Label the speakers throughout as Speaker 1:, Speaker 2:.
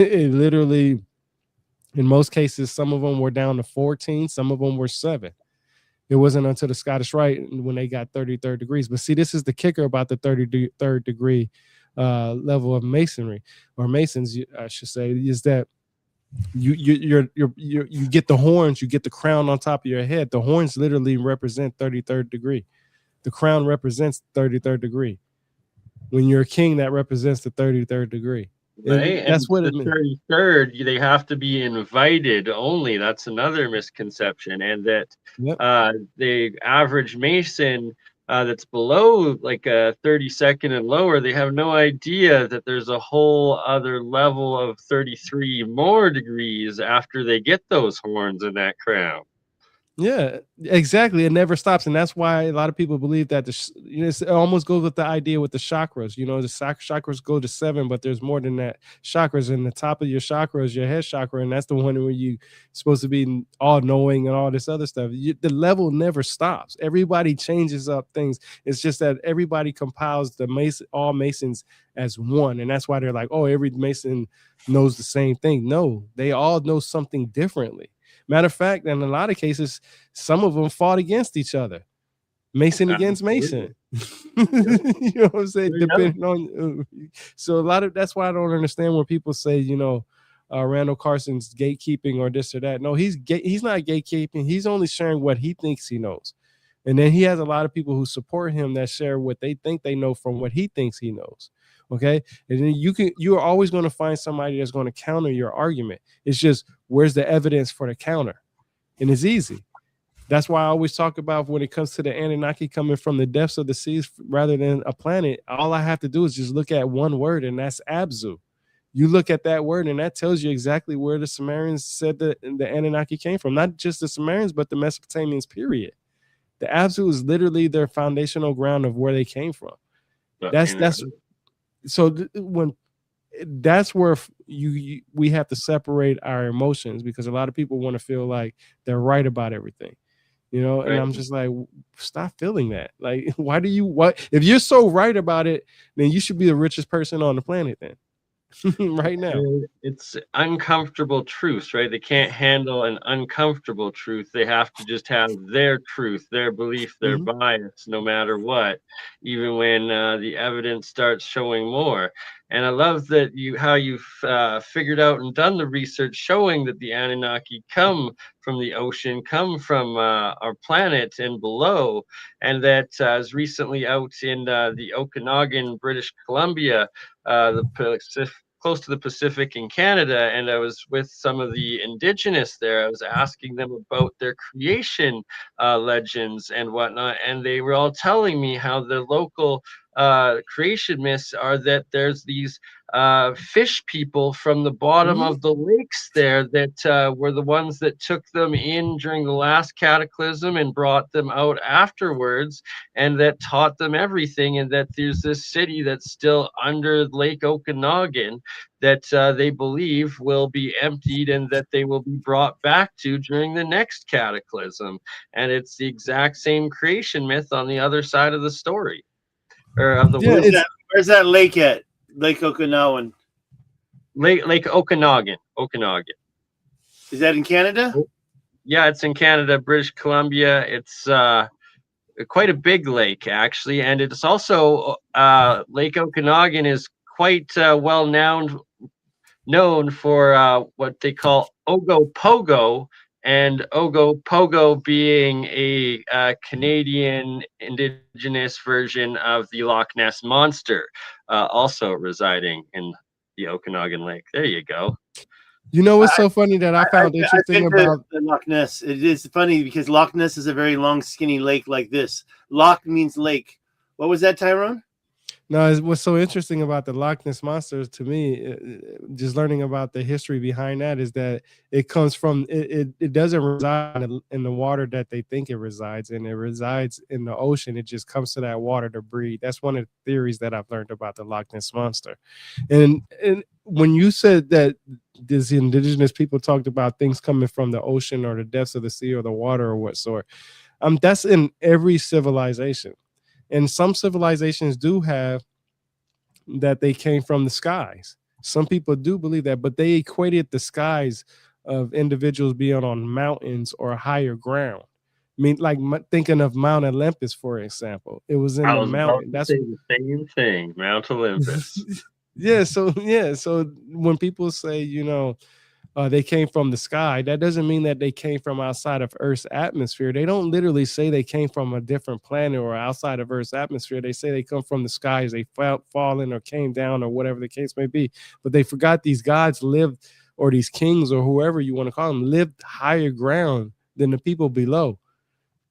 Speaker 1: It literally, in most cases, some of them were down to 14, some of them were 7. It wasn't until the Scottish Rite when they got 33rd degrees. But see, this is the kicker about the 33rd degree level of masonry, or masons, I should say, is that you get the horns, you get the crown on top of your head. The horns literally represent 33rd degree. The crown represents 33rd degree. When you're a king, that represents the 33rd degree. And
Speaker 2: Right, and
Speaker 1: that's what
Speaker 2: the
Speaker 1: it means.
Speaker 2: 33rd, they have to be invited only. That's another misconception, and that
Speaker 1: Yep.
Speaker 2: the average Mason that's below like a 32nd and lower, they have no idea that there's a whole other level of 33 more degrees after they get those horns in that crown.
Speaker 1: Yeah, exactly. It never stops, and that's why a lot of people believe that it almost goes with the idea with the chakras. The chakras go to 7, but there's more than that. Chakras, and the top of your chakra is your head chakra, and that's the one where you supposed to be all knowing and all this other stuff. The level never stops. Everybody changes up things. It's just that everybody compiles all Masons as one, and that's why they're like, oh, every Mason knows the same thing. No, they all know something differently. Matter of fact, in a lot of cases, some of them fought against each other. Mason against
Speaker 2: Absolutely.
Speaker 1: Mason. You
Speaker 2: Yep.
Speaker 1: know what I'm saying?
Speaker 2: There you go.
Speaker 1: Depending on so a lot of that's why I don't understand when people say, Randall Carson's gatekeeping or this or that. No, he's not gatekeeping. He's only sharing what he thinks he knows. And then he has a lot of people who support him that share what they think they know from what he thinks he knows. Okay. And then you are always going to find somebody that's going to counter your argument. It's just, where's the evidence for the counter? And it's easy. That's why I always talk about when it comes to the Anunnaki coming from the depths of the seas rather than a planet. All I have to do is just look at one word, and that's Abzu. You look at that word, and that tells you exactly where the Sumerians said that the Anunnaki came from. Not just the Sumerians, but the Mesopotamians, period. The Abzu is literally their foundational ground of where they came from. That's so when that's where we have to separate our emotions, because a lot of people want to feel like they're right about everything. And
Speaker 2: Right.
Speaker 1: I'm just like, stop feeling that. Like, why do you, what if you're so right about it, then you should be the richest person on the planet then. Right now.
Speaker 2: And it's uncomfortable truths, right? They can't handle an uncomfortable truth. They have to just have their truth, their belief, their
Speaker 1: Mhm.
Speaker 2: bias, no matter what, even when the evidence starts showing more. And I love that how you've figured out and done the research showing that the Anunnaki come from the ocean, come from our planet and below, and that is recently out in the Okanagan, British Columbia, the close to the Pacific in Canada, and I was with some of the indigenous there. I was asking them about their creation legends and whatnot, and they were all telling me how the local creation myths are that there's these fish people from the bottom
Speaker 1: Mhm.
Speaker 2: of the lakes there that were the ones that took them in during the last cataclysm and brought them out afterwards, and that taught them everything, and that there's this city that's still under Lake Okanagan that they believe will be emptied and that they will be brought back to during the next cataclysm. And it's the exact same creation myth on the other side of the story, or of the
Speaker 1: Yeah,
Speaker 3: Where's
Speaker 2: world.
Speaker 3: that?
Speaker 1: it's
Speaker 3: Where's that lake at? Lake Okinawan.
Speaker 2: Lake Okanagan. Okanagan.
Speaker 3: Is that in Canada?
Speaker 2: Oh, yeah, it's in Canada, British Columbia. It's quite a big lake, actually, and it's also Lake Okanagan is quite well known for what they call Ogopogo, and Ogopogo being a Canadian indigenous version of the Loch Ness monster, also residing in the Okanagan Lake. There you go.
Speaker 1: what's so funny that I found
Speaker 3: I've
Speaker 1: interesting
Speaker 3: been to
Speaker 1: about.
Speaker 3: Loch Ness. It is funny because Loch Ness is a very long, skinny lake like this. Loch means lake. What was that, Tyrone?
Speaker 1: No, what's so interesting about the Loch Ness monster to me, just learning about the history behind that, is that it comes from it doesn't reside in the water that they think it resides in. It resides in the ocean. It just comes to that water to breed. That's one of the theories that I've learned about the Loch Ness monster. And when you said that these indigenous people talked about things coming from the ocean or the depths of the sea or the water or what sort, that's in every civilization. And some civilizations do have that they came from the skies. Some people do believe that, but they equated the skies of individuals being on mountains or higher ground. I mean, like thinking of Mount Olympus, for example, it was in
Speaker 2: I
Speaker 1: the
Speaker 2: was about
Speaker 1: mountain.
Speaker 2: to
Speaker 1: That's
Speaker 2: say the same thing, Mount Olympus.
Speaker 1: yeah. So yeah. So when people say, they came from the sky, that doesn't mean that they came from outside of Earth's atmosphere. They don't literally say they came from a different planet or outside of Earth's atmosphere. They say they come from the skies, they fallen or came down or whatever the case may be. But they forgot these gods lived, or these kings or whoever you want to call them, lived higher ground than the people below.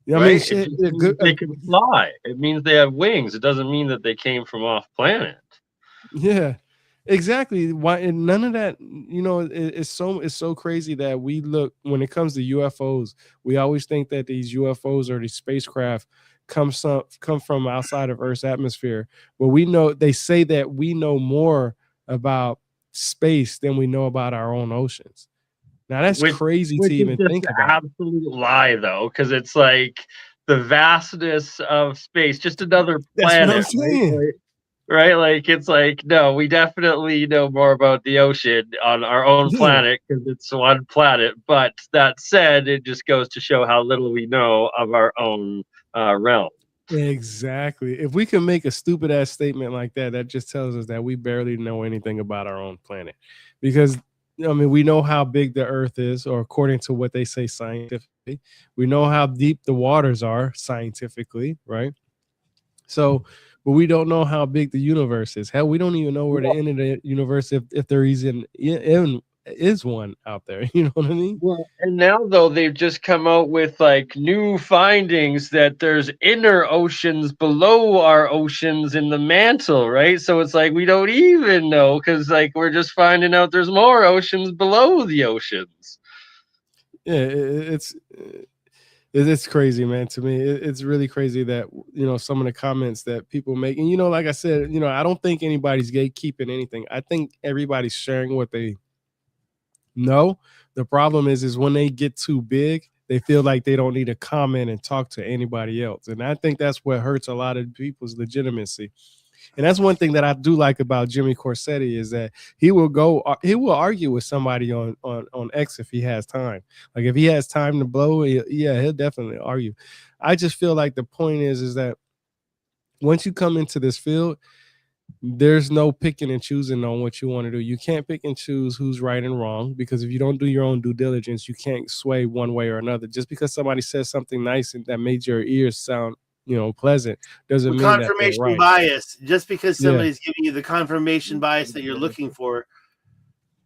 Speaker 1: I mean,
Speaker 2: Right? It
Speaker 1: shit.
Speaker 2: just means they can fly. It means they have wings. It doesn't mean that they came from off planet.
Speaker 1: Yeah, exactly. Why? And none of that. It's so crazy that we look, when it comes to UFOs, we always think that these UFOs or these spacecraft come from outside of Earth's atmosphere. But we know, they say that we know more about space than we know about our own oceans. Now that's
Speaker 2: Which
Speaker 1: crazy to
Speaker 2: which is
Speaker 1: even
Speaker 2: just
Speaker 1: think
Speaker 2: an
Speaker 1: about.
Speaker 2: absolute lie though, because it's like the vastness of space, just another
Speaker 1: That's what I'm
Speaker 2: planet, right?
Speaker 1: saying.
Speaker 2: Right? Like it's like, no, we definitely know more about the ocean on our own
Speaker 1: Yeah.
Speaker 2: planet because it's one planet. But that said, it just goes to show how little we know of our own realm.
Speaker 1: Exactly. If we can make a stupid ass statement like that, that just tells us that we barely know anything about our own planet. Because I mean, we know how big the earth is, or according to what they say scientifically. We know how deep the waters are scientifically, right? So, but we don't know how big the universe is. Hell, we don't even know where the end of the universe, if there is one out there. You know what I mean?
Speaker 2: Well, and now though they've just come out with like new findings that there's inner oceans below our oceans in the mantle, right? So it's like we don't even know because like we're just finding out there's more oceans below the oceans.
Speaker 1: Yeah, it's crazy, man. To me, it's really crazy that, some of the comments that people make, and like I said, I don't think anybody's gatekeeping anything. I think everybody's sharing what they know. The problem is when they get too big, they feel like they don't need to comment and talk to anybody else, and I think that's what hurts a lot of people's legitimacy. And that's one thing that I do like about Jimmy Corsetti, is that he will argue with somebody on X if he has time. Like if he has time to blow, yeah, he'll definitely argue. I just feel like the point is that once you come into this field, there's no picking and choosing on what you want to do. You can't pick and choose who's right and wrong, because if you don't do your own due diligence, you can't sway one way or another. Just because somebody says something nice and that made your ears sound, pleasant, doesn't
Speaker 3: With
Speaker 1: mean that they're
Speaker 3: confirmation
Speaker 1: right.
Speaker 3: bias, just because
Speaker 1: Yeah.
Speaker 3: somebody's giving you the confirmation bias that you're looking for.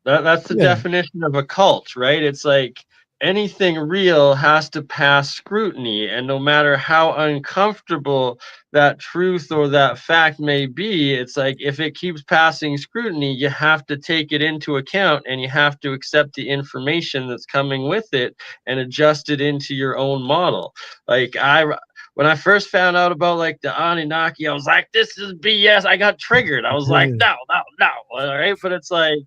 Speaker 2: That's the
Speaker 1: Yeah.
Speaker 2: definition of a cult, right? It's like anything real has to pass scrutiny, and no matter how uncomfortable that truth or that fact may be, it's like if it keeps passing scrutiny, you have to take it into account and you have to accept the information that's coming with it and adjust it into your own model. Like when I first found out about like the Anunnaki, I was like, this is BS. I got triggered. I was like, no, no, no. All right. But it's like,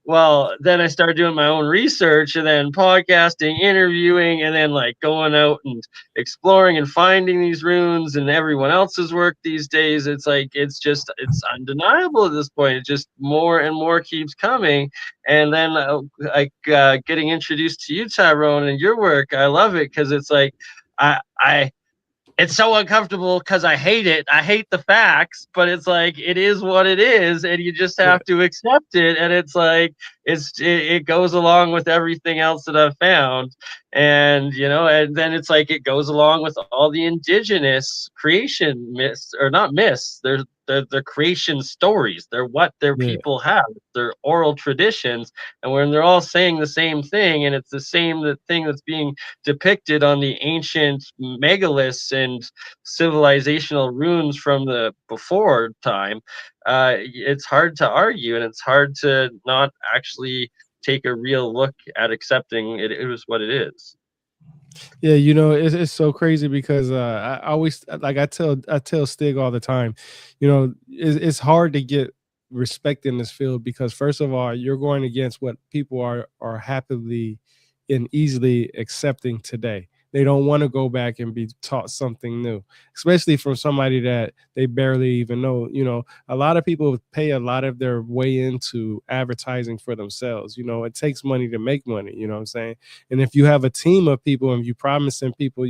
Speaker 2: well, then I started doing my own research and then podcasting, interviewing, and then like going out and exploring and finding these runes and everyone else's work these days. It's like it's undeniable at this point. It just more and more keeps coming. And then getting introduced to you, Tyrone, and your work, I love it because it's like I it's so uncomfortable because I hate it. I hate the facts, but it's like it is what it is, and you just
Speaker 1: Yeah.
Speaker 2: have to accept it. And it's like it goes along with everything else that I've found, and and then it's like it goes along with all the indigenous creation myths, or not myths. They're creation stories. They're what their
Speaker 1: Yeah.
Speaker 2: people have. They're oral traditions, and when they're all saying the same thing, and it's the same thing that's being depicted on the ancient megaliths and civilizational runes from the before time, it's hard to argue, and it's hard to not actually take a real look at accepting it is what it is.
Speaker 1: Yeah, it's so crazy because I always, like, I tell Stig all the time, it's hard to get respect in this field, because first of all, you're going against what people are happily and easily accepting today. they don't want to go back and be taught something new, especially from somebody that they barely even know. A lot of people pay a lot of their way into advertising for themselves. It takes money to make money, you know what I'm saying? And if you have a team of people and you promising people,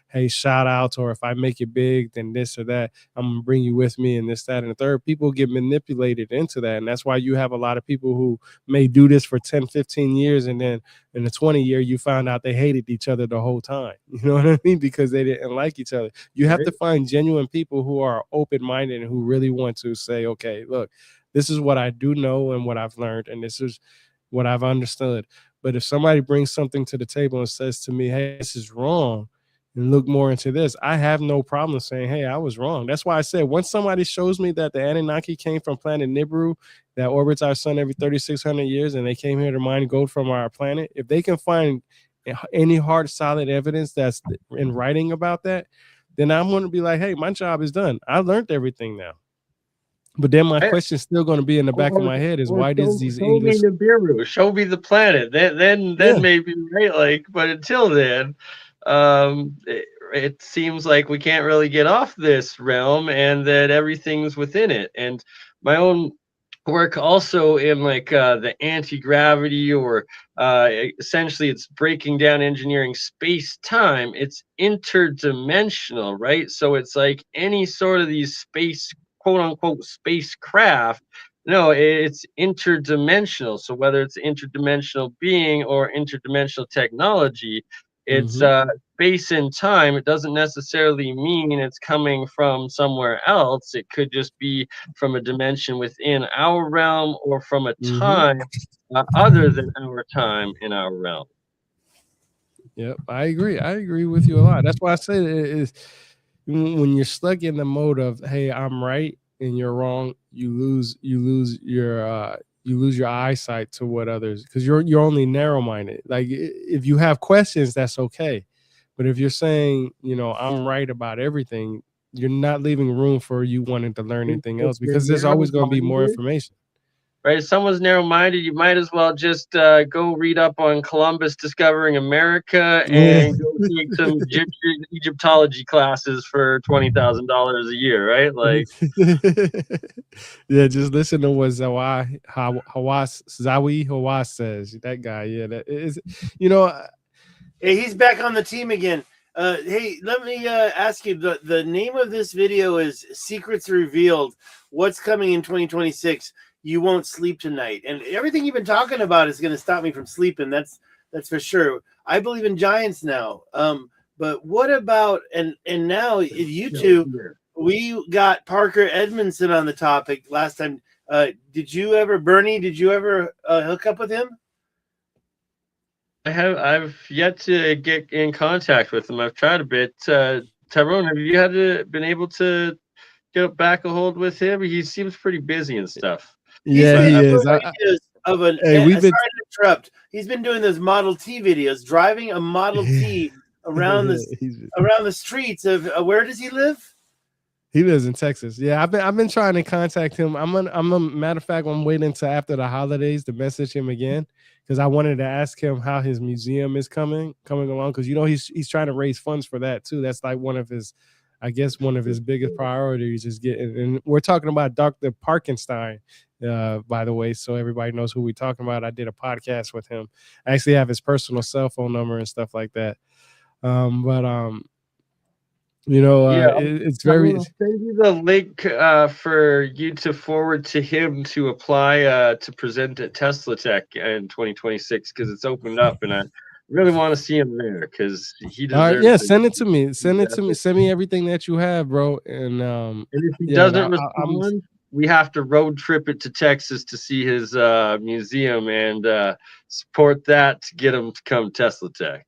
Speaker 1: hey, shout outs, or if I make it big, then this or that, I'm gonna bring you with me, and this, that, and the third. People get manipulated into that. And that's why you have a lot of people who may do this for 10, 15 years, and then in the 20 year, you found out they hated each other the whole time. You know what I mean? Because they didn't like each other. You have to find genuine people who are open minded and who really want to say, okay, look, this is what I do know and what I've learned, and this is what I've understood. But if somebody brings something to the table and says to me, hey, this is wrong, and look more into this, I have no problem saying, hey, I was wrong. That's why I said, once somebody shows me that the Anunnaki came from planet Nibiru that orbits our sun every 3,600 years, and they came here to mine gold from our planet, if they can find any hard, solid evidence that's in writing about that, then I'm going to be like, hey, my job is done. I learned everything now. But then my question is still going to be in the back of my head is, why does these
Speaker 2: show me
Speaker 1: English...
Speaker 2: Nibiru, show me the planet, then
Speaker 1: Yeah.
Speaker 2: maybe, right? Like, but until then, it seems like we can't really get off this realm, and that everything's within it. And my own work also in like the anti-gravity, or essentially it's breaking down engineering space-time. It's interdimensional, right? So it's like any sort of these space, quote unquote, spacecraft. No, it's interdimensional. So whether it's interdimensional being or interdimensional technology, it's space and time. It doesn't necessarily mean it's coming from somewhere else. It could just be from a dimension within our realm, or from a time other than our time in our realm.
Speaker 1: Yep, I agree. I agree with you a lot. That's why I say it is, when you're stuck in the mode of, hey, I'm right and you're wrong, you lose your eyesight to what others, because you're only narrow minded. Like, if you have questions, that's okay, but if you're saying, I'm right about everything, you're not leaving room for you wanting to learn anything
Speaker 2: If
Speaker 1: else,
Speaker 2: you're
Speaker 1: because there's always going to be more
Speaker 2: narrow-minded,
Speaker 1: information.
Speaker 2: right? If someone's narrow-minded, you might as well just go read up on Columbus discovering America,
Speaker 1: Yeah.
Speaker 2: and go take some Egyptology classes for $20,000 a year, right? Like,
Speaker 1: Yeah, just listen to what Zawi Hawass says. That guy, yeah, that is, you know,
Speaker 3: Hey, he's back on the team again. Hey, let me ask you, the name of this video is Secrets Revealed. What's coming in 2026? You won't sleep tonight. And everything you've been talking about is going to stop me from sleeping. That's for sure. I believe in giants now. But what about, and now you two, we got Parker Edmondson on the topic last time. Bernie, did you ever hook up with him?
Speaker 2: I've yet to get in contact with him. I've tried a bit. Tyrone, have you been able to get back a hold with him? He seems pretty busy and stuff.
Speaker 1: Yeah, he is.
Speaker 3: Sorry to interrupt. He's been doing those Model T videos, driving a Model T around the streets of where does he live?
Speaker 1: He lives in Texas. Yeah, I've been trying to contact him. I'm a matter of fact, I'm waiting until after the holidays to message him again, because I wanted to ask him how his museum is coming along, because he's trying to raise funds for that too. That's like one of his biggest priorities is getting. And we're talking about Dr. Parkenstein, by the way, so everybody knows who we're talking about. I did a podcast with him. I actually have his personal cell phone number and stuff like that. It's very.
Speaker 2: I'll send you the link for you to forward to him to apply to present at Tesla Tech in 2026, because it's opened up, and I really want to see him there, because he deserves.
Speaker 1: All right, yeah, send it to me. Send me everything that you have, bro. And
Speaker 2: if he doesn't respond, we have to road trip it to Texas to see his museum, and support that to get him to come Tesla Tech.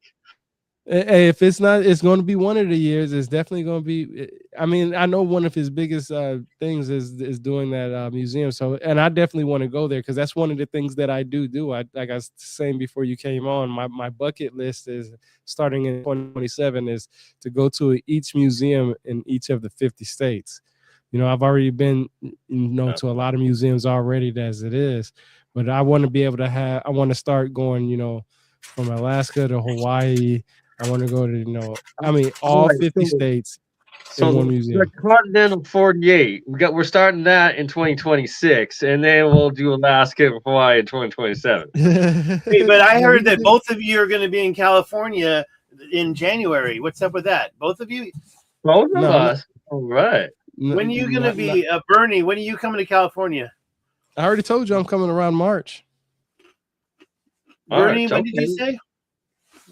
Speaker 1: Hey, if it's not, it's going to be one of the years. It's definitely going to be. I mean, I know one of his biggest things is doing that museum. So, and I definitely want to go there, because that's one of the things that I do. Like I was saying before you came on, my bucket list is, starting in 2027, is to go to each museum in each of the 50 states. I've already been, to a lot of museums already as it is, but I want to be able to I want to start going, from Alaska to Hawaii. I want to go to I mean, all
Speaker 2: Alright,
Speaker 1: 50 states in
Speaker 2: so
Speaker 1: one
Speaker 2: the
Speaker 1: museum.
Speaker 2: continental 48. We're starting that in 2026, and then we'll do Alaska and Hawaii in 2027.
Speaker 3: Hey, but I
Speaker 1: Yeah, we
Speaker 3: heard
Speaker 1: can
Speaker 3: that
Speaker 1: do
Speaker 3: both of you are going to be in California in January. What's up with that? Both of you?
Speaker 2: Both of
Speaker 1: no,
Speaker 2: us. All right.
Speaker 3: When are you going to
Speaker 1: not,
Speaker 3: be, Bernie? When are you coming to California?
Speaker 1: I already told you I'm coming around March.
Speaker 3: Bernie,
Speaker 2: March,
Speaker 3: when did you
Speaker 2: okay.
Speaker 3: say?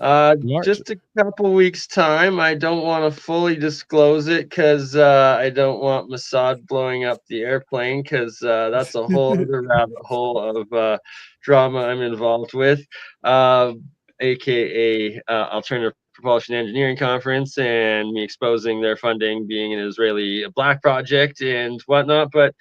Speaker 1: March.
Speaker 2: Just a couple weeks time. I don't want to fully disclose it because I don't want Mossad blowing up the airplane because that's a whole other rabbit hole of drama I'm involved with, aka Alternative Propulsion Engineering Conference, and me exposing their funding being an Israeli black project and whatnot. But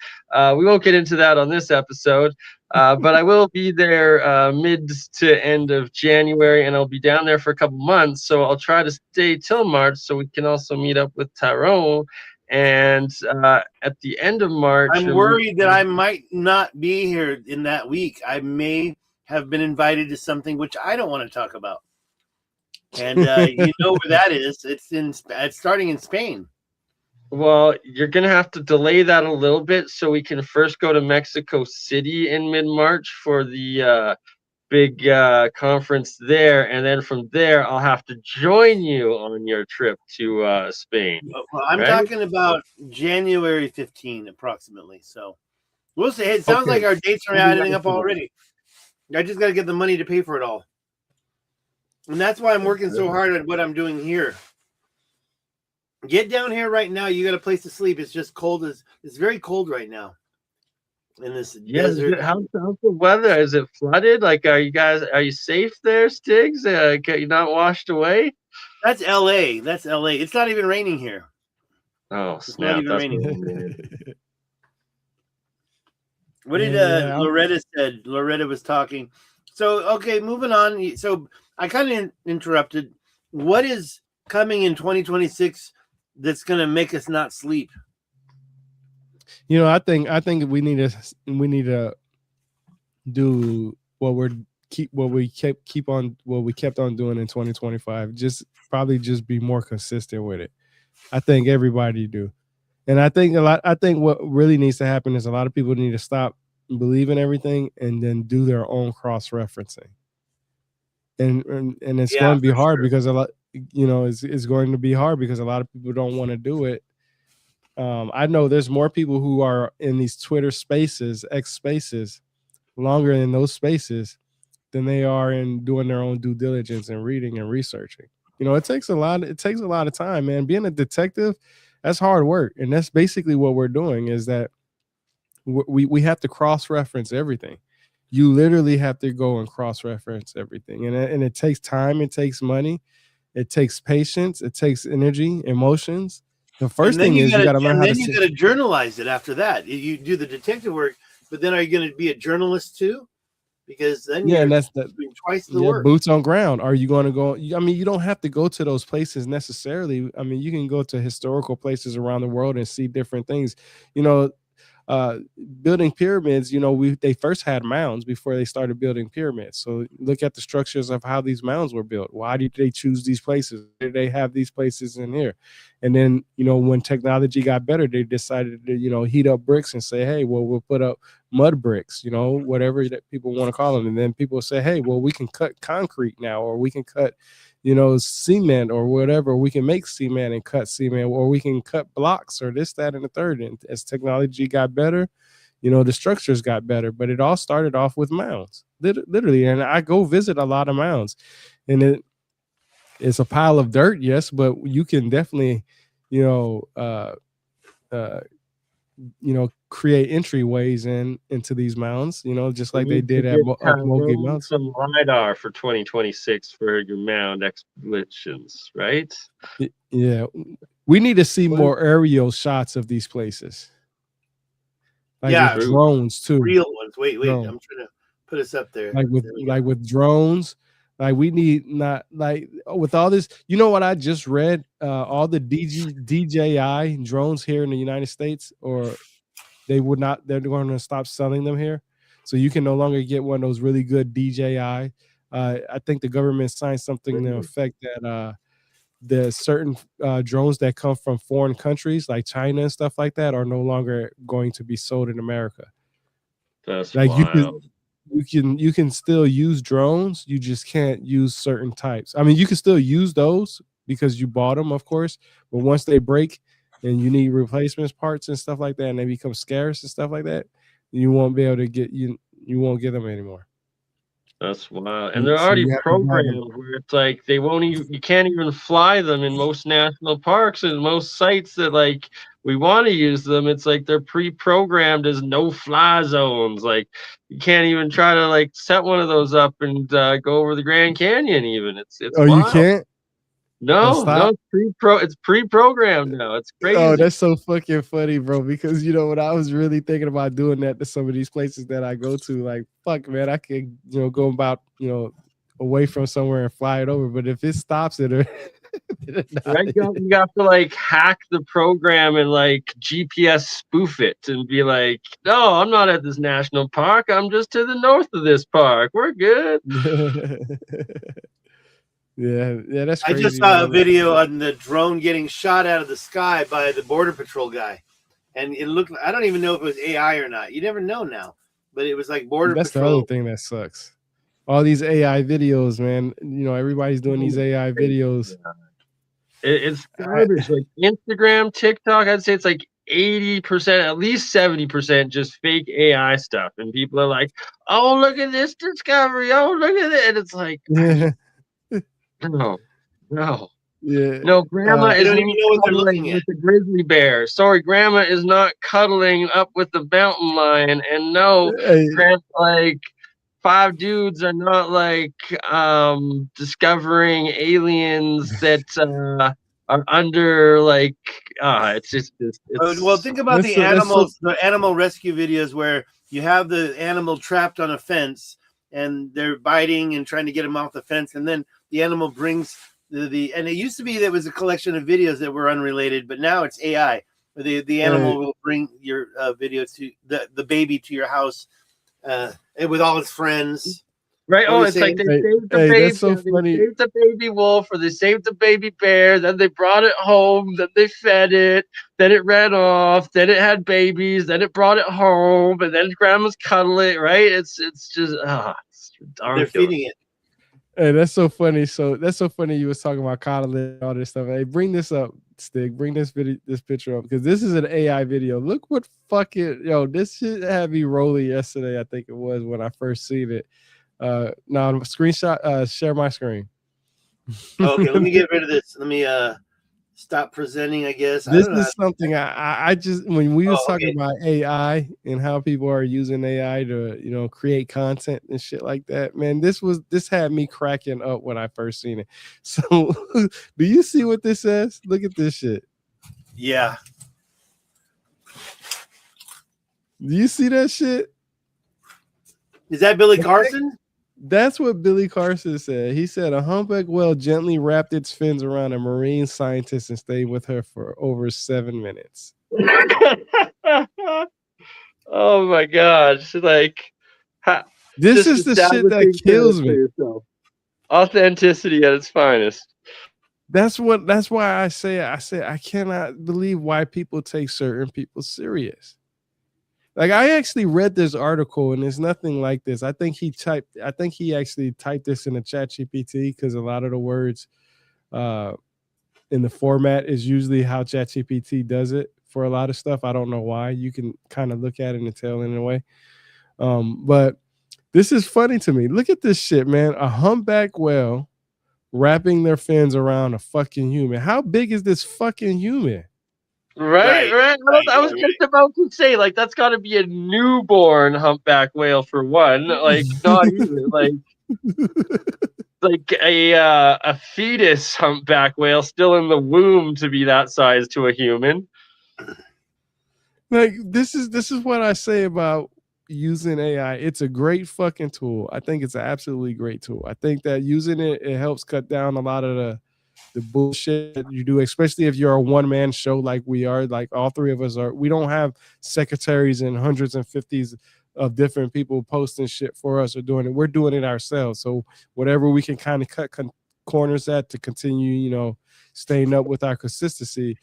Speaker 2: we won't get into that on this episode. But I will be there mid to end of January, and I'll be down there for a couple months. So I'll try to stay till March, so we can also meet up with Tyrone. And at the end of March,
Speaker 3: I'm worried that I might not be here in that week. I may have been invited to something which I don't want to talk about. And you know where that is? It's starting in Spain.
Speaker 2: Well, you're gonna have to delay that a little bit so we can first go to Mexico City in mid-March for the big conference there, and then from there I'll have to join you on your trip to Spain.
Speaker 3: Well, I'm
Speaker 2: Right?
Speaker 3: talking about January 15 approximately. So we'll see. It sounds like our dates are adding up already. I just got to get the money to pay for it all. And that's why I'm working so hard at what I'm doing here. Get down here right now. You got a place to sleep. It's just cold. It's very cold right now in this desert.
Speaker 2: How's the weather? Is it flooded? Like, are you safe there, Stiggs? You're not washed away?
Speaker 3: That's LA. That's LA. It's not even raining here.
Speaker 2: Oh,
Speaker 3: It's
Speaker 2: snap.
Speaker 3: not even
Speaker 2: That's
Speaker 3: raining. What did
Speaker 1: Yeah,
Speaker 3: Loretta said? Loretta was talking. So, okay, moving on. So I kind of interrupted. What is coming in 2026 that's going to make us not sleep?
Speaker 1: I think we need to do what we kept on doing in 2025. Just be more consistent with it. I think everybody do. And I think what really needs to happen is a lot of people need to stop believing everything and then do their own cross-referencing. And it's going to be hard because a lot, it's going to be hard because a lot of people don't want to do it. I know there's more people who are in these Twitter spaces, X spaces, longer in those spaces than they are in doing their own due diligence and reading and researching. It takes a lot of time, man. Being a detective, that's hard work. And that's basically what we're doing is that we have to cross-reference everything. You literally have to go and cross-reference everything. And it takes time, it takes money, it takes patience, it takes energy, emotions. The first thing is you got to learn how to.
Speaker 3: And then you got to journalize it after that. You do the detective work, but then are you going to be a journalist too? Because then you're doing twice the work.
Speaker 1: Boots on ground. Are you going to go? I mean, you don't have to go to those places necessarily. I mean, you can go to historical places around the world and see different things. Building pyramids, they first had mounds before they started building pyramids. So look at the structures of how these mounds were built. Why did they choose these places? Why did they have these places in here? And then, when technology got better, they decided to, heat up bricks and say, hey, well, we'll put up mud bricks, whatever that people want to call them. And then people say, hey, well, we can cut concrete now, or we can cut cement or whatever. We can make cement and cut cement, or we can cut blocks or this, that, and the third. And as technology got better, the structures got better, but it all started off with mounds, literally. And I go visit a lot of mounds, and it's a pile of dirt, yes, but you can definitely, create entryways into these mounds, just like they did at Mogi Mounds.
Speaker 2: Some LiDAR for 2026 for your mound expeditions, right?
Speaker 1: Yeah, we need to see more aerial shots of these places. With drones too.
Speaker 3: Real ones. Wait. I'm trying to put us up there.
Speaker 1: With drones. Like we need not like with all this. You know what I just read? All the DJI drones here in the United States, or they're going to stop selling them here. So you can no longer get one of those really good DJI I think the government signed something to affect that the certain drones that come from foreign countries like China and stuff like that are no longer going to be sold in America.
Speaker 2: That's
Speaker 1: Like
Speaker 2: wild.
Speaker 1: you can still use drones, you just can't use certain types. I mean, you can still use those because you bought them, of course, but once they break and you need replacements parts and stuff like that, and they become scarce and stuff like that, you won't be able to get you won't get them anymore.
Speaker 2: That's wild. And they're
Speaker 1: So
Speaker 2: already
Speaker 1: you have to buy them.
Speaker 2: programmed where it's like they won't even you can't even fly them in most national parks and most sites that like we want to use them. It's like they're pre-programmed as no fly zones. Like you can't even try to like set one of those up and go over the Grand Canyon even. It's
Speaker 1: Oh, you
Speaker 2: wild.
Speaker 1: can't? Oh,
Speaker 2: No,
Speaker 1: stop.
Speaker 2: it's pre-programmed now. It's
Speaker 1: Oh,
Speaker 2: crazy.
Speaker 1: that's so fucking funny, bro. Because you know when I was really thinking about doing that to some of these places that I go to, like fuck, man, I could go about away from somewhere and fly it over. But if it stops it or
Speaker 2: Right, you got to like hack the program and like GPS spoof it and be like, no, I'm not at this national park. I'm just to the north of this park. We're good.
Speaker 1: yeah, that's
Speaker 3: I
Speaker 1: crazy,
Speaker 3: just saw a
Speaker 1: man.
Speaker 3: video on the drone getting shot out of the sky by the Border Patrol guy. And it looked, I don't even know if it was AI or not. You never know now. But it was like Border
Speaker 1: That's the other
Speaker 3: Patrol.
Speaker 1: thing that sucks. All these AI videos, man. Everybody's doing these AI videos.
Speaker 2: It's garbage. Like Instagram, TikTok, I'd say it's like 80%, at least 70% just fake AI stuff. And people are like, oh, look at this discovery. Oh, look at it. And it's like,
Speaker 1: Yeah,
Speaker 2: no, no.
Speaker 1: yeah.
Speaker 2: No, grandma
Speaker 3: They
Speaker 2: is
Speaker 3: don't
Speaker 2: not
Speaker 3: even know what they're
Speaker 2: cuddling
Speaker 3: looking at.
Speaker 2: with the grizzly bear. Sorry, grandma is not cuddling up with the mountain lion. And no,
Speaker 1: Hey,
Speaker 2: like 5 dudes are not like discovering aliens that are under like it's just
Speaker 3: Well,
Speaker 2: it's
Speaker 3: think about the
Speaker 1: that's so.
Speaker 3: animals, the animal rescue videos where you have the animal trapped on a fence and they're biting and trying to get him off the fence, and then the animal brings the and it used to be that was a collection of videos that were unrelated, but now it's AI. The animal will bring your video to the baby to your house with all its friends.
Speaker 2: right.
Speaker 3: What
Speaker 2: Oh,
Speaker 3: were you
Speaker 2: it's like
Speaker 3: saying?
Speaker 2: they
Speaker 1: Hey,
Speaker 2: saved the
Speaker 1: hey,
Speaker 2: baby,
Speaker 1: that's so
Speaker 2: they
Speaker 1: funny.
Speaker 2: saved the baby wolf, or they saved the baby bear. Then they brought it home. Then they fed it. Then it ran off. Then it had babies. Then it brought it home, and then grandma's cuddle it. Right? It's just it's
Speaker 3: They're
Speaker 2: ridiculous.
Speaker 3: feeding it.
Speaker 1: Hey, that's so funny. So that's so funny. You was talking about coddling and all this stuff. Hey, bring this up, Stig. Bring this picture up because this is an AI video. Look what fucking This shit had me rolling yesterday. I think it was when I first seen it. Now screenshot. Share my screen.
Speaker 3: Okay, let me get rid of this. Let me stop presenting, I guess. I
Speaker 1: This
Speaker 3: don't know.
Speaker 1: is something I just when we was talking
Speaker 3: Okay.
Speaker 1: about AI and how people are using AI to create content and shit like that, man. This had me cracking up when I first seen it. So do you see what this says? Look at this shit.
Speaker 3: Yeah.
Speaker 1: Do you see that shit?
Speaker 3: Is that Billy Carson?
Speaker 1: That's what Billy Carson said. He said a humpback whale gently wrapped its fins around a marine scientist and stayed with her for over 7 minutes.
Speaker 2: Oh my gosh! Like,
Speaker 1: This is the shit that kills me.
Speaker 2: Authenticity at its finest.
Speaker 1: That's why I say I cannot believe why people take certain people serious. Like I actually read this article and it's nothing like this. I think he actually typed this in the chat GPT because a lot of the words in the format is usually how chat GPT does it for a lot of stuff. I don't know why. You can kind of look at it and tell in a way. But this is funny to me. Look at this shit, man. A humpback whale wrapping their fins around a fucking human. How big is this fucking human?
Speaker 2: Right. I was just about to say, like, that's got to be a newborn humpback whale for one. Like, not even like a fetus humpback whale still in the womb to be that size to a human.
Speaker 1: Like this is what I say about using AI. It's a great fucking tool. I think it's an absolutely great tool. I think that using it helps cut down a lot of the bullshit that you do, especially if you're a one-man show like we are. Like all three of us are. We don't have secretaries and hundreds and fifties of different people posting shit for us or doing it. We're doing it ourselves. So whatever we can kind of cut corners at to continue, you know, staying up with our consistency,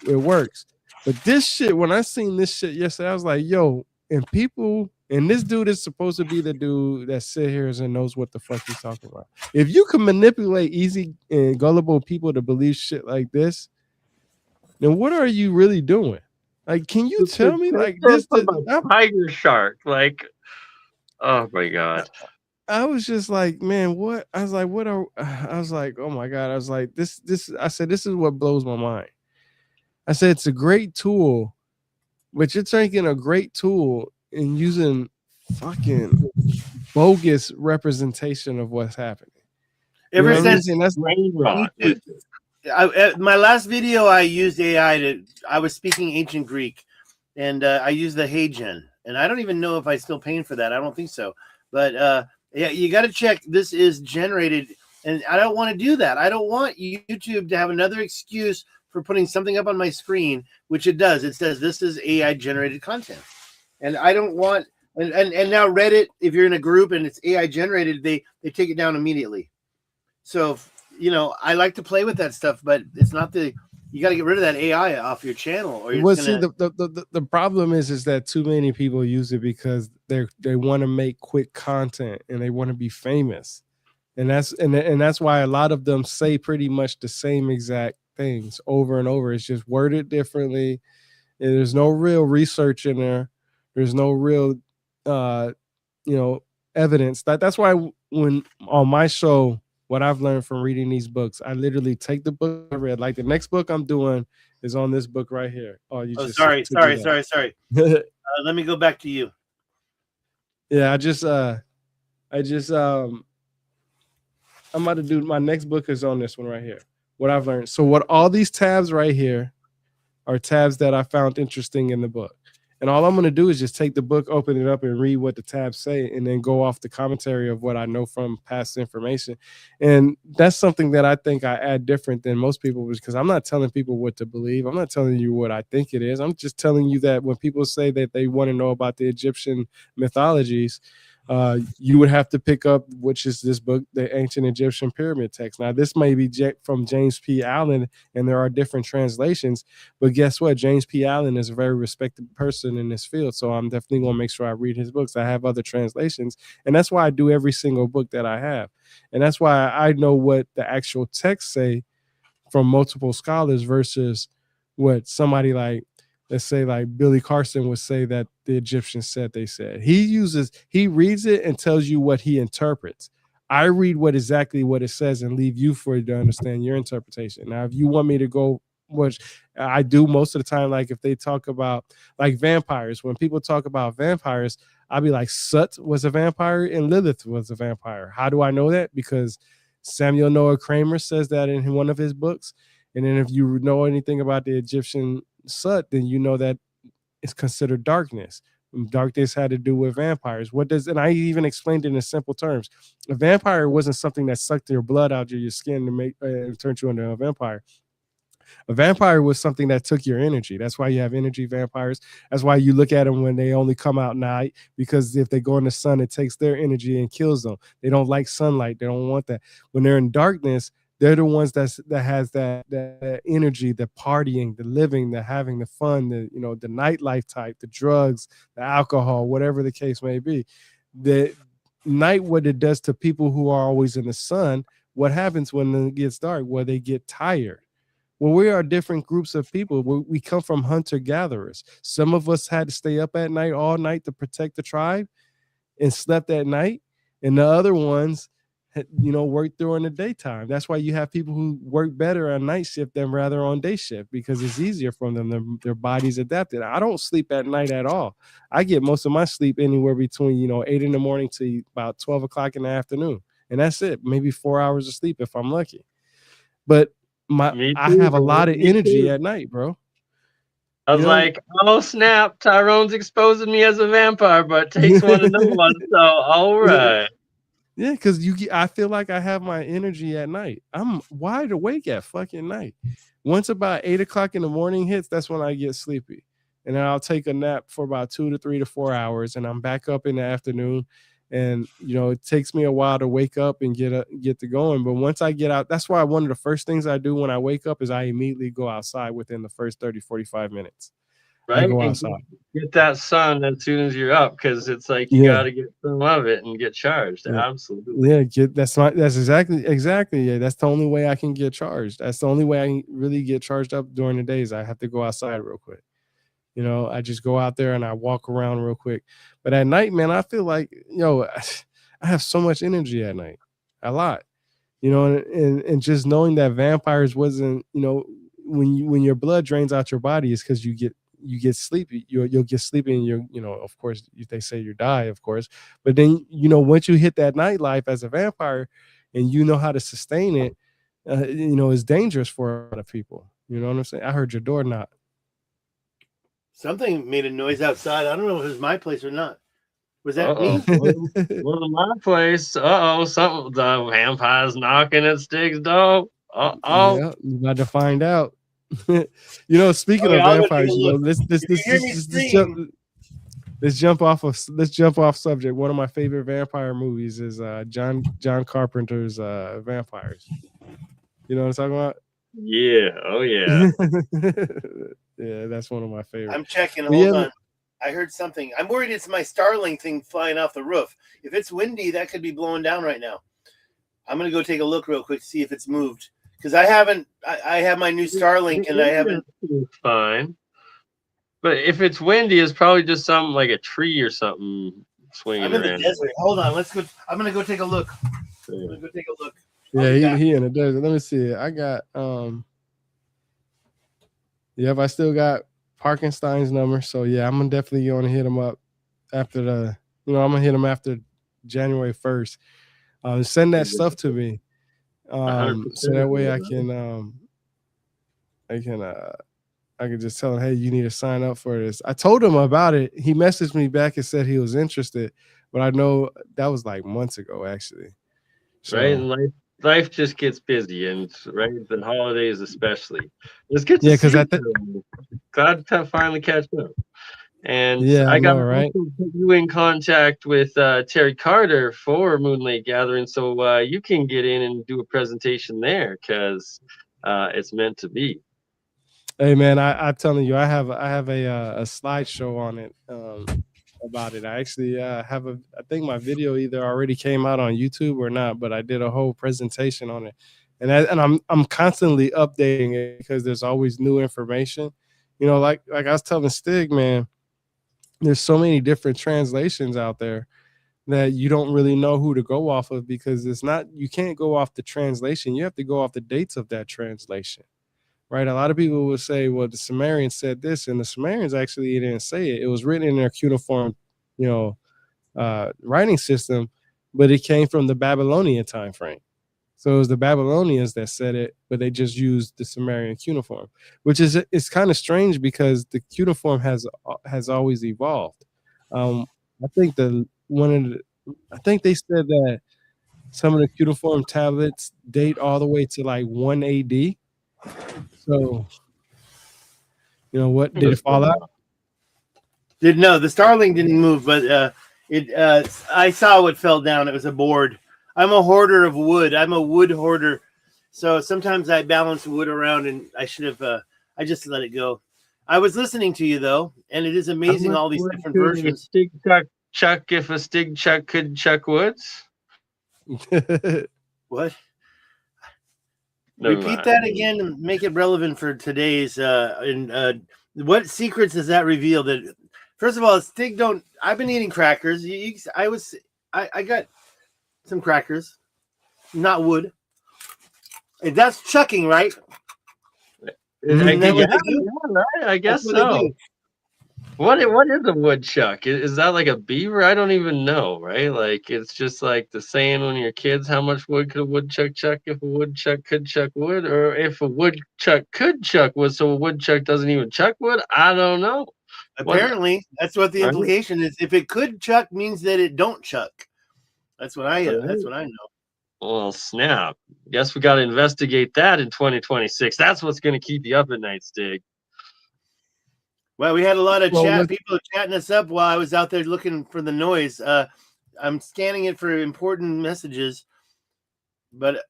Speaker 1: it works. But this shit, when I seen this shit yesterday, I was like, yo, and people, and this dude is supposed to be the dude that sit here and knows what the fuck he's talking about. If you can manipulate easy and gullible people to believe shit like this, then what are you really doing? Like, can you tell me like this?
Speaker 2: Tiger shark, like, oh my god.
Speaker 1: I was just like, man, what? I was like, what are? I was like, oh my god. I was like, this. I said, this is what blows my mind. I said, it's a great tool, but you're taking a great tool and using fucking bogus representation of what's happening.
Speaker 3: Ever
Speaker 1: You know what I mean?
Speaker 3: since
Speaker 1: And that's
Speaker 2: Brain rot.
Speaker 3: my last video, I used AI to. I was speaking ancient Greek, and I used the HeyGen, and I don't even know if I still paying for that. I don't think so, but yeah, you got to check. This is generated, and I don't want to do that. I don't want YouTube to have another excuse for putting something up on my screen, which it does. It says this is AI generated content, and I don't want. And now Reddit, if you're in a group and it's AI generated, they take it down immediately. So, you know, I like to play with that stuff, but it's not you got to get rid of that AI off your channel, or you're
Speaker 1: well, see, the problem is that too many people use it because they want to make quick content and they want to be famous, and that's why a lot of them say pretty much the same exact things over and over. It's just worded differently. And there's no real research in there. There's no real, evidence. That's why when on my show, what I've learned from reading these books, I literally take the book I read. Like the next book I'm doing is on this book right here.
Speaker 3: Sorry. Let me go back to you.
Speaker 1: Yeah, I'm about to do my next book is on this one right here. What I've learned. So what all these tabs right here are tabs that I found interesting in the book. And all I'm going to do is just take the book, open it up, and read what the tabs say, and then go off the commentary of what I know from past information. And that's something that I think I add different than most people, because I'm not telling people what to believe. I'm not telling you what I think it is. I'm just telling you that when people say that they want to know about the Egyptian mythologies, you would have to pick up, which is this book, The Ancient Egyptian Pyramid Text. Now, this may be from James P. Allen, and there are different translations, but guess what? James P. Allen is a very respected person in this field, so I'm definitely going to make sure I read his books. I have other translations, and that's why I do every single book that I have, and that's why I know what the actual texts say from multiple scholars versus what somebody like, let's say like Billy Carson would say that the Egyptians said they said. He reads it and tells you what he interprets. I read exactly what it says and leave you for to understand your interpretation. Now, if you want me to go, which I do most of the time, like if they talk about like vampires, when people talk about vampires, I'll be like, Sut was a vampire and Lilith was a vampire. How do I know that? Because Samuel Noah Kramer says that in one of his books. And then if you know anything about the Egyptian Sut, then you know that it's considered darkness. Darkness had to do with vampires. And I even explained it in simple terms. A vampire wasn't something that sucked your blood out of your skin to make turned you into a vampire. A vampire was something that took your energy. That's why you have energy vampires. That's why you look at them when they only come out night, because if they go in the sun, it takes their energy and kills them. They don't like sunlight. They don't want that. When they're in darkness, they're the ones that has that energy, the partying, the living, the having the fun, the nightlife type, the drugs, the alcohol, whatever the case may be. The night, what it does to people who are always in the sun, what happens when it gets dark? Well, they get tired. Well, we are different groups of people. We come from hunter-gatherers. Some of us had to stay up at night all night to protect the tribe and slept at night, and the other ones work during the daytime. That's why you have people who work better on night shift than rather on day shift, because it's easier for them. Their body's adapted. I don't sleep at night at all. I get most of my sleep anywhere between 8 in the morning to about 12 o'clock in the afternoon, and that's it. Maybe 4 hours of sleep if I'm lucky. But I have a lot of energy at night, bro.
Speaker 2: I was like, oh snap, Tyrone's exposing me as a vampire, but takes one to know one. So all right.
Speaker 1: Yeah, because I feel like I have my energy at night. I'm wide awake at fucking night. Once about 8 o'clock in the morning hits, that's when I get sleepy. and then I'll take a nap for about 2 to 3 to 4 hours, and I'm back up in the afternoon. And it takes me a while to wake up and get to going. But once I get out, that's why one of the first things I do when I wake up is I immediately go outside within the first 30, 45 minutes. I
Speaker 2: Right,
Speaker 1: go
Speaker 2: and
Speaker 1: outside.
Speaker 2: get that sun as soon as you're up, because it's like you
Speaker 1: Yeah.
Speaker 2: got to get some of it and get charged.
Speaker 1: Yeah.
Speaker 2: Absolutely.
Speaker 1: Yeah, that's exactly. Yeah, that's the only way I can get charged. That's the only way I can really get charged up during the days. I have to go outside real quick. I just go out there and I walk around real quick. But at night, man, I feel like, I have so much energy at night. A lot. And just knowing that vampires wasn't, when your blood drains out your body is because you get sleepy. You'll get sleepy, and of course they say you die, of course. But then once you hit that nightlife as a vampire, and you know how to sustain it, it's dangerous for a lot of people. You know what I'm saying? I heard your door knock.
Speaker 3: Something made a noise outside. I don't know if it was my place or not. Was that
Speaker 2: Uh-oh.
Speaker 3: me?
Speaker 2: Well, my place. Uh-oh, something. The vampire's knocking at Stig's door. Uh-oh.
Speaker 1: Yeah, you about to find out. Speaking
Speaker 3: Okay,
Speaker 1: of
Speaker 3: I'll go take a
Speaker 1: vampires,
Speaker 3: look.
Speaker 1: let's
Speaker 3: If you hear me scream,
Speaker 1: jump off subject. One of my favorite vampire movies is John Carpenter's Vampires. You know what I'm talking about?
Speaker 2: Yeah. Oh, yeah.
Speaker 1: Yeah, that's one of my favorites.
Speaker 3: I'm checking.
Speaker 1: But
Speaker 3: Hold
Speaker 1: yeah,
Speaker 3: on. I heard something. I'm worried it's my Starlink thing flying off the roof. If it's windy, that could be blowing down right now. I'm gonna go take a look real quick to see if it's moved, because I haven't. I have my new Starlink and I haven't.
Speaker 2: It's fine. But if it's windy, it's probably just something like a tree or something swinging
Speaker 3: I'm in the
Speaker 2: around.
Speaker 3: desert. Hold on. Let's go. I'm gonna go take a look. I'm gonna go take a look.
Speaker 1: yeah, he in the desert. Let me see. I got Yep, I still got Parkenstein's number. So yeah, I'm definitely gonna hit him up after I'm gonna hit him after January 1st. Send that stuff to me.
Speaker 2: 100%.
Speaker 1: So that way I can just tell him, hey, you need to sign up for this. I told him about it. He messaged me back and said he was interested, but I know that was like months ago, actually. So,
Speaker 2: Right, and life just gets busy, and right, the holidays especially. It's good to
Speaker 1: yeah,
Speaker 2: see
Speaker 1: because
Speaker 2: you. Glad to finally catch up. And
Speaker 1: yeah, I
Speaker 2: I got
Speaker 1: know,
Speaker 2: to
Speaker 1: right?
Speaker 2: put you in contact with Terry Carter for Moonlight Gathering, so you can get in and do a presentation there, because it's meant to be.
Speaker 1: Hey man, I'm telling you, I have a slideshow on it about it. I actually I think my video either already came out on YouTube or not, but I did a whole presentation on it, and I'm constantly updating it because there's always new information. Like I was telling Stig, man, there's so many different translations out there that you don't really know who to go off of, because you can't go off the translation. You have to go off the dates of that translation. Right, a lot of people will say, "Well, the Sumerians said this," and the Sumerians actually didn't say it. It was written in their cuneiform, writing system, but it came from the Babylonian time frame. So it was the Babylonians that said it, but they just used the Sumerian cuneiform, which it's kind of strange because the cuneiform has always evolved. I think I think they said that some of the cuneiform tablets date all the way to like 1 AD. So, what did it fall out?
Speaker 3: No, the Starlink didn't move, but I saw what fell down. It was a board. I'm a hoarder of wood. I'm a wood hoarder, so sometimes I balance wood around, and I should have. I just let it go. I was listening to you though, and it is amazing all these different versions.
Speaker 2: Stig chuck if a Stig chuck could chuck woods.
Speaker 3: What?
Speaker 2: Never
Speaker 3: Repeat
Speaker 2: mind.
Speaker 3: that again and make it relevant for today's. What secrets does that reveal? That first of all, Stig don't. I've been eating crackers. I got some crackers, not wood. And that's chucking, right?
Speaker 2: I guess so. What is a woodchuck? Is that like a beaver? I don't even know, right? Like it's just like the saying when you're kids, how much wood could a woodchuck chuck if a woodchuck could chuck wood? Or if a woodchuck could chuck wood, so a woodchuck doesn't even chuck wood? I don't know.
Speaker 3: Apparently, that's what the implication is. If it could chuck means that it don't chuck. That's what I know.
Speaker 2: Well, snap. Guess we got to investigate that in 2026. That's what's going to keep you up at night, Stig.
Speaker 3: Well, we had a lot of
Speaker 1: Well,
Speaker 3: people chatting us up while I was out there looking for the noise. I'm scanning it for important messages, but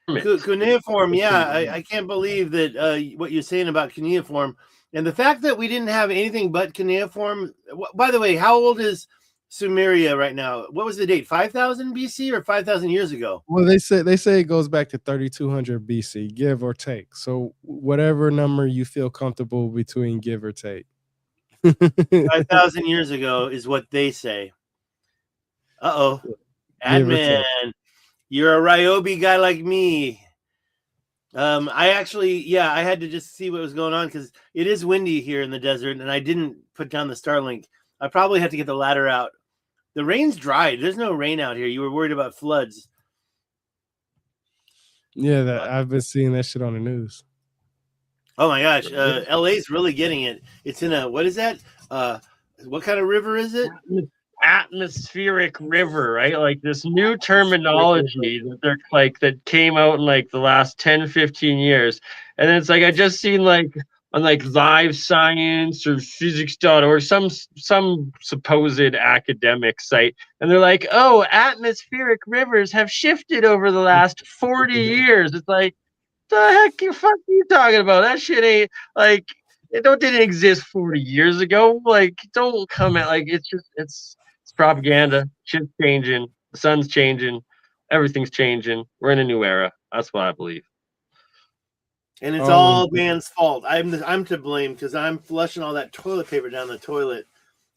Speaker 3: cuneiform, yeah, I can't believe that what you're saying about cuneiform and the fact that we didn't have anything but cuneiform. By the way, how old is Sumeria right now? What was the date? 5,000 BC or 5,000 years ago?
Speaker 1: well, they say it goes back to 3,200 BC, give or take. So whatever number you feel comfortable between, give or take.
Speaker 3: 5,000 years ago is what they say. Uh-oh.
Speaker 1: Give or
Speaker 3: Admin,
Speaker 1: take.
Speaker 3: you're a Ryobi guy like me. I actually, I had to just see what was going on because it is windy here in the desert, and I didn't put down the Starlink. I probably have to get the ladder out. The rain's dried. There's no rain out here. You were worried about floods.
Speaker 1: Yeah, that I've been seeing that shit on the news.
Speaker 3: Oh my gosh, LA's really getting it. It's in a, what is that? What kind of river is it?
Speaker 2: Atmospheric river, right? Like this new terminology that they're like that came out in like the last 10, 15 years. And it's like I just seen like on like Live Science or physics.org, some supposed academic site, and they're like, oh, atmospheric rivers have shifted over the last 40 years. It's like, the heck you fuck you talking about? That shit ain't like it didn't exist 40 years ago. Like, don't come at like it's propaganda. Shit's changing. The sun's changing. Everything's changing. We're in a new era. That's what I believe.
Speaker 3: And it's all man's fault. I'm to blame because I'm flushing all that toilet paper down the toilet,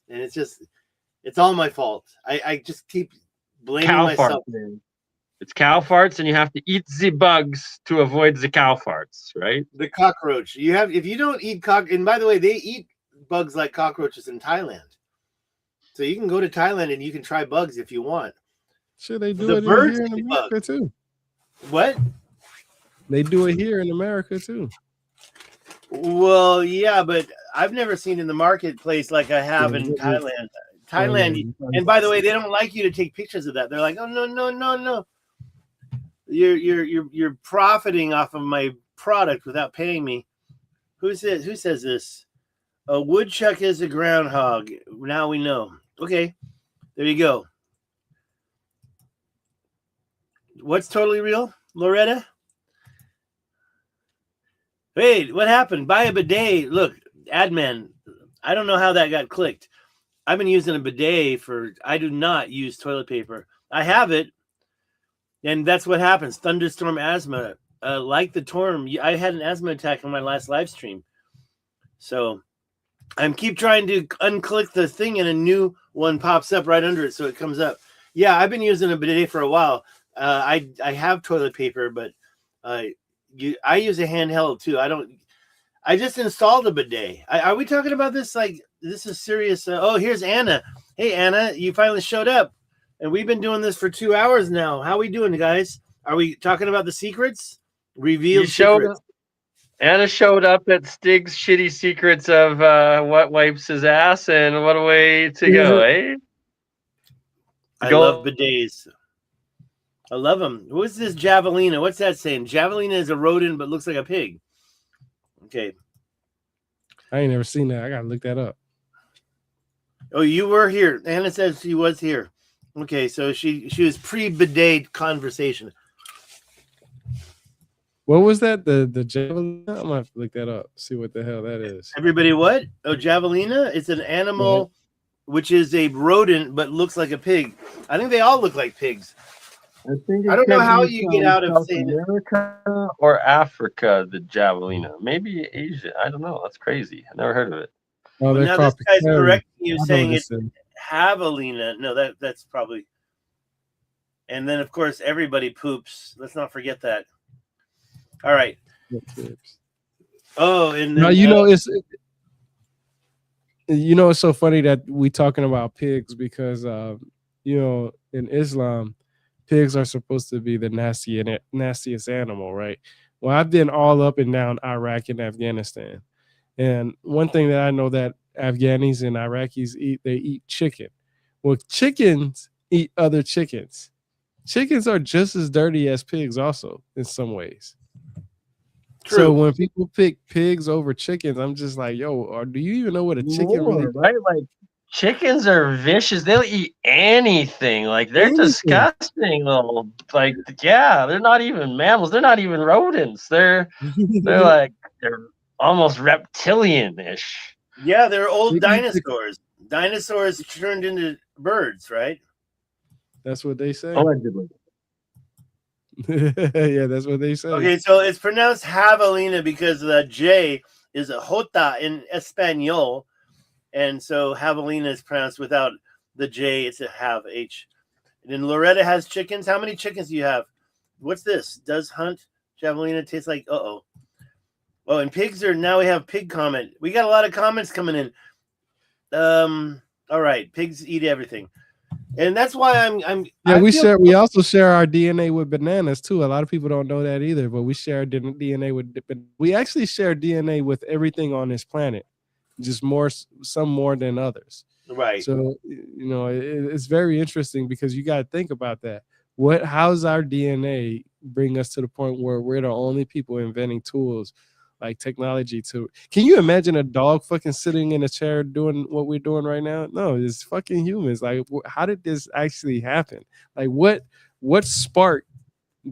Speaker 3: and it's all my fault. I just keep blaming
Speaker 2: Cow
Speaker 3: myself.
Speaker 2: Farts, man. It's cow farts, and you have to eat the bugs to avoid the cow farts, right?
Speaker 3: The cockroach. If you don't eat and by the way, they eat bugs like cockroaches in Thailand. So you can go to Thailand and you can try bugs if you want.
Speaker 1: Sure, they do
Speaker 3: The
Speaker 1: it
Speaker 3: birds
Speaker 1: here in
Speaker 3: eat
Speaker 1: America
Speaker 3: bugs.
Speaker 1: too.
Speaker 3: What?
Speaker 1: They do it here in America too.
Speaker 3: Well, yeah, but I've never seen in the marketplace like I have in Thailand. Thailand, and by the way, they don't like you to take pictures of that. They're like, oh no. You're profiting off of my product without paying me. Who says this? A woodchuck is a groundhog. Now we know. Okay, there you go. What's totally real, Loretta? Wait, what happened? Buy a bidet. Look, admin. I don't know how that got clicked. I've been using a bidet I do not use toilet paper. I have it, and that's what happens. Thunderstorm asthma. Like the Torm, I had an asthma attack on my last live stream. So I'm keep trying to unclick the thing, and a new one pops up right under it, so it comes up. Yeah, I've been using a bidet for a while. I have toilet paper, but I use a handheld too. I just installed a bidet. Are we talking about this? Like, this is serious. Oh, here's Anna. Hey, Anna, you finally showed up. And we've been doing this for 2 hours now. How we doing, guys? Are we talking about the secrets? Revealed secrets.
Speaker 2: Anna showed up at Stig's shitty secrets of what wipes his ass, and what a way to go, eh?
Speaker 3: I love bidets. I love them. What's this javelina? What's that saying? Javelina is a rodent but looks like a pig. Okay.
Speaker 1: I ain't never seen that. I gotta look that up.
Speaker 3: Oh, you were here. Anna says she was here. Okay, so she was pre-bidet conversation.
Speaker 1: What was that? The javelina? I'm gonna have to look that up. See what the hell that is.
Speaker 3: Everybody, what? Oh, javelina? It's an animal which is a rodent but looks like a pig. I think they all look like pigs. I don't know how you get out of saying
Speaker 2: America or Africa, the javelina. Maybe Asia. I don't know. That's crazy. I never heard of it.
Speaker 1: Oh,
Speaker 3: now this guy's correcting you, saying it's javelina. No, that's probably. And then, of course, everybody poops. Let's not forget that. All right. Oh, and then,
Speaker 1: now it's so funny that we talking about pigs because in Islam, pigs are supposed to be the nastiest animal, right? Well, I've been all up and down Iraq and Afghanistan, and one thing that I know that Afghanis and Iraqis they eat chicken. Well, chickens eat other chickens. Chickens are just as dirty as pigs, also in some ways.
Speaker 3: True.
Speaker 1: So when people pick pigs over chickens, I'm just like, yo, or do you even know what a chicken really does?
Speaker 2: Right? Like chickens are vicious. They'll eat anything. Like they're
Speaker 1: Anything.
Speaker 2: disgusting little. Like yeah, they're not even mammals. They're not even rodents. They're almost reptilian-ish.
Speaker 3: Yeah, they're old
Speaker 1: Chicken pick-
Speaker 3: dinosaurs. Dinosaurs turned into birds, right?
Speaker 1: That's what they say.
Speaker 2: Allegedly.
Speaker 1: Yeah, that's what they say.
Speaker 3: Okay, so it's pronounced javelina because the J is a jota in Espanol, and so javelina is pronounced without the J. It's a have H. And then Loretta has chickens. How many chickens do you have? What's this? Does hunt javelina taste like? Oh, and pigs are now. We have pig comment. We got a lot of comments coming in. All right, pigs eat everything. And that's why I'm.
Speaker 1: Yeah, we also share our DNA with bananas too. A lot of people don't know that either, but we share DNA with. We actually share DNA with everything on this planet, just some more than others.
Speaker 3: Right.
Speaker 1: So it's very interesting because you got to think about that. How's our DNA bring us to the point where we're the only people inventing tools like technology to? Can you imagine a dog fucking sitting in a chair doing what we're doing right now? No, it's fucking humans. Like, how did this actually happen? Like, what spark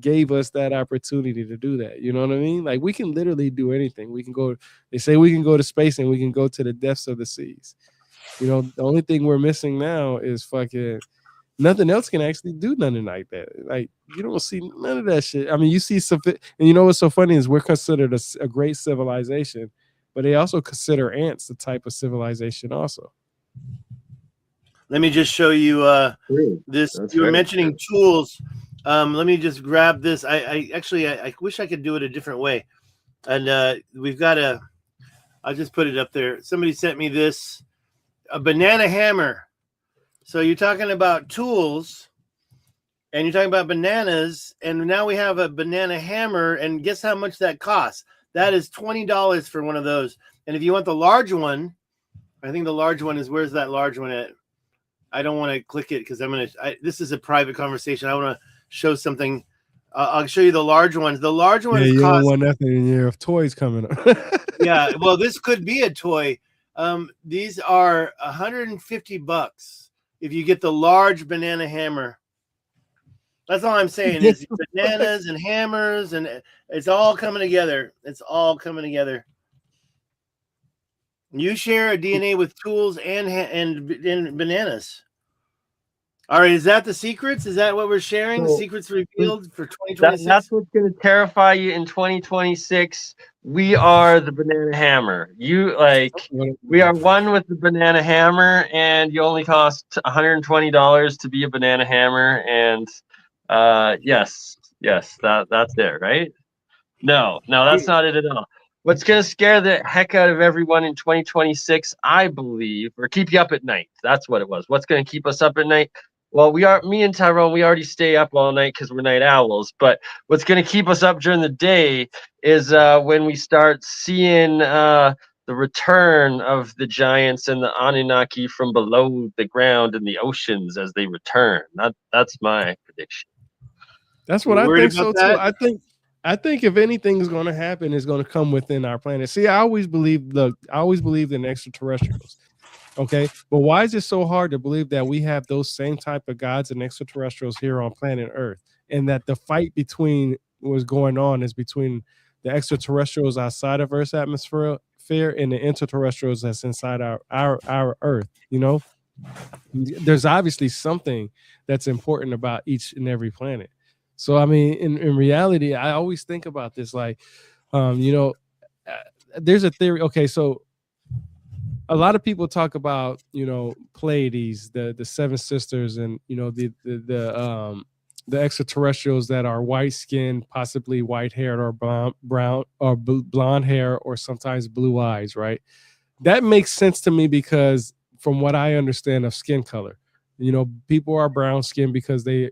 Speaker 1: gave us that opportunity to do that? You know what I mean? Like, we can literally do anything. We can go. They say we can go to space and we can go to the depths of the seas. The only thing we're missing now is fucking. Nothing else can actually do nothing like that. Like, you don't see none of that shit. I mean, you see some, and you know what's so funny is we're considered a great civilization, but they also consider ants a type of civilization also.
Speaker 3: Let me just show you this. You were mentioning tools. Let me just grab this. I wish I could do it a different way. And we've got I'll just put it up there. Somebody sent me this, a banana hammer. So you're talking about tools and you're talking about bananas, and now we have a banana hammer, and guess how much that costs? That is $20 for one of those. And if you want the large one, I think the large one is, where's that large one at? I don't want to click it because this is a private conversation. I want to show something. I'll show you the large ones. The large ones
Speaker 1: you don't want nothing in your toys coming up.
Speaker 3: Yeah, well, this could be a toy. These are $150 if you get the large banana hammer. That's all I'm saying is bananas and hammers, and it's all coming together. It's all coming together. You share a DNA with tools and bananas. All right, is that the secrets? Is that what we're sharing?
Speaker 2: So,
Speaker 3: secrets revealed for 2026?
Speaker 2: That's what's going to terrify you in 2026. We are the banana hammer. We are one with the banana hammer, and you only cost $120 to be a banana hammer. And yes, that's it, right? No, that's not it at all. What's going to scare the heck out of everyone in 2026, I believe, or keep you up at night. That's what it was. What's going to keep us up at night? Well, me and Tyrone, we already stay up all night because we're night owls. But what's going to keep us up during the day is when we start seeing the return of the giants and the Anunnaki from below the ground in the oceans as they return. That's my prediction.
Speaker 1: That's what I think so too. I think if anything is going to happen, it's going to come within our planet. See, I always believed in extraterrestrials. Okay, but why is it so hard to believe that we have those same type of gods and extraterrestrials here on planet Earth, and that the fight between what's going on is between the extraterrestrials outside of Earth's atmosphere and the interterrestrials that's inside our Earth? There's obviously something that's important about each and every planet. So I mean, in reality, I always think about this like, there's a theory. Okay, so a lot of people talk about Pleiades, the seven sisters, and the extraterrestrials that are white skinned, possibly white haired or brown or blonde hair, or sometimes blue eyes. Right? That makes sense to me because from what I understand of skin color, people are brown skinned because they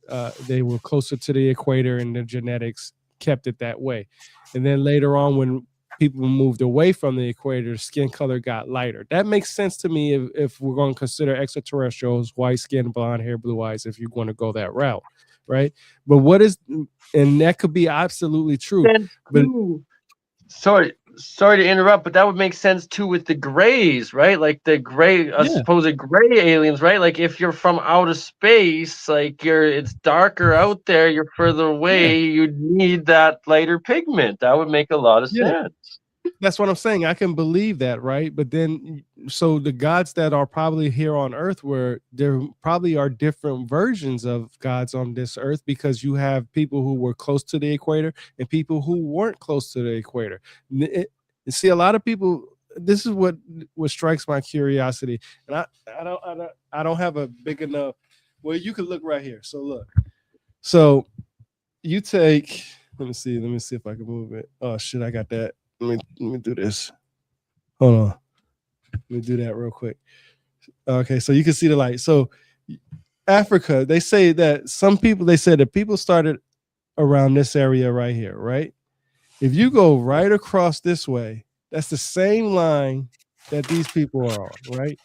Speaker 1: were closer to the equator and their genetics kept it that way. And then later on, when people moved away from the equator, skin color got lighter. That makes sense to me if we're going to consider extraterrestrials, white skin, blonde hair, blue eyes, if you're going to go that route. right? But what is, and that could be absolutely true.
Speaker 2: Sense
Speaker 1: But
Speaker 2: too. Sorry to interrupt, but that would make sense too with the grays, right? Like the gray,
Speaker 1: yeah,
Speaker 2: supposed gray aliens, right? Like if you're from outer space, like it's darker out there, you're further
Speaker 1: yeah,
Speaker 2: away, you'd need that lighter pigment. That would make a lot of
Speaker 1: yeah.
Speaker 2: sense.
Speaker 1: That's what I'm saying. I can believe that, right? But then, so the gods that are probably here on Earth, where there probably are different versions of gods on this Earth, because you have people who were close to the equator and people who weren't close to the equator. See, a lot of people. This is what strikes my curiosity, and I don't have a big enough. Well, you can look right here. So look. So you take. Let me see. Let me see if I can move it. Oh shit! I got that. Let me do this. Hold on. Let me do that real quick. Okay, so you can see the light. So Africa, they say that they say that people started around this area right here, right? If you go right across this way, that's the same line that these people are on, right?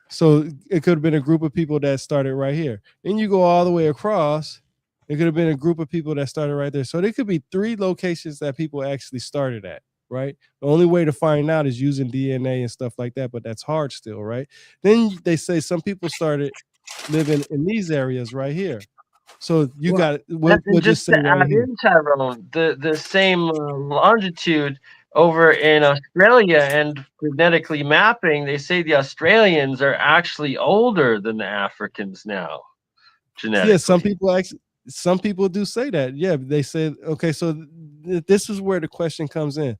Speaker 1: So it could have been a group of people that started right here. Then you go all the way across. It could have been a group of people that started right there. So there could be 3 locations that people actually started at, right? The only way to find out is using DNA and stuff like that, but that's hard still, right? Then they say some people started living in these areas right here. So you got it. We'll
Speaker 2: And
Speaker 1: just
Speaker 2: just
Speaker 1: say
Speaker 2: to
Speaker 1: right
Speaker 2: add
Speaker 1: here.
Speaker 2: in, Tyrone, the same longitude over in Australia and genetically mapping, they say the Australians are actually older than the Africans now,
Speaker 1: Yeah,
Speaker 2: genetically.
Speaker 1: some people do say that. Yeah, they say, okay, so this is where the question comes in.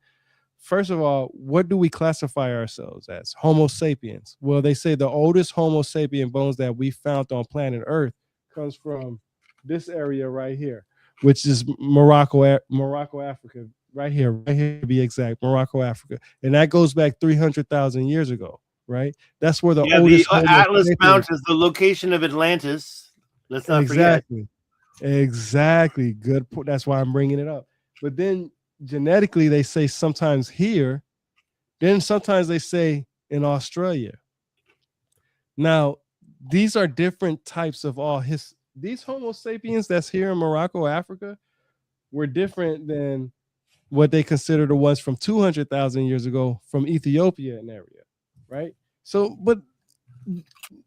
Speaker 1: First of all, what do we classify ourselves as? Homo sapiens. Well, they say the oldest Homo sapien bones that we found on planet Earth comes from this area right here, which is Morocco, Africa, right here to be exact, Morocco, Africa. And that goes back 300,000 years ago, right? That's where the
Speaker 3: Yeah, the
Speaker 1: oldest Homo
Speaker 3: Atlas
Speaker 1: sapiens.
Speaker 3: Mountains, the location of Atlantis. Let's not forget.
Speaker 1: Exactly. Exactly. Good point. That's why I'm bringing it up. But then genetically, they say sometimes here, then sometimes they say in Australia. Now, these are different types of these Homo sapiens that's here in Morocco, Africa, were different than what they consider the ones from 200,000 years ago from Ethiopia and area, right? So, but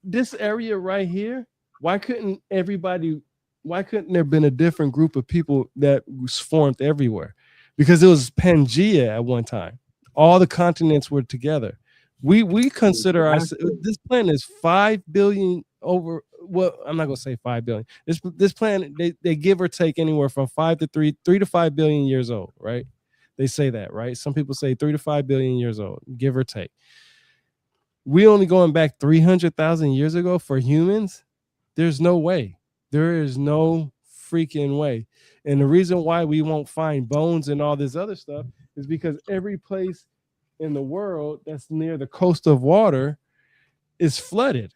Speaker 1: this area right here, why couldn't there have been a different group of people that was formed everywhere? Because it was Pangea at one time. All the continents were together. We consider this planet is 5 billion over. Well, I'm not gonna say 5 billion. This planet, they give or take anywhere from 3 to 5 billion years old, right? They say that, right? Some people say 3 to 5 billion years old, give or take. We only going back 300,000 years ago for humans. There's no way. There is no freaking way. And the reason why we won't find bones and all this other stuff is because every place in the world that's near the coast of water is flooded.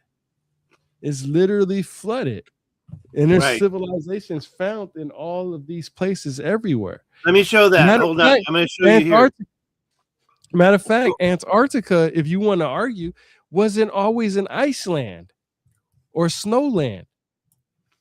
Speaker 1: It's literally flooded. And there's civilizations found in all of these places everywhere.
Speaker 3: Let me show that. Hold on. I'm going to show you here.
Speaker 1: Matter of fact, Antarctica, if you want to argue, wasn't always an iceland or snowland.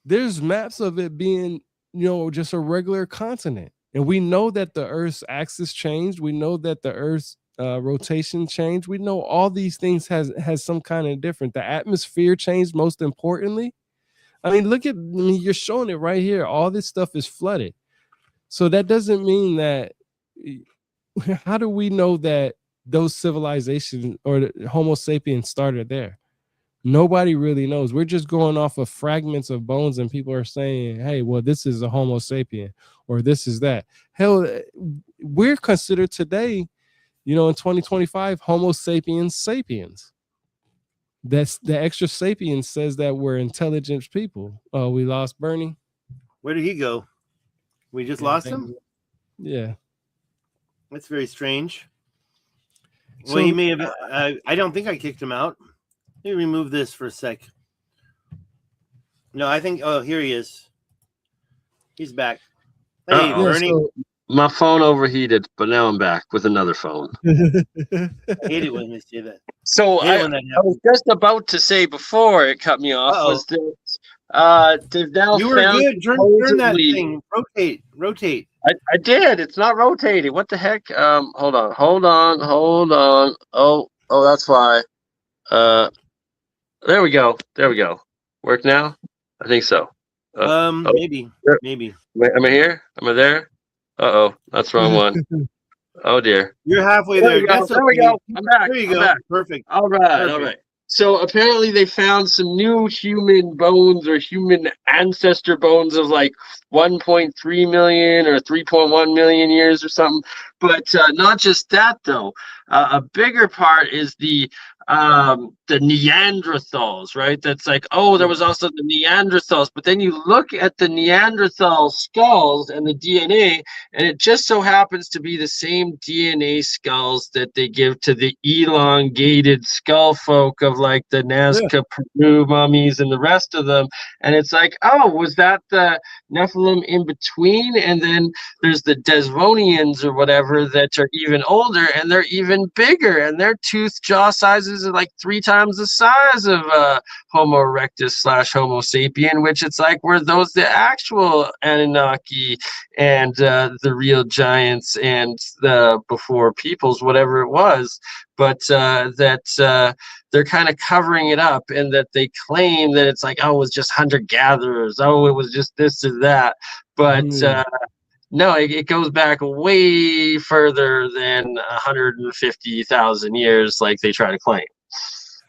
Speaker 1: There's maps of it being, just a regular continent. And we know that the Earth's axis changed. We know that the Earth's rotation changed. We know all these things has some kind of different. The atmosphere changed, most importantly. I mean, you're showing it right here. All this stuff is flooded. So that doesn't mean that. How do we know that those civilizations or the Homo sapiens started there? Nobody really knows. We're just going off of fragments of bones, and people are saying, hey, well, this is a Homo sapien or this is that. Hell, we're considered today, in 2025, Homo sapiens sapiens. That's the extra sapiens says that we're intelligent people. Oh, we lost Bernie.
Speaker 3: Where did he go? We just lost him?
Speaker 1: Yeah.
Speaker 3: That's very strange. Well, he may have. I don't think I kicked him out. Let me remove this for a sec. No, I think. Oh, here he is. He's back. Hey, Bernie.
Speaker 2: My phone overheated, but now I'm back with another phone.
Speaker 3: I hate it when they say that.
Speaker 2: So I was just about to say before it cut me off was that They've now
Speaker 3: You were
Speaker 2: found
Speaker 3: good. Turn that
Speaker 2: supposedly.
Speaker 3: thing. Rotate.
Speaker 2: I did. It's not rotating. What the heck? Hold on. Oh, that's why. Uh, there we go. Work now? I think so. Oh,
Speaker 3: Maybe.
Speaker 2: there-
Speaker 3: Maybe.
Speaker 2: am I here? Am I there? Uh-oh, that's the wrong one. Oh dear.
Speaker 3: You're halfway
Speaker 2: There
Speaker 3: there.
Speaker 2: we go.
Speaker 3: That's
Speaker 2: There we
Speaker 3: okay.
Speaker 2: go. I'm back.
Speaker 3: There you
Speaker 2: I'm
Speaker 3: go.
Speaker 2: back.
Speaker 3: Perfect.
Speaker 2: All right.
Speaker 3: Perfect.
Speaker 2: So apparently they found some new human bones or human ancestor bones of like 1.3 million or 3.1 million years or something. But not just that though. A bigger part is the Neanderthals, right? That's like, oh, there was also the Neanderthals. But then you look at the Neanderthal skulls and the DNA, and it just so happens to be the same DNA skulls that they give to the elongated skull folk of like the Nazca Peru mummies and the rest of them. And it's like, oh, was that the Nephilim in between? And then there's the Desvonians or whatever that are even older and they're even bigger, and their tooth jaw sizes are like 3 times the size of Homo erectus / Homo sapien, which it's like, were those the actual Anunnaki and the real giants and the before peoples, whatever it was, but they're kind of covering it up, and that they claim that it's like, oh, it was just hunter-gatherers, oh, it was just this or that, but no, it goes back way further than 150,000 years, like they try to claim.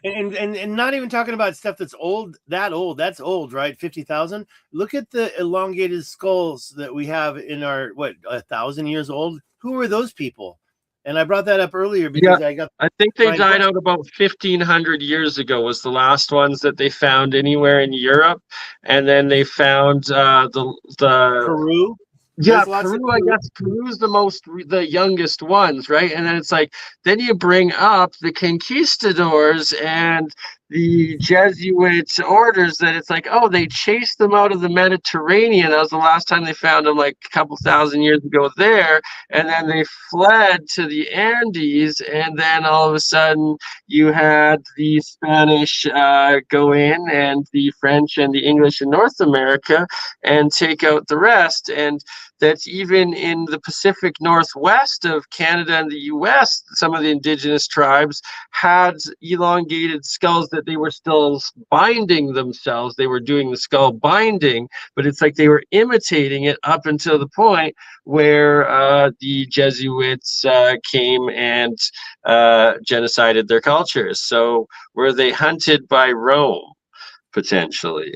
Speaker 3: And not even talking about stuff that's old. That's old, right? 50,000. Look at the elongated skulls that we have in our 1,000 years old. Who were those people? And I brought that up earlier because
Speaker 2: I think they died out about 1,500 years ago. Was the last ones that they found anywhere in Europe, and then they found the
Speaker 3: Peru.
Speaker 2: Yeah, Peru, I guess Peru's the youngest ones, right? And then it's like, then you bring up the conquistadors and the Jesuit orders, that it's like, oh, they chased them out of the Mediterranean. That was the last time they found them, like a couple thousand years ago there. And then they fled to the Andes. And then all of a sudden you had the Spanish go in, and the French and the English in North America, and take out the rest. And that's even in the Pacific Northwest of Canada and the US, some of the indigenous tribes had elongated skulls that they were still binding themselves. They were doing the skull binding, but it's like they were imitating it up until the point where the Jesuits came and genocided their cultures. So were they hunted by Rome, potentially?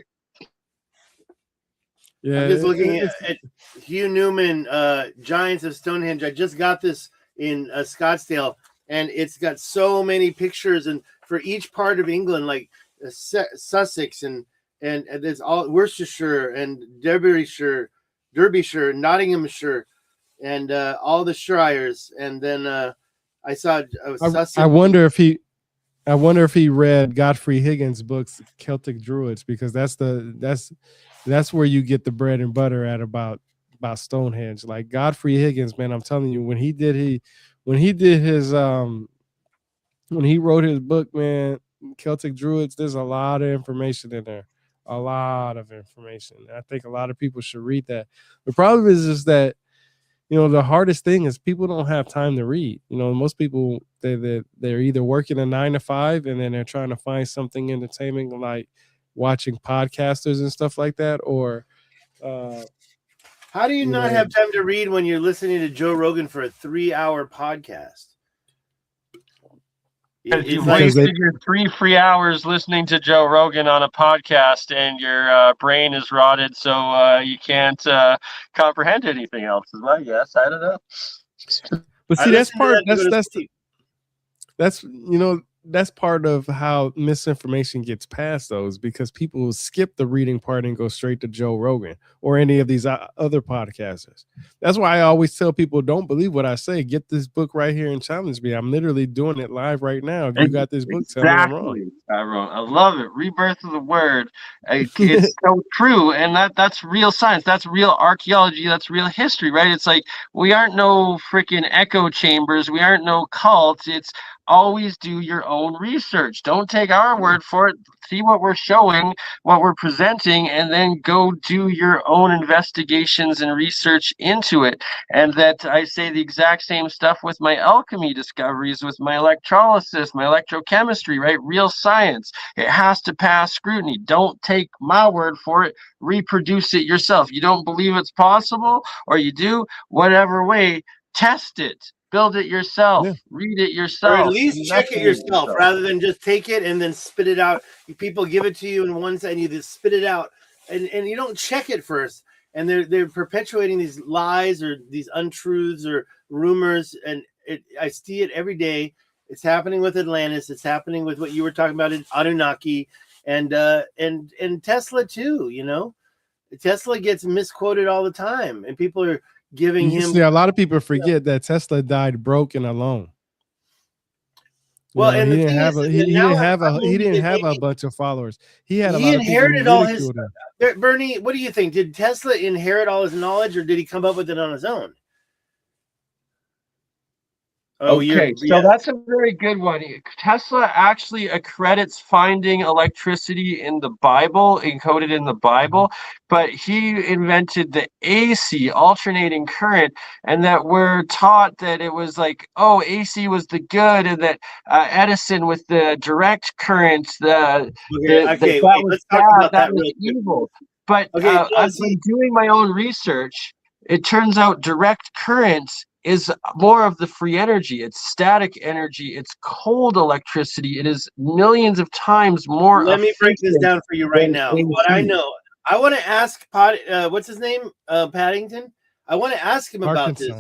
Speaker 3: Yeah, I'm just looking at Hugh Newman, Giants of Stonehenge. I just got this in Scottsdale, and it's got so many pictures, and for each part of England, like Sussex and there's all Worcestershire and Derbyshire, Nottinghamshire, and all the shires. And then I saw Sussex.
Speaker 1: I wonder if he read Godfrey Higgins' books, Celtic Druids, because that's where you get the bread and butter at about Stonehenge. Like Godfrey Higgins, man, I'm telling you, when he wrote his book, man, Celtic Druids, there's a lot of information in there. A lot of information. I think a lot of people should read that. The problem is just that, the hardest thing is people don't have time to read. Most people, they're either working a 9 to 5, and then they're trying to find something entertaining, like watching podcasters and stuff like that, or
Speaker 3: how do you not have time to read when you're listening to Joe Rogan for a 3-hour podcast?
Speaker 2: You wasted your 3 free hours listening to Joe Rogan on a podcast, and your brain is rotted, so you can't comprehend anything else. Is my guess. I don't know.
Speaker 1: But see, that's part of how misinformation gets passed, though, is because people skip the reading part and go straight to Joe Rogan or any of these other podcasters. That's why I always tell people, don't believe what I say. Get this book right here and challenge me. I'm literally doing it live right now. If you got this book, tell me I'm wrong.
Speaker 2: Tyrone, I love it. Rebirth of the Word. It's so true, and that's real science. That's real archaeology. That's real history, right? It's like we aren't no freaking echo chambers. We aren't no cults. It's always do your own research. Don't take our word for it. See what we're showing, what we're presenting, and then go do your own investigations and research into it. And that I say the exact same stuff with my alchemy discoveries, with my electrolysis, my electrochemistry, right? Real science. It has to pass scrutiny. Don't take my word for it. Reproduce it yourself. You don't believe it's possible, or you do, whatever way, test it. Build it yourself.
Speaker 1: Yeah.
Speaker 2: Read it
Speaker 3: Or at
Speaker 2: yourself.
Speaker 3: least check it
Speaker 2: investigate
Speaker 3: yourself rather than just take it and then spit it out. People give it to you in one side and you just spit it out, and you don't check it first. And they're perpetuating these lies or these untruths or rumors, and I see it every day. It's happening with Atlantis. It's happening with what you were talking about in Anunnaki, and Tesla too. You know, Tesla gets misquoted all the time, and people are giving
Speaker 1: You
Speaker 3: him.
Speaker 1: see, a lot of people forget that Tesla died broke and alone.
Speaker 3: Well,
Speaker 1: You know,
Speaker 3: and
Speaker 1: he
Speaker 3: the
Speaker 1: didn't
Speaker 3: thing
Speaker 1: have
Speaker 3: is,
Speaker 1: a
Speaker 3: that
Speaker 1: he
Speaker 3: now
Speaker 1: didn't
Speaker 3: I'm
Speaker 1: have a he
Speaker 3: believing
Speaker 1: didn't
Speaker 3: that
Speaker 1: have a
Speaker 3: maybe
Speaker 1: bunch of followers. He had a
Speaker 3: he
Speaker 1: lot of people who
Speaker 3: inherited all his.
Speaker 1: ridiculed him.
Speaker 3: Bernie, what do you think? Did Tesla inherit all his knowledge, or did he come up with it on his own? Oh,
Speaker 2: Okay, so that's a very good one. Tesla actually accredits finding electricity in the Bible, encoded in the Bible, but he invented the AC, alternating current, and that we're taught that it was like, oh, AC was the good, and that Edison with the direct current,
Speaker 3: okay.
Speaker 2: that
Speaker 3: Wait,
Speaker 2: was
Speaker 3: let's talk
Speaker 2: bad,
Speaker 3: about
Speaker 2: that
Speaker 3: that
Speaker 2: was
Speaker 3: real quick.
Speaker 2: evil. But
Speaker 3: Okay, no,
Speaker 2: I've been doing my own research. It turns out direct current is more of the free energy. It's static energy. It's cold electricity. It is millions of times more
Speaker 3: let me break this
Speaker 2: efficient
Speaker 3: down for you right
Speaker 2: than
Speaker 3: now. What I
Speaker 2: AC.
Speaker 3: know, I want to ask what's his name? Paddington. I want to ask him about this.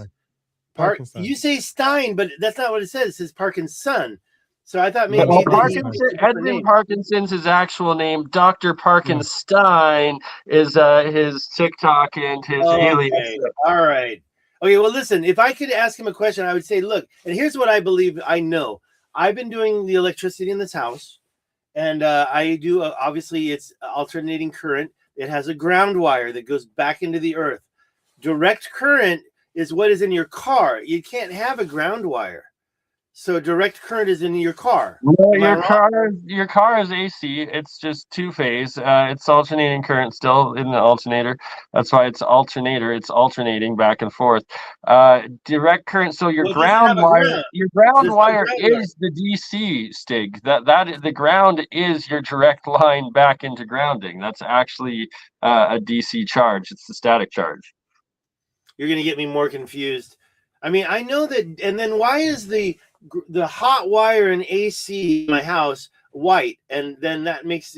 Speaker 1: Parkinson.
Speaker 3: You say Stein, but that's not what it says. It says Parkinson. So I thought
Speaker 1: No,
Speaker 3: maybe
Speaker 1: it's
Speaker 3: that he
Speaker 1: Parkinson.
Speaker 3: used a different
Speaker 2: Edwin
Speaker 3: name.
Speaker 2: Parkinson's his actual name. Dr.
Speaker 1: Yeah.
Speaker 2: Parkenstein is his TikTok and his alias.
Speaker 3: Okay, all right. Okay, well, listen, if I could ask him a question, I would say, look, and here's what I believe I know. I've been doing the electricity in this house, and I do, obviously, it's alternating current. It has a ground wire that goes back into the earth. Direct current is what is in your car. You can't have a ground wire. So direct current is in your car.
Speaker 2: No,
Speaker 3: Am I wrong?
Speaker 2: your car is AC. It's just two-phase. It's alternating current still in the alternator. That's why it's alternator. It's alternating back and forth. Direct current. So
Speaker 3: Well, it doesn't have a ground.
Speaker 2: your ground
Speaker 3: There's no
Speaker 2: wire
Speaker 3: ground wire.
Speaker 2: is the DC, Stig. The ground is your direct line back into grounding. That's actually a DC charge. It's the static charge.
Speaker 3: You're going to get me more confused. I mean, I know that. And then why is the hot wire in AC in my house white, and then that makes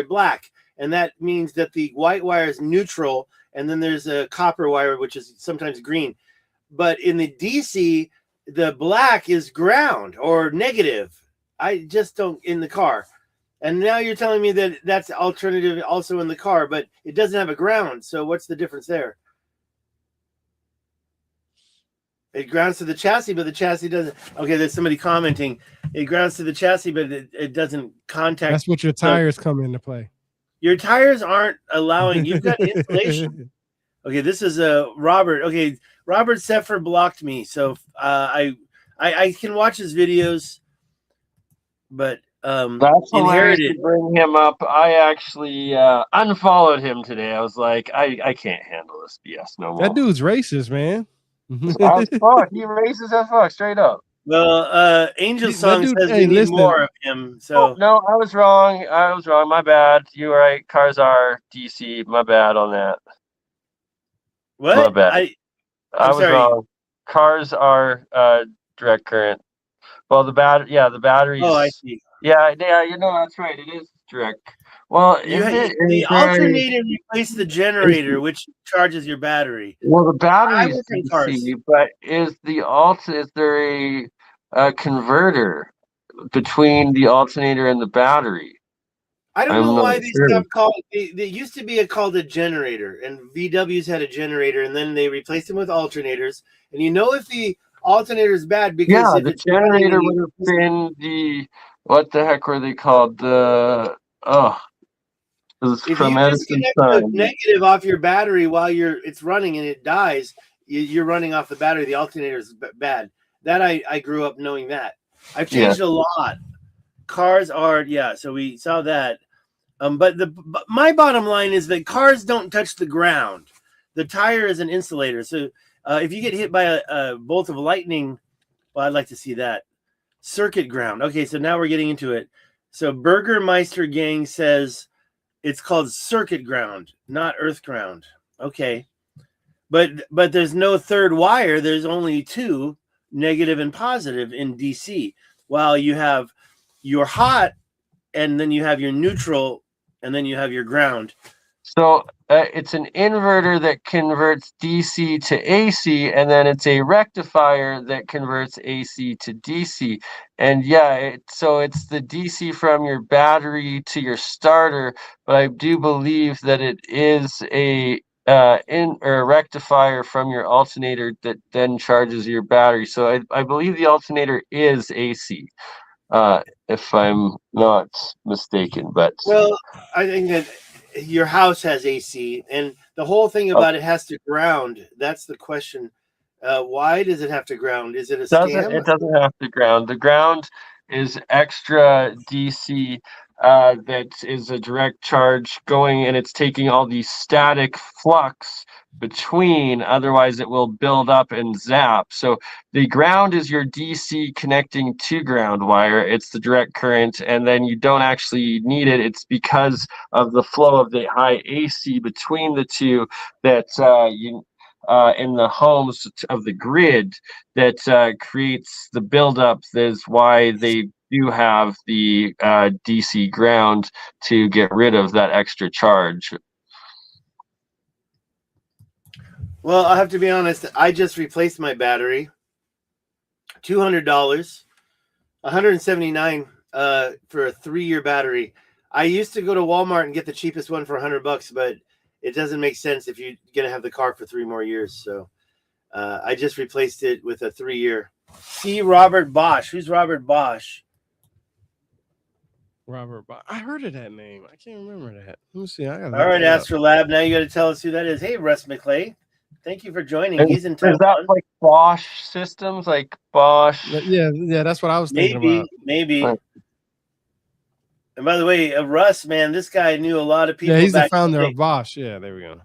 Speaker 3: black, and that means that the white wire is neutral, and then there's a copper wire which is sometimes green. But in the DC, the black is ground or negative. I just don't in the car. And now you're telling me that that's alternative also in the car, but it doesn't have a ground. So what's the difference there? It grounds to the chassis, but the chassis doesn't. Okay, there's somebody commenting. It grounds to the chassis, but it doesn't contact.
Speaker 1: That's what your tires come into play.
Speaker 3: Your tires aren't allowing. You've got insulation. Okay, this is Robert. Okay, Robert Seffer blocked me, so I can watch his videos, but
Speaker 2: That's hilarious to bring him up. I actually unfollowed him today. I was like, I can't handle this BS no more.
Speaker 1: That dude's racist, man.
Speaker 2: As fuck. He racist as fuck, straight up.
Speaker 3: Well, Angel Song says we need more of him. So
Speaker 2: no, I was wrong. My bad. You were right. Cars are DC. My bad on that.
Speaker 3: What?
Speaker 2: My bad. I was
Speaker 3: sorry.
Speaker 2: wrong. Cars are direct current. Well, the batteries.
Speaker 3: Oh, I see.
Speaker 2: Yeah, that's right. It is direct. Well,
Speaker 3: the alternator replaces the generator, which charges your battery.
Speaker 2: Well, the battery is DC, but is there a converter between the alternator and the battery?
Speaker 3: I don't know why they stopped calling it. It used to be called a generator, and VWs had a generator, and then they replaced them with alternators. And if the alternator is bad because
Speaker 2: the generator would have been what the heck were they called?
Speaker 3: If you disconnect the negative off your battery while it's running and it dies, you're running off the battery. The alternator is bad. That I grew up knowing that. I've changed a lot. Cars are, yeah, so we saw that. But my bottom line is that cars don't touch the ground. The tire is an insulator. So if you get hit by a bolt of lightning, well, I'd like to see that. Circuit ground. Okay, so now we're getting into it. So Burgermeister Gang says it's called circuit ground, not earth ground. Okay. But there's no third wire. There's only two, negative and positive, in DC. While you have your hot, and then you have your neutral, and then you have your ground.
Speaker 2: So it's an inverter that converts DC to AC, and then it's a rectifier that converts AC to DC. And yeah, so it's the DC from your battery to your starter, but I do believe that it is a rectifier from your alternator that then charges your battery. So I believe the alternator is AC, if I'm not mistaken. But
Speaker 3: well, I think that your house has AC, and the whole thing about it has to ground. That's the question. Why does it have to ground? Is it a scam?
Speaker 2: It doesn't have to ground. The ground is extra DC that is a direct charge going, and it's taking all the static flux between, otherwise it will build up and zap. So the ground is your DC connecting to ground wire. It's the direct current, and then you don't actually need it. It's because of the flow of the high AC between the two that in the homes of the grid that creates the buildup. That is why they do have the DC ground, to get rid of that extra charge.
Speaker 3: Well, I have to be honest. I just replaced my battery. $200, $179 for a 3-year battery. I used to go to Walmart and get the cheapest one for $100, but it doesn't make sense if you're gonna have the car for 3 more years. So I just replaced it with a 3-year. See, Robert Bosch. Who's Robert Bosch?
Speaker 1: Robert Bosch. I heard of that name. I can't remember that. Let me see. I gotta
Speaker 3: All right, Astrolab. Now you got to tell us who that is. Hey, Russ McClay. Thank you for joining. He's in Taiwan.
Speaker 2: Is that like Bosch systems, like Bosch?
Speaker 1: Yeah, that's what I was thinking about.
Speaker 3: Maybe. And by the way, Russ, man, this guy knew a lot of people.
Speaker 1: Yeah, he's the founder of Bosch. Yeah, there we go.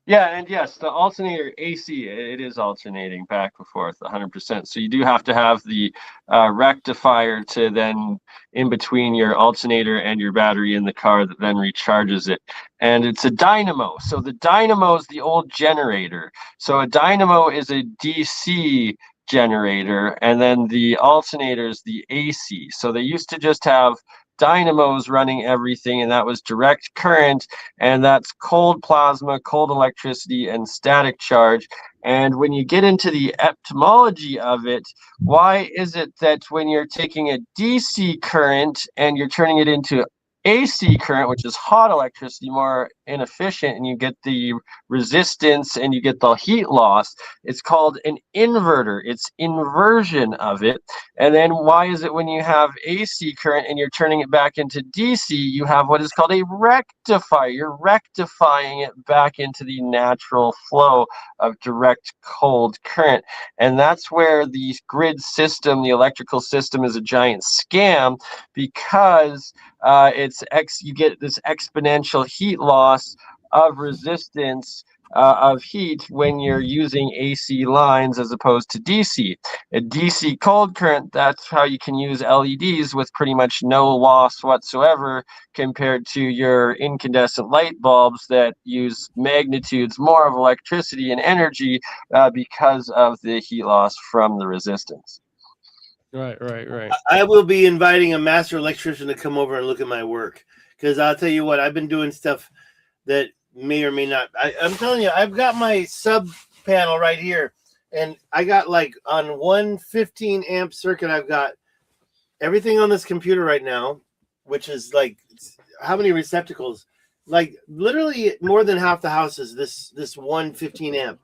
Speaker 2: Yeah, and yes, the alternator AC, it is alternating back and forth 100%. So you do have to have the rectifier to then in between your alternator and your battery in the car that then recharges it. And it's a dynamo. So the dynamo is the old generator. So a dynamo is a DC generator, and then the alternator is the AC. So they used to just have dynamos running everything, and that was direct current, and that's cold plasma, cold electricity, and static charge. And when you get into the etymology of it, why is it that when you're taking a DC current and you're turning it into AC current, which is hot electricity, more inefficient, and you get the resistance and you get the heat loss? It's called an inverter. It's inversion of it. And then why is it when you have AC current and you're turning it back into DC, you have what is called a rectifier? You're rectifying it back into the natural flow of direct cold current. And that's where the grid system, the electrical system, is a giant scam, because you get this exponential heat loss of resistance of heat when you're using AC lines as opposed to DC. A DC cold current, that's how you can use LEDs with pretty much no loss whatsoever, compared to your incandescent light bulbs that use magnitudes more of electricity and energy because of the heat loss from the resistance.
Speaker 1: Right.
Speaker 3: I will be inviting a master electrician to come over and look at my work, because I'll tell you what, I've been doing stuff that may or may not. I'm telling you, I've got my sub panel right here, and I got, like, on one 15 amp circuit, I've got everything on this computer right now, which is like, how many receptacles? Like, literally more than half the house is this one 15 amp.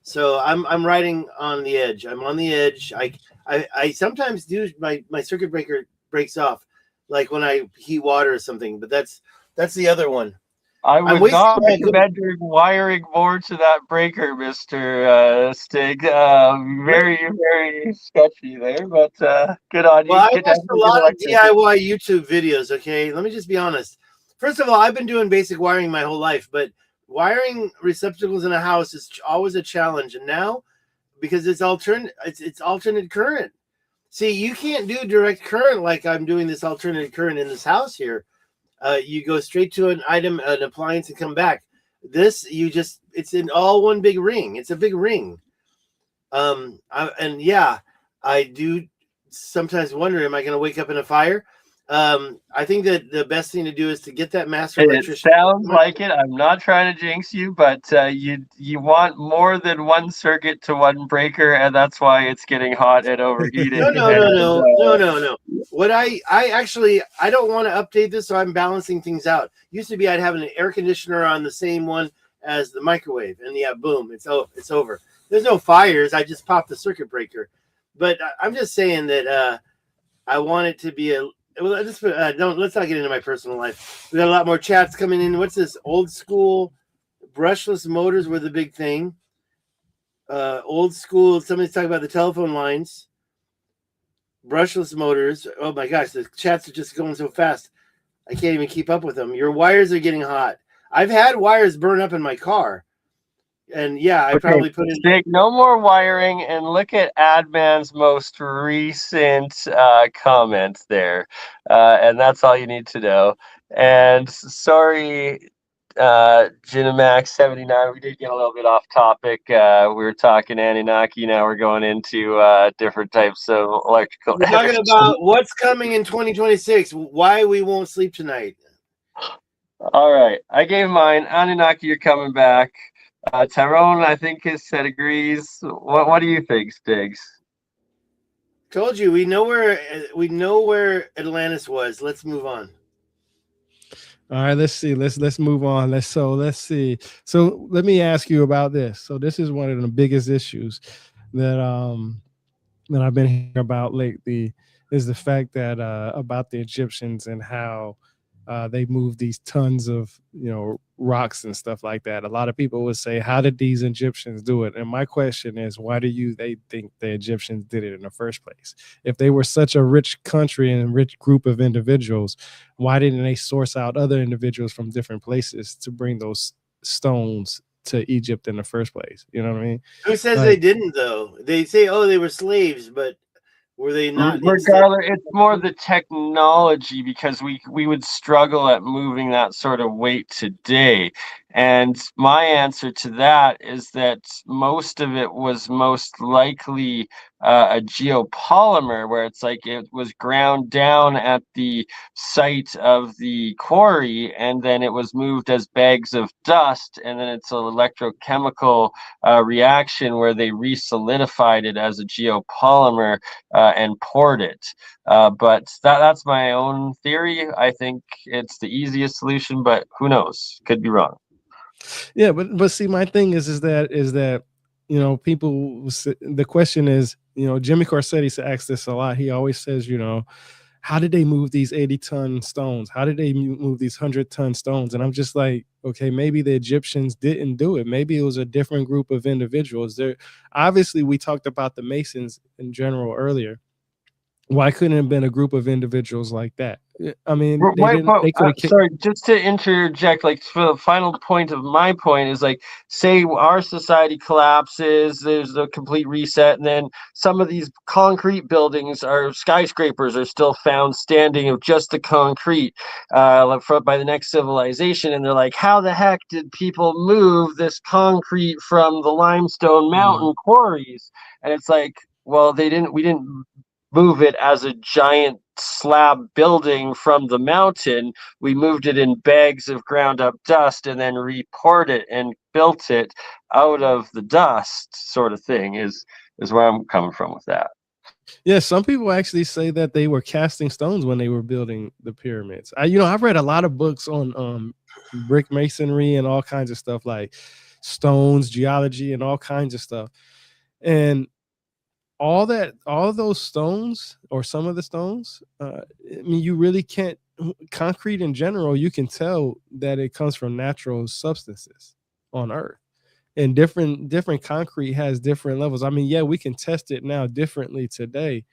Speaker 3: So I'm riding on the edge. I'm on the edge. I sometimes do my circuit breaker breaks off, like when I heat water or something. But that's the other one.
Speaker 2: I
Speaker 3: I'm
Speaker 2: would
Speaker 3: wasting
Speaker 2: not
Speaker 3: my good.
Speaker 2: recommend doing wiring more to that breaker, Mr. Stig. Very, very sketchy there, but good on
Speaker 3: Well,
Speaker 2: you.
Speaker 3: I
Speaker 2: Get
Speaker 3: watched a
Speaker 2: definitely get
Speaker 3: lot of
Speaker 2: electrician.
Speaker 3: DIY YouTube videos. Okay, let me just be honest. First of all, I've been doing basic wiring my whole life, but wiring receptacles in a house is always a challenge. And now, because it's alternate current. See, you can't do direct current like I'm doing this alternate current in this house here. You go straight to an item, an appliance, and come back. This, it's in all one big ring. It's a big ring. And yeah, I do sometimes wonder, am I going to wake up in a fire? I think that the best thing to do is to get that master
Speaker 2: It
Speaker 3: electrician.
Speaker 2: sounds like it. I'm not trying to jinx you, but you want more than one circuit to one breaker, and that's why it's getting hot and overheating.
Speaker 3: No, no, no,
Speaker 2: And
Speaker 3: no, no, no, no. What I actually I don't want to update this, so I'm balancing things out. Used to be I'd have an air conditioner on the same one as the microwave, and yeah, boom, it's over. There's no fires. I just popped the circuit breaker, but I'm just saying that I want it to be a. Well, let's not get into my personal life. We got a lot more chats coming in. What's this? Old school brushless motors were the big thing. Old school. Somebody's talking about the telephone lines. Brushless motors. Oh my gosh, the chats are just going so fast. I can't even keep up with them. Your wires are getting hot. I've had wires burn up in my car. And yeah, I probably put in.
Speaker 2: Stig, no more wiring, and look at Adman's most recent comment there, and that's all you need to know. And sorry, Ginamax79, we did get a little bit off topic. We were talking Anunnaki, now we're going into different types of electrical.
Speaker 3: We're talking about what's coming in 2026. Why we won't sleep tonight.
Speaker 2: All right, I gave mine. Anunnaki, you're coming back. Tyrone, I think, has said agrees. What do you think, Stiggs?
Speaker 3: Told you we know where Atlantis was. Let's move on.
Speaker 1: All right, let's see. Let's move on. Let's see. So let me ask you about this. So this is one of the biggest issues that I've been hearing about lately, is the fact that about the Egyptians and how they moved these tons of rocks and stuff like that. A lot of people would say, how did these Egyptians do it? And my question is, why do they think the Egyptians did it in the first place? If they were such a rich country and rich group of individuals, why didn't they source out other individuals from different places to bring those stones to Egypt in the first place? You know what I mean?
Speaker 3: Who says they didn't though? They say, oh, they were slaves, but were they not?
Speaker 2: Regardless, it's more the technology, because we would struggle at moving that sort of weight today. And my answer to that is that most of it was most likely a geopolymer, where it's like it was ground down at the site of the quarry, and then it was moved as bags of dust, and then it's an electrochemical reaction where they re-solidified it as a geopolymer and poured it. But that's my own theory. I think it's the easiest solution, but who knows? Could be wrong.
Speaker 1: Yeah, but see, my thing is that people. The question is, Jimmy Corsetti asks this a lot. He always says, how did they move these 80-ton stones? How did they move these 100-ton stones? And I'm just like, okay, maybe the Egyptians didn't do it. Maybe it was a different group of individuals. There, obviously, we talked about the Masons in general earlier. Why couldn't it have been a group of individuals like that? I mean,
Speaker 2: sorry, just to interject, like, for the final point of my point is, like, say our society collapses, there's a complete reset, and then some of these concrete buildings, or skyscrapers, are still found standing of just the concrete by the next civilization, and they're like, how the heck did people move this concrete from the limestone mountain quarries? And it's like, well, we didn't move it as a giant slab building from the mountain. We moved it in bags of ground up dust and then repoured it and built it out of the dust, sort of thing, is where I'm coming from with that.
Speaker 1: Yeah, some people actually say that they were casting stones when they were building the pyramids. I've read a lot of books on brick masonry and all kinds of stuff, like stones, geology, and all kinds of stuff. And all of those stones, or some of the stones, I mean, you really can't concrete in general, you can tell that it comes from natural substances on Earth. And different concrete has different levels. I mean, yeah, we can test it now differently today,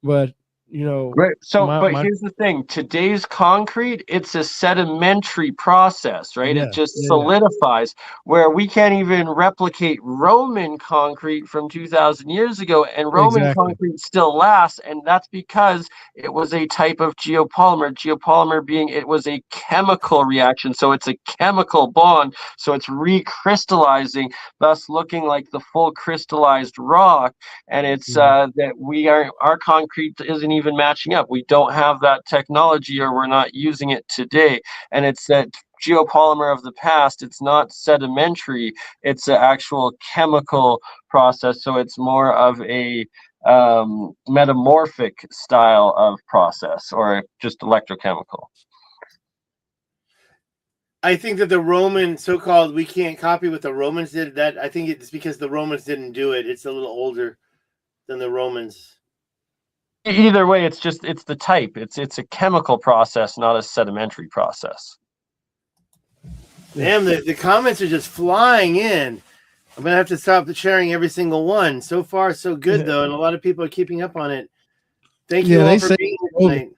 Speaker 1: but
Speaker 2: Right. So, but
Speaker 1: my
Speaker 2: here's the thing. Today's concrete, it's a sedimentary process, right? It
Speaker 1: yeah,
Speaker 2: just
Speaker 1: yeah,
Speaker 2: solidifies, where we can't even replicate Roman concrete from 2000 years ago, and
Speaker 1: yeah,
Speaker 2: Roman
Speaker 1: exactly.
Speaker 2: concrete still lasts, and that's because it was a type of geopolymer. Geopolymer being it was a chemical reaction, so it's a chemical bond, so it's recrystallizing, thus looking like the full crystallized rock. And it's
Speaker 1: Mhm.
Speaker 2: that our concrete isn't even matching up. We don't have that technology, or we're not using it today. And it's that geopolymer of the past. It's not sedimentary, it's an actual chemical process, so it's more of a metamorphic style of process, or just electrochemical.
Speaker 3: I think that the Roman so-called we can't copy what the Romans did. That I think it's because the Romans didn't do it. It's a little older than the Romans.
Speaker 2: Either way, it's the type. It's a chemical process, not a sedimentary process.
Speaker 1: Yeah.
Speaker 3: Damn, the comments are just flying in. I'm gonna have to stop sharing every single one. So far, so good
Speaker 1: Yeah.
Speaker 3: though, and a lot of people are keeping up on it. Thank you
Speaker 1: Yeah,
Speaker 3: all
Speaker 1: they
Speaker 3: for
Speaker 1: say
Speaker 3: being here tonight.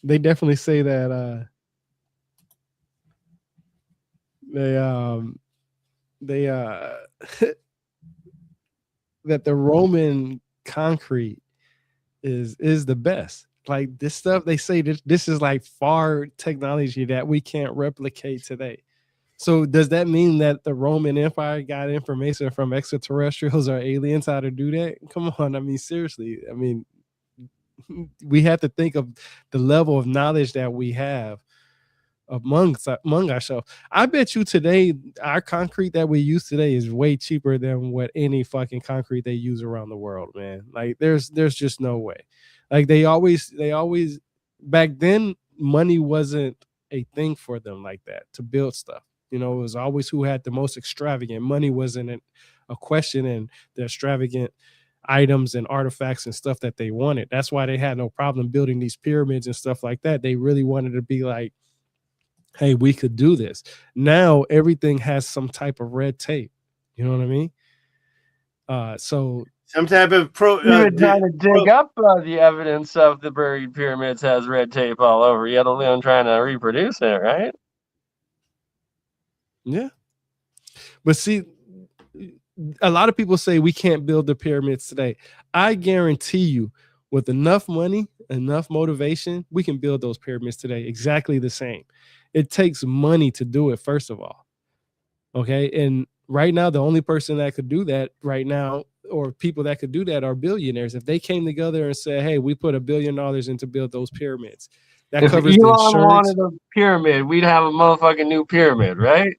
Speaker 1: they definitely say that they they that the Roman concrete is the best. Like this stuff, they say this is like far technology that we can't replicate today. So does that mean that the Roman Empire got information from extraterrestrials or aliens how to do that? Come on, I mean seriously. I mean, we have to think of the level of knowledge that we have among ourselves. I bet you today our concrete that we use today is way cheaper than what any fucking concrete they use around the world, man. Like there's just no way. Like they always back then money wasn't a thing for them like that to build stuff. It was always who had the most extravagant. Money wasn't a question in the extravagant items and artifacts and stuff that they wanted. That's why they had no problem building these pyramids and stuff like that. They really wanted to be like, hey, we could do this. Now everything has some type of red tape. You know what I mean? So
Speaker 3: Some type of
Speaker 2: Even trying to dig up the evidence of the buried pyramids has red tape all over, yet alone trying to reproduce it, right?
Speaker 1: yeah, but see, a lot of people say we can't build the pyramids today. I guarantee you, with enough money, enough motivation, we can build those pyramids today exactly the same. It takes money to do it, first of all. Okay. And right now, the only person that could do that right now, or people that could do that, are billionaires. If they came together and said, hey, we put $1 billion in to build those pyramids, that
Speaker 2: If
Speaker 1: covers the
Speaker 2: Elon
Speaker 1: insurance.
Speaker 2: wanted a pyramid, we'd have a motherfucking new pyramid, right?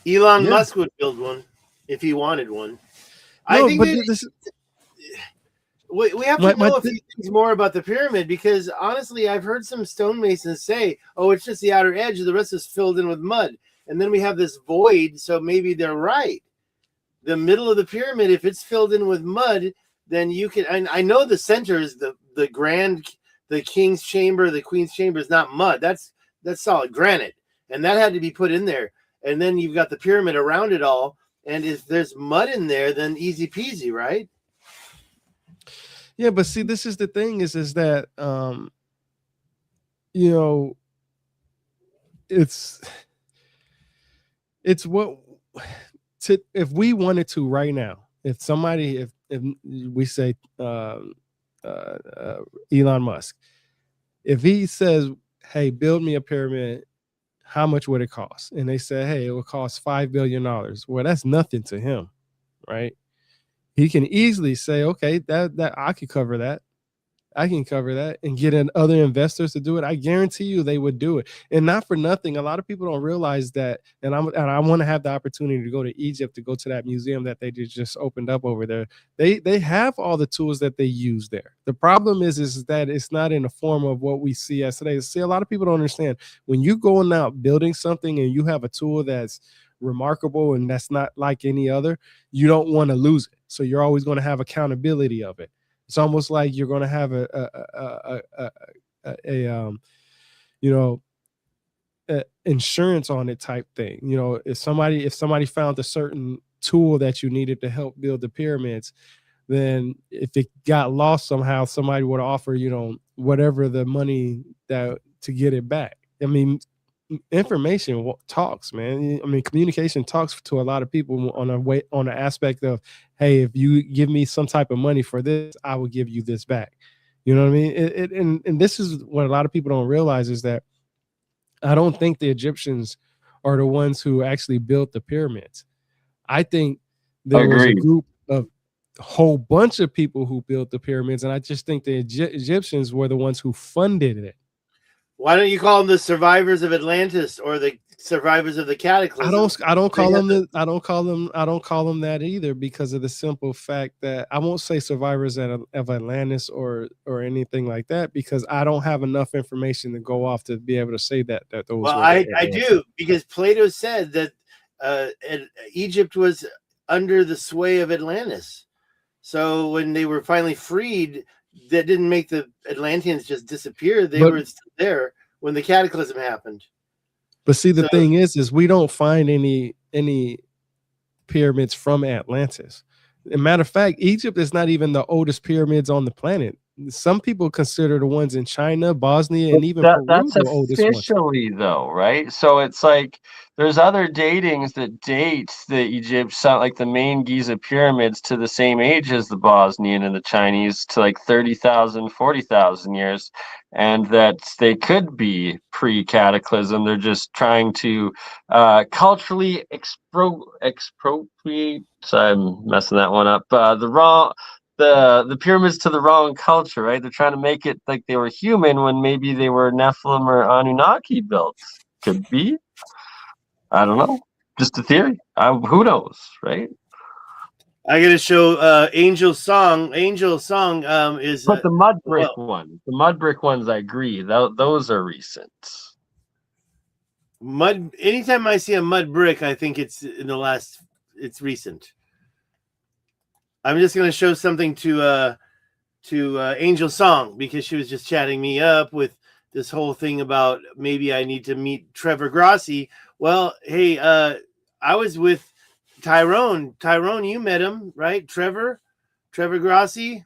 Speaker 3: Elon
Speaker 1: Yeah.
Speaker 3: Musk would build one if he wanted one. I
Speaker 1: No,
Speaker 3: think
Speaker 1: but
Speaker 3: that
Speaker 1: this
Speaker 3: we have to know a few things more about the pyramid, because honestly, I've heard some stonemasons say, "Oh, it's just the outer edge; the rest is filled in with mud." And then we have this void, so maybe they're right. The middle of the pyramid, if it's filled in with mud, then you can. And I know the center is the king's chamber, the queen's chamber is not mud. That's solid granite, and that had to be put in there. And then you've got the pyramid around it all. And if there's mud in there, then easy peasy, right?
Speaker 1: Yeah, but see, this is the thing is that you know, it's what if we wanted to right now, if we say Elon Musk, if he says, hey, build me a pyramid, how much would it cost? And they say, hey, it will cost $5 billion. Well, that's nothing to him, right? He can easily say, okay, that I could cover that. I can cover that and get in other investors to do it. I guarantee you they would do it. And not for nothing, a lot of people don't realize that. And I want to have the opportunity to go to Egypt, to go to that museum that they just opened up over there. They have all the tools that they use there. The problem is that it's not in the form of what we see as today. See, a lot of people don't understand, when you going out building something and you have a tool that's remarkable and that's not like any other, you don't want to lose it. So you're always going to have accountability of it. It's almost like you're going to have you know, insurance on it type thing. You know, if somebody found a certain tool that you needed to help build the pyramids, then if it got lost somehow, somebody would offer, you know, whatever the money that to get it back. I mean, information talks, man. I mean, communication talks to a lot of people on on an aspect of, hey, if you give me some type of money for this, I will give you this back. You know what I mean? And this is what a lot of people don't realize is that I don't think the Egyptians are the ones who actually built the pyramids. I think there was a
Speaker 2: Agreed.
Speaker 1: group of a whole bunch of people who built the pyramids, and I just think the Egyptians were the ones who funded it.
Speaker 3: Why don't you call them the survivors of Atlantis or the survivors of the cataclysm?
Speaker 1: I don't call them I don't call them that either, because of the simple fact that I won't say survivors of Atlantis or anything like that, because I don't have enough information to go off to be able to say that those
Speaker 3: Well,
Speaker 1: were
Speaker 3: I do, because Plato said that Egypt was under the sway of Atlantis. So when they were finally freed, that didn't make the Atlanteans just disappear. They were still there when the cataclysm happened.
Speaker 1: But see, the thing is we don't find any pyramids from Atlantis. As a matter of fact, Egypt is not even the oldest pyramids on the planet. Some people consider the ones in China, Bosnia, and even Peru
Speaker 2: That's
Speaker 1: the oldest ones.
Speaker 2: officially though, right? So it's like there's other datings that date the Egypt, like the main Giza pyramids, to the same age as the Bosnian and the Chinese, to like 30,000, 40,000 years, and that they could be pre-cataclysm. They're just trying to culturally expropriate. So I'm messing that one up. The pyramids to the wrong culture, right? They're trying to make it like they were human when maybe they were Nephilim or Anunnaki built. Could be. I don't know. Just a theory. Who knows, right?
Speaker 3: I gotta show Angel Song. Angel Song is
Speaker 2: But the mud brick ones. The mud brick ones, I agree. Those are recent.
Speaker 3: Mud. Anytime I see a mud brick, I think it's it's recent. I'm just gonna show something to Angel Song, because she was just chatting me up with this whole thing about maybe I need to meet Trevor Grossi. Well, hey, I was with Tyrone. Tyrone, you met him, right? Trevor Grossi.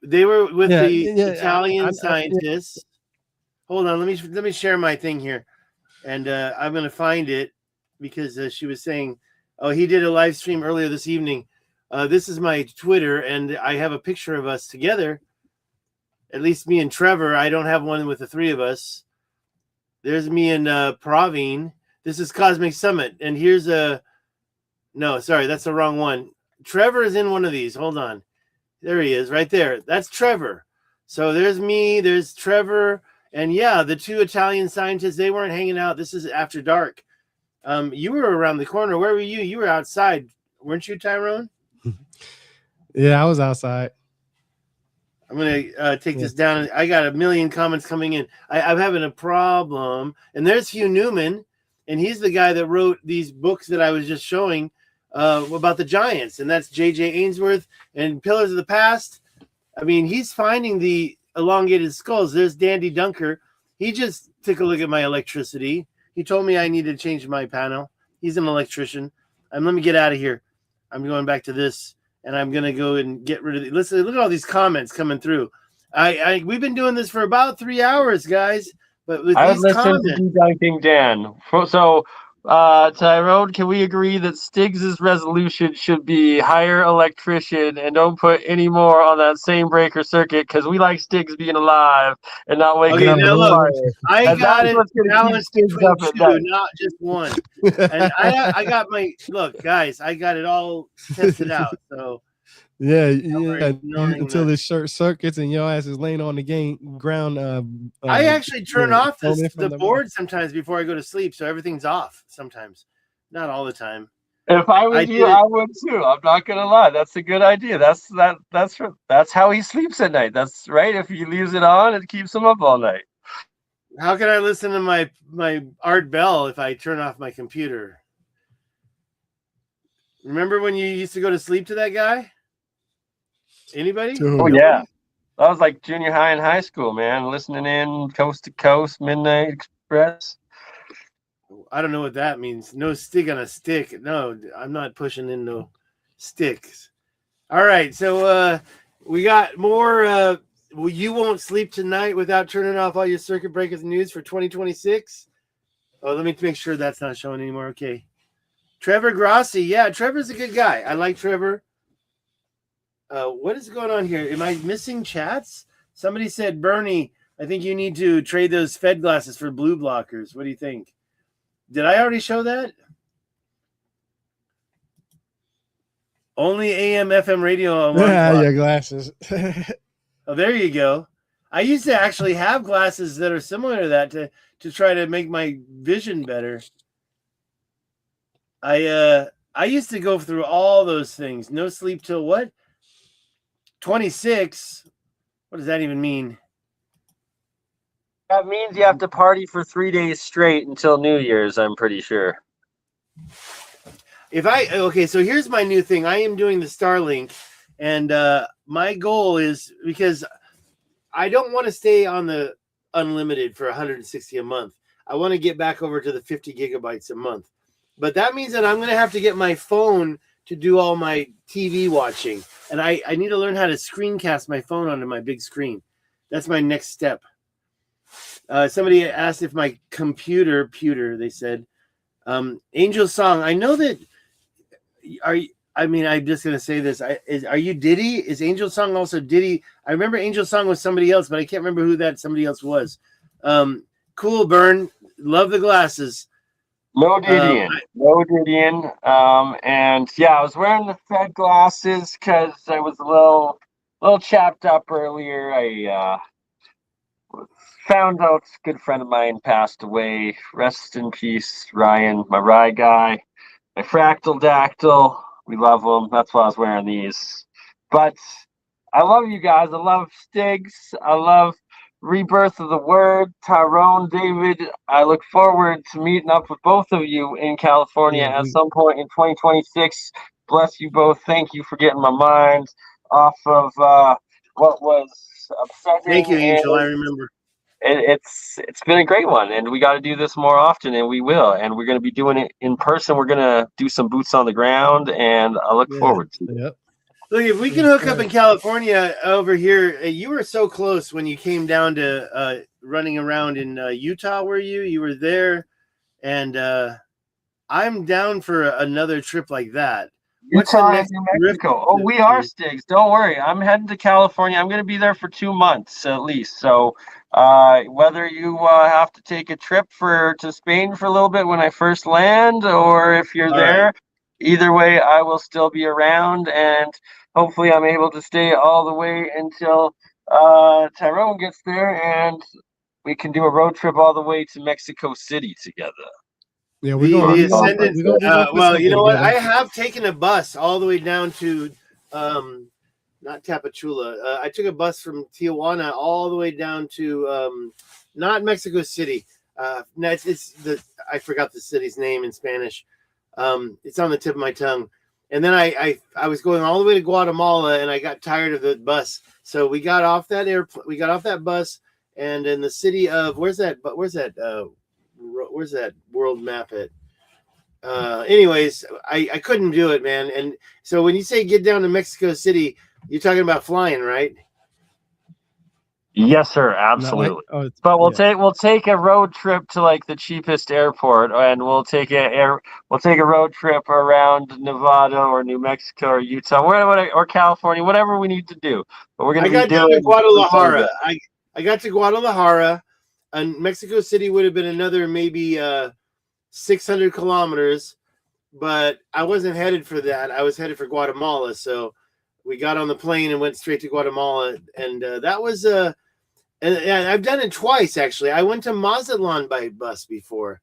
Speaker 3: They were with the Italian scientists. Hold on, let me share my thing here, and I'm gonna find it, because she was saying, oh, he did a live stream earlier this evening. This is my Twitter, and I have a picture of us together. At least me and Trevor. I don't have one with the three of us. There's me and Praveen. This is Cosmic Summit, and here's no, sorry, that's the wrong one. Trevor is in one of these. Hold on. There he is, right there. That's Trevor. So there's me, there's Trevor, and yeah, the two Italian scientists, they weren't hanging out. This is after dark. You were around the corner. Where were you? You were outside, weren't you, Tyrone?
Speaker 1: Yeah, I was outside.
Speaker 3: I'm gonna take this down. I got a million comments coming in. I'm having a problem. And there's Hugh Newman, and he's the guy that wrote these books that I was just showing about the giants. And that's J.J. Ainsworth and Pillars of the Past. I mean, he's finding the elongated skulls. There's Dandy Dunker. He just took a look at my electricity. He told me I needed to change my panel. He's an electrician. Let me get out of here. I'm going back to this. And I'm gonna go and get rid of it. Listen, look at all these comments coming through. We've been doing this for about 3 hours, guys. But with
Speaker 2: I would
Speaker 3: these
Speaker 2: listen
Speaker 3: comments,
Speaker 2: to debunking Dan. So, Tyrone, can we agree that Stiggs's resolution should be hire electrician and don't put any more on that same breaker circuit, because we like Stiggs being alive and not waking up
Speaker 3: now
Speaker 2: in
Speaker 3: look,
Speaker 2: fire.
Speaker 3: I got it
Speaker 2: what's gonna keep
Speaker 3: balanced
Speaker 2: Stiggs
Speaker 3: between
Speaker 2: up at
Speaker 3: two,
Speaker 2: night.
Speaker 3: not just one. And I got my look, guys. I got it all tested out. So
Speaker 1: until the short circuits and your ass is laying on the ground.
Speaker 3: I actually turn off the board
Speaker 1: board.
Speaker 3: sometimes before I go to sleep, so everything's off. Sometimes, not all the time.
Speaker 2: If I was you, I would too. I'm not gonna lie. That's a good idea. That's how he sleeps at night. That's right. If he leaves it on, it keeps him up all night.
Speaker 3: How can I listen to my Art Bell if I turn off my computer? Remember when you used to go to sleep to that guy? Anybody?
Speaker 2: Oh yeah. That was like junior high and high school, man. Listening in coast to coast, Midnight Express.
Speaker 3: I don't know what that means. No stick on a stick. No, I'm not pushing in no sticks. All right, so we got more. Well, you won't sleep tonight without turning off all your circuit breakers news for 2026. Oh, let me make sure that's not showing anymore. Okay, Trevor Grossi. Yeah, Trevor's a good guy. I like Trevor. What is going on here? Am I missing chats? Somebody said, Bernie, I think you need to trade those Fed glasses for blue blockers. What do you think? Did I already show that? Only AM, FM radio on one clock.
Speaker 1: Your glasses.
Speaker 3: Oh, there you go. I used to actually have glasses that are similar to that to try to make my vision better. I used to go through all those things. No sleep till what? 26. What does that even mean?
Speaker 2: That means you have to party for 3 days straight until New Year's, I'm pretty sure.
Speaker 3: Okay, so here's my new thing. I am doing the Starlink, and my goal is, because I don't want to stay on the unlimited for 160 a month. I want to get back over to the 50 gigabytes a month. But that means that I'm going to have to get my phone to do all my TV watching. And I need to learn how to screencast my phone onto my big screen. That's my next step. Somebody asked if my computer, they said, Angel Song. I know that, I'm just going to say this. Are you Diddy? Is Angel Song also Diddy? I remember Angel Song was somebody else, but I can't remember who that somebody else was. Cool, Burn. Love the glasses.
Speaker 2: No Didion. And yeah, I was wearing the Fed glasses because I was a little chapped up earlier. I found out a good friend of mine passed away. Rest in peace, Ryan, my rye guy, my fractal dactyl. We love them. That's why I was wearing these. But I love you guys. I love Stigs. I love Rebirth of the Word. Tyrone, David, I look forward to meeting up with both of you in California at some point in 2026. Bless you both. Thank you for getting my mind off of what was upsetting.
Speaker 3: Thank you, Angel. I remember.
Speaker 2: It's been a great one, and we got to do this more often, and we will. And we're going to be doing it in person. We're going to do some boots on the ground, and I look forward to it.
Speaker 1: Yep.
Speaker 3: Look, if we can hook up in California over here, you were so close when you came down to running around in Utah. Were you? You were there, and I'm down for another trip like that.
Speaker 2: What's Utah and New Mexico? Oh, we are Stigs. Don't worry. I'm heading to California. I'm going to be there for 2 months at least. So whether you have to take a trip to Spain for a little bit when I first land, or if you're there, either way, I will still be around, and hopefully I'm able to stay all the way until Tyrone gets there, and we can do a road trip all the way to Mexico City together.
Speaker 1: Yeah, we're going.
Speaker 3: Well, you know what? I have taken a bus all the way down to, not Tapachula. I took a bus from Tijuana all the way down to, not Mexico City. No, I forgot the city's name in Spanish. It's on the tip of my tongue. And then I was going all the way to Guatemala, and I got tired of the bus. So we got off that We got off that bus, and in the city of where's that world map at? Anyways, I couldn't do it, man. And so when you say get down to Mexico City, you're talking about flying, right?
Speaker 2: Yes, sir. Absolutely. But we'll take a road trip to like the cheapest airport, and we'll take a road trip around Nevada or New Mexico or Utah, or California, whatever we need to do. But we're gonna
Speaker 3: got down to Guadalajara. I got to Guadalajara, and Mexico City would have been another maybe 600 kilometers, but I wasn't headed for that. I was headed for Guatemala, so we got on the plane and went straight to Guatemala, and that was and I've done it twice actually. I went to Mazatlan by bus before,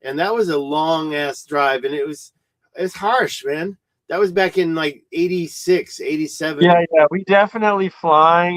Speaker 3: and that was a long ass drive, and it's harsh, man. That was back in like 86, 87.
Speaker 2: Yeah, we definitely flying.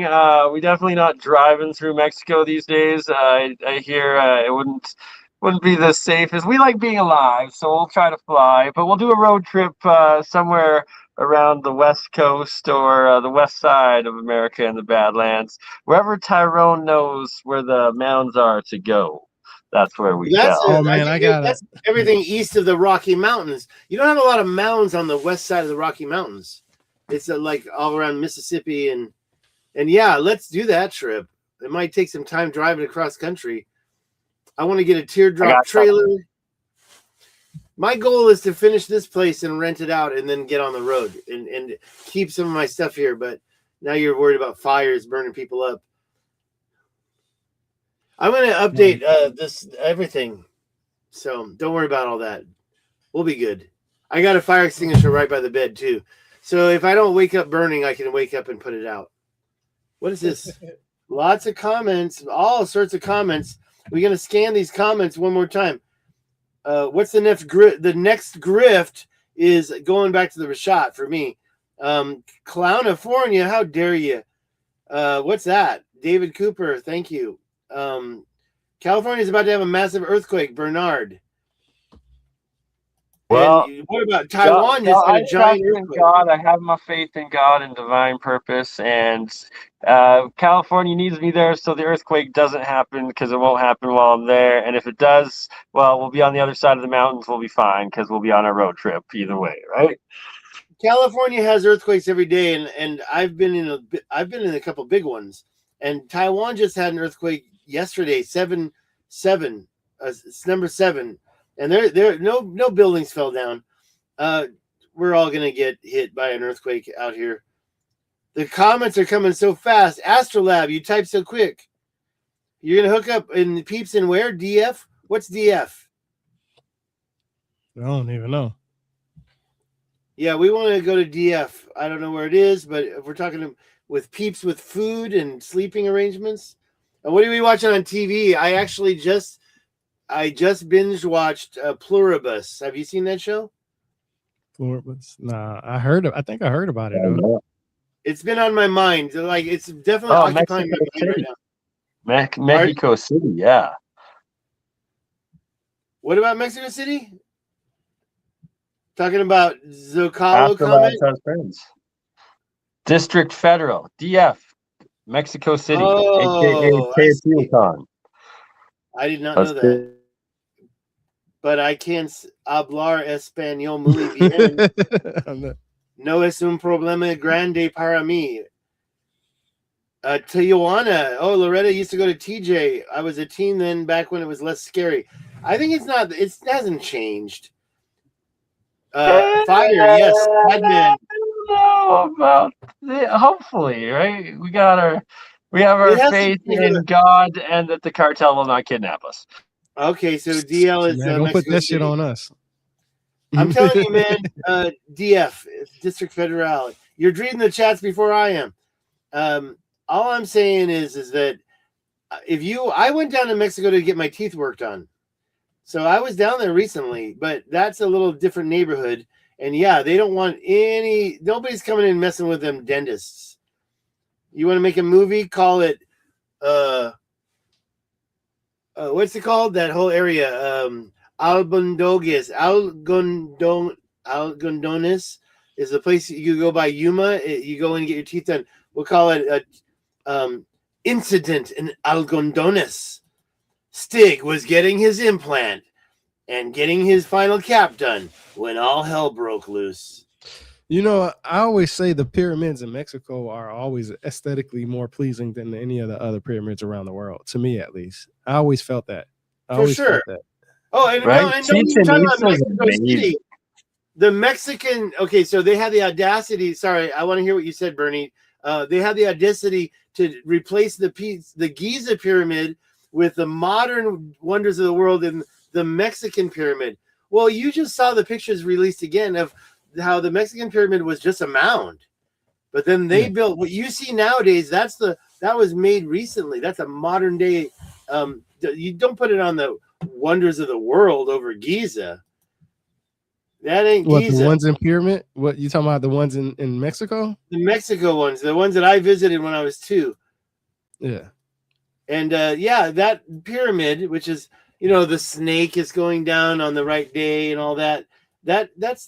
Speaker 2: We definitely not driving through Mexico these days. I hear it wouldn't be the safest. We like being alive, so we'll try to fly, but we'll do a road trip somewhere around the West Coast or the west side of America and the Badlands. Wherever Tyrone knows where the mounds are to go, that's where we
Speaker 3: That's
Speaker 2: tell.
Speaker 1: Oh man, I got
Speaker 3: that's everything east of the Rocky Mountains. You don't have a lot of mounds on the west side of the Rocky Mountains. It's like all around Mississippi and yeah, let's do that trip. It might take some time driving across country. I want to get a teardrop trailer. My goal is to finish this place and rent it out and then get on the road and keep some of my stuff here. But now you're worried about fires burning people up. I'm going to update this everything. So don't worry about all that. We'll be good. I got a fire extinguisher right by the bed too. So if I don't wake up burning, I can wake up and put it out. What is this? Lots of comments, all sorts of comments. We're going to scan these comments one more time. What's the next grift? The next grift is going back to the Rashad for me. Clownifornia, how dare you? What's that? David Cooper, thank you. California is about to have a massive earthquake. Bernard.
Speaker 2: Well,
Speaker 3: and what about Taiwan? Just had a giant earthquake.
Speaker 2: God, I have my faith in God and divine purpose, and California needs me there so the earthquake doesn't happen, because it won't happen while I'm there. And if it does, well, we'll be on the other side of the mountains. We'll be fine because we'll be on a road trip either way, right?
Speaker 3: California has earthquakes every day, and I've been in a couple big ones. And Taiwan just had an earthquake yesterday, 7.7. It's number 7. And there no buildings fell down. We're all gonna get hit by an earthquake out here. The comments are coming so fast. Astrolab, you type so quick. You're gonna hook up in Peeps and where? DF? What's DF?
Speaker 1: I don't even know.
Speaker 3: Yeah, we want to go to DF. I don't know where it is, but if we're talking with Peeps with food and sleeping arrangements. And what are we watching on TV? I just binge watched Pluribus. Have you seen that show?
Speaker 1: Pluribus? Nah, I think I heard about it.
Speaker 3: It's been on my mind. Like, it's definitely occupying my mind right now.
Speaker 2: Mexico City, yeah.
Speaker 3: What about Mexico City? Talking about Zocalo comment?
Speaker 2: District Federal, DF, Mexico City, aka Teotihuacan.
Speaker 3: I did not know that. But I can hablar español muy bien. No es un problema grande para mí. Tijuana. Oh, Loretta used to go to TJ. I was a teen then, back when it was less scary. I think it hasn't changed. Fire, yes. Madman.
Speaker 2: I don't know about hopefully, right? We have our faith in God and that the cartel will not kidnap us.
Speaker 3: Okay, so DL is
Speaker 1: man, don't put that shit on us.
Speaker 3: I'm telling you, man, DF, District Federal. You're reading the chats before I am. All I'm saying is that I went down to Mexico to get my teeth worked on. So I was down there recently, but that's a little different neighborhood. And yeah, they don't want nobody's coming in messing with them dentists. You want to make a movie? Call it, what's it called? That whole area, Algondones is the place you go by Yuma. You go in and get your teeth done. We'll call it a incident in Algondones. Stig was getting his implant and getting his final cap done when all hell broke loose.
Speaker 1: You know, I always say the pyramids in Mexico are always aesthetically more pleasing than any of the other pyramids around the world, to me at least. I always felt that.
Speaker 3: For sure. Oh, and
Speaker 2: right?
Speaker 3: don't even talk about Mexico City. The Mexican, okay, so they had the audacity. Sorry, I want to hear what you said, Bernie. They had the audacity to replace the Giza pyramid with the modern wonders of the world in the Mexican pyramid. Well, you just saw the pictures released again of how the Mexican pyramid was just a mound, but then they built what you see nowadays. That was made recently. That's a modern day. You don't put it on the wonders of the world over Giza. That ain't Giza.
Speaker 1: The ones in pyramid? What you talking about? The ones in Mexico?
Speaker 3: The Mexico ones, the ones that I visited when I was 2.
Speaker 1: Yeah.
Speaker 3: And that pyramid, which is, the snake is going down on the right day and all that. That's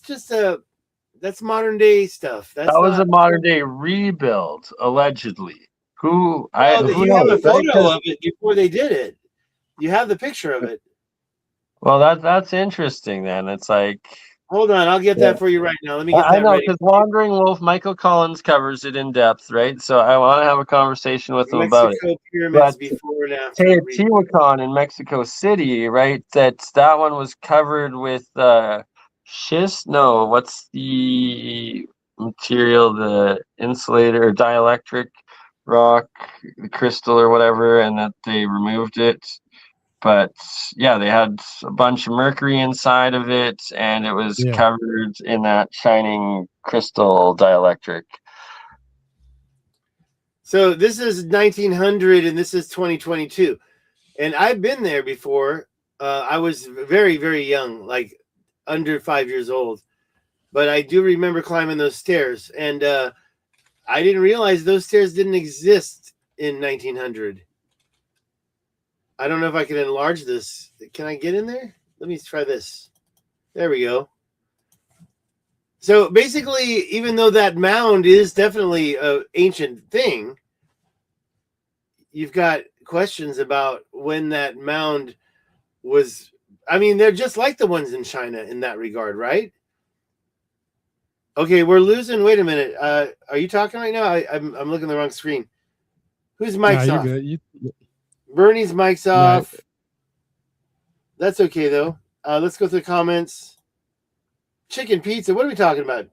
Speaker 3: That's modern day stuff. That's
Speaker 2: That was a
Speaker 3: not.
Speaker 2: modern day rebuild, allegedly. Who
Speaker 3: You have a
Speaker 2: knows, right?
Speaker 3: photo of it before they did it. You have the picture of it.
Speaker 2: Well, that's interesting. Then it's like,
Speaker 3: Hold on, I'll get
Speaker 2: yeah.
Speaker 3: that for you right now. Let me get
Speaker 2: I
Speaker 3: that
Speaker 2: know
Speaker 3: ready.
Speaker 2: because Wandering Wolf, Michael Collins covers it in depth, right? So I want to have a conversation with him about it.
Speaker 3: Mexico pyramids
Speaker 2: But
Speaker 3: before and after.
Speaker 2: Teotihuacan in Mexico City, right? That one was covered with schist. No, what's the material? The insulator or dielectric rock, the crystal or whatever, and that they removed it. But yeah, they had a bunch of mercury inside of it, and it was
Speaker 1: Yeah.
Speaker 2: covered in that shining crystal dielectric.
Speaker 3: So this is 1900 and this is 2022. And I've been there before. I was very, very young, like under 5 years old. But I do remember climbing those stairs. And I didn't realize those stairs didn't exist in 1900. I don't know if I can enlarge this. Can I get in there? Let me try this. There we go. So basically, even though that mound is definitely an ancient thing, you've got questions about when that mound was. I mean, they're just like the ones in China in that regard, right? Okay, we're losing. Wait a minute. Are you talking right now? I'm looking at the wrong screen. Whose mic's
Speaker 1: you're
Speaker 3: off?
Speaker 1: good.
Speaker 3: Bernie's mic's
Speaker 1: Right.
Speaker 3: off. That's okay though. Let's go through the comments. Chicken pizza. What are we talking about?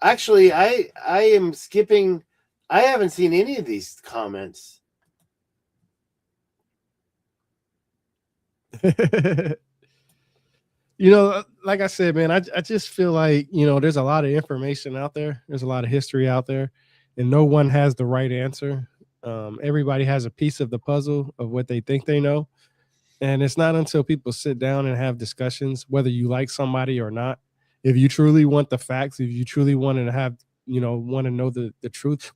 Speaker 3: Actually, I am skipping. I haven't seen any of these comments.
Speaker 1: You know, like I said, man, I just feel like, you know, there's a lot of information out there. There's a lot of history out there, and no one has the right answer. Everybody has a piece of the puzzle of what they think they know. And it's not until people sit down and have discussions, whether you like somebody or not, if you truly want the facts, if you truly want to have, you know, want to know the truth.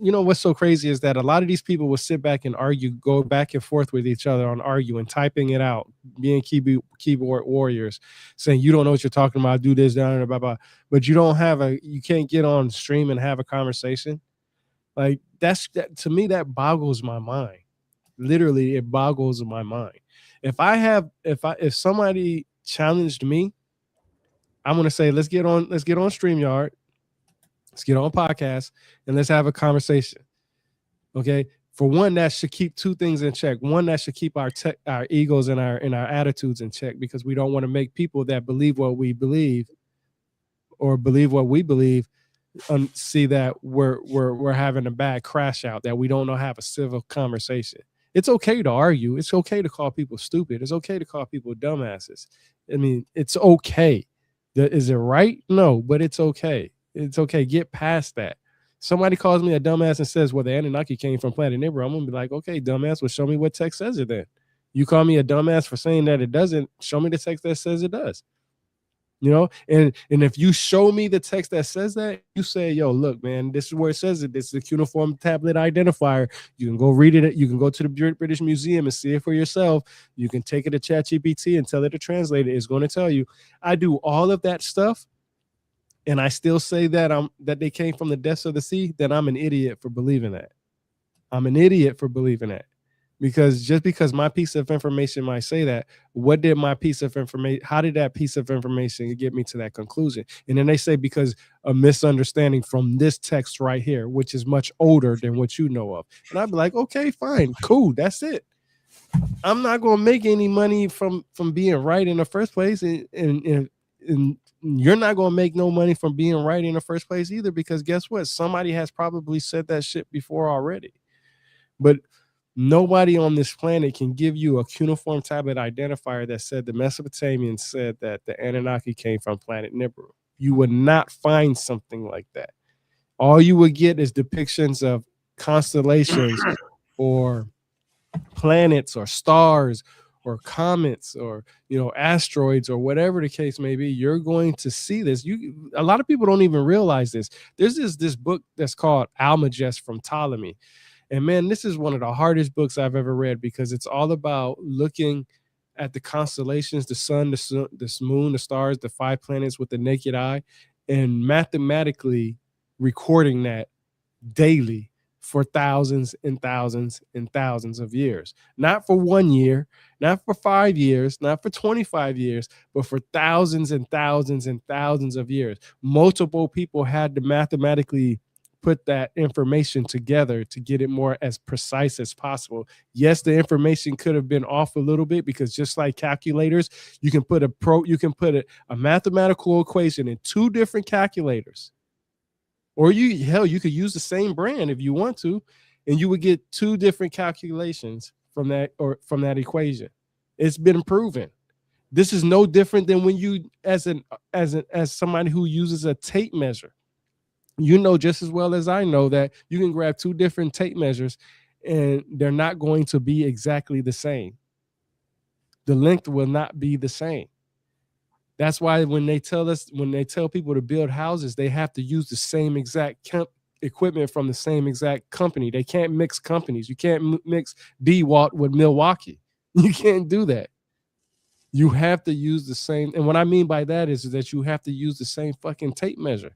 Speaker 1: You know, what's so crazy is that a lot of these people will sit back and argue, go back and forth with each other on arguing, typing it out, being keyboard warriors, saying you don't know what you're talking about, do this, down, blah, blah. But you can't get on stream and have a conversation. Like that to me, that boggles my mind. Literally, it boggles my mind. If somebody challenged me, I'm gonna say let's get on StreamYard, let's get on podcast, and let's have a conversation. Okay. For one, that should keep two things in check. One, that should keep our egos and our attitudes in check, because we don't want to make people that believe what we believe or believe what we believe see that we're having a bad crash out, that we don't know how to have a civil conversation. It's okay to argue. It's okay to call people stupid. It's okay to call people dumbasses. I mean, it's okay. Is it right? No, but it's okay. It's okay. Get past that. Somebody calls me a dumbass and says, well, the Anunnaki came from planet Nibra. I'm going to be like, okay, dumbass, well, show me what text says it then. You call me a dumbass for saying that it doesn't, show me the text that says it does. You know, and if you show me the text that says that, you say, yo, look, man, this is where it says it. This is the cuneiform tablet identifier. You can go read it. You can go to the British Museum and see it for yourself. You can take it to ChatGPT and tell it to translate it. It's going to tell you. I do all of that stuff, and I still say that they came from the depths of the sea. Then I'm an idiot for believing that. I'm an idiot for believing that. Because just because my piece of information might say that, what did my piece of information, how did that piece of information get me to that conclusion? And then they say because a misunderstanding from this text right here, which is much older than what you know of. And I'd be like, okay, fine, cool, that's it. I'm not going to make any money from being right in the first place. And you're not going to make no money from being right in the first place either, because guess what? Somebody has probably said that shit before already. But nobody on this planet can give you a cuneiform tablet identifier that said the Mesopotamians said that the Anunnaki came from planet Nibiru. You would not find something like that. All you would get is depictions of constellations or planets or stars or comets or, you know, asteroids or whatever the case may be. You're going to see this. A lot of people don't even realize this. There's this book that's called Almagest from Ptolemy. And man, this is one of the hardest books I've ever read, because it's all about looking at the constellations, the sun, the moon, the stars, the 5 planets with the naked eye, and mathematically recording that daily for thousands and thousands and thousands of years. Not for 1 year, not for 5 years, not for 25 years, but for thousands and thousands and thousands of years. Multiple people had to mathematically put that information together to get it more as precise as possible. Yes, the information could have been off a little bit, because just like calculators, you can put a mathematical equation in 2 different calculators. Or you could use the same brand if you want to, and you would get 2 different calculations from that equation. It's been proven. This is no different than when you, as somebody who uses a tape measure. You know just as well as I know that you can grab 2 different tape measures and they're not going to be exactly the same. The length will not be the same. That's why when they tell people to build houses, they have to use the same exact equipment from the same exact company. They can't mix companies. You can't mix DeWalt with Milwaukee. You can't do that. You have to use the same. And what I mean by that is that you have to use the same fucking tape measure,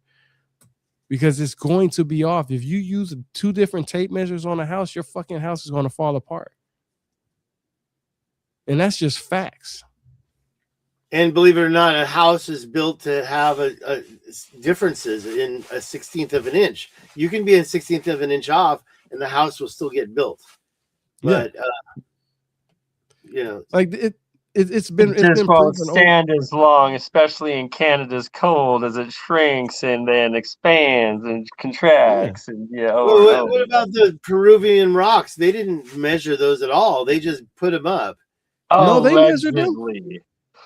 Speaker 1: because it's going to be off. If you use 2 different tape measures on a house, your fucking house is going to fall apart. And that's just facts.
Speaker 3: And believe it or not, a house is built to have a differences in a 1/16 of an inch. You can be a 1/16 of an inch off, and the house will still get built. But
Speaker 1: like it's been
Speaker 2: won't stand as long, especially in Canada's cold, as it shrinks and then expands and contracts. And
Speaker 3: what about the Peruvian rocks? They didn't measure those at all. They just put them up.
Speaker 1: No, they measured them.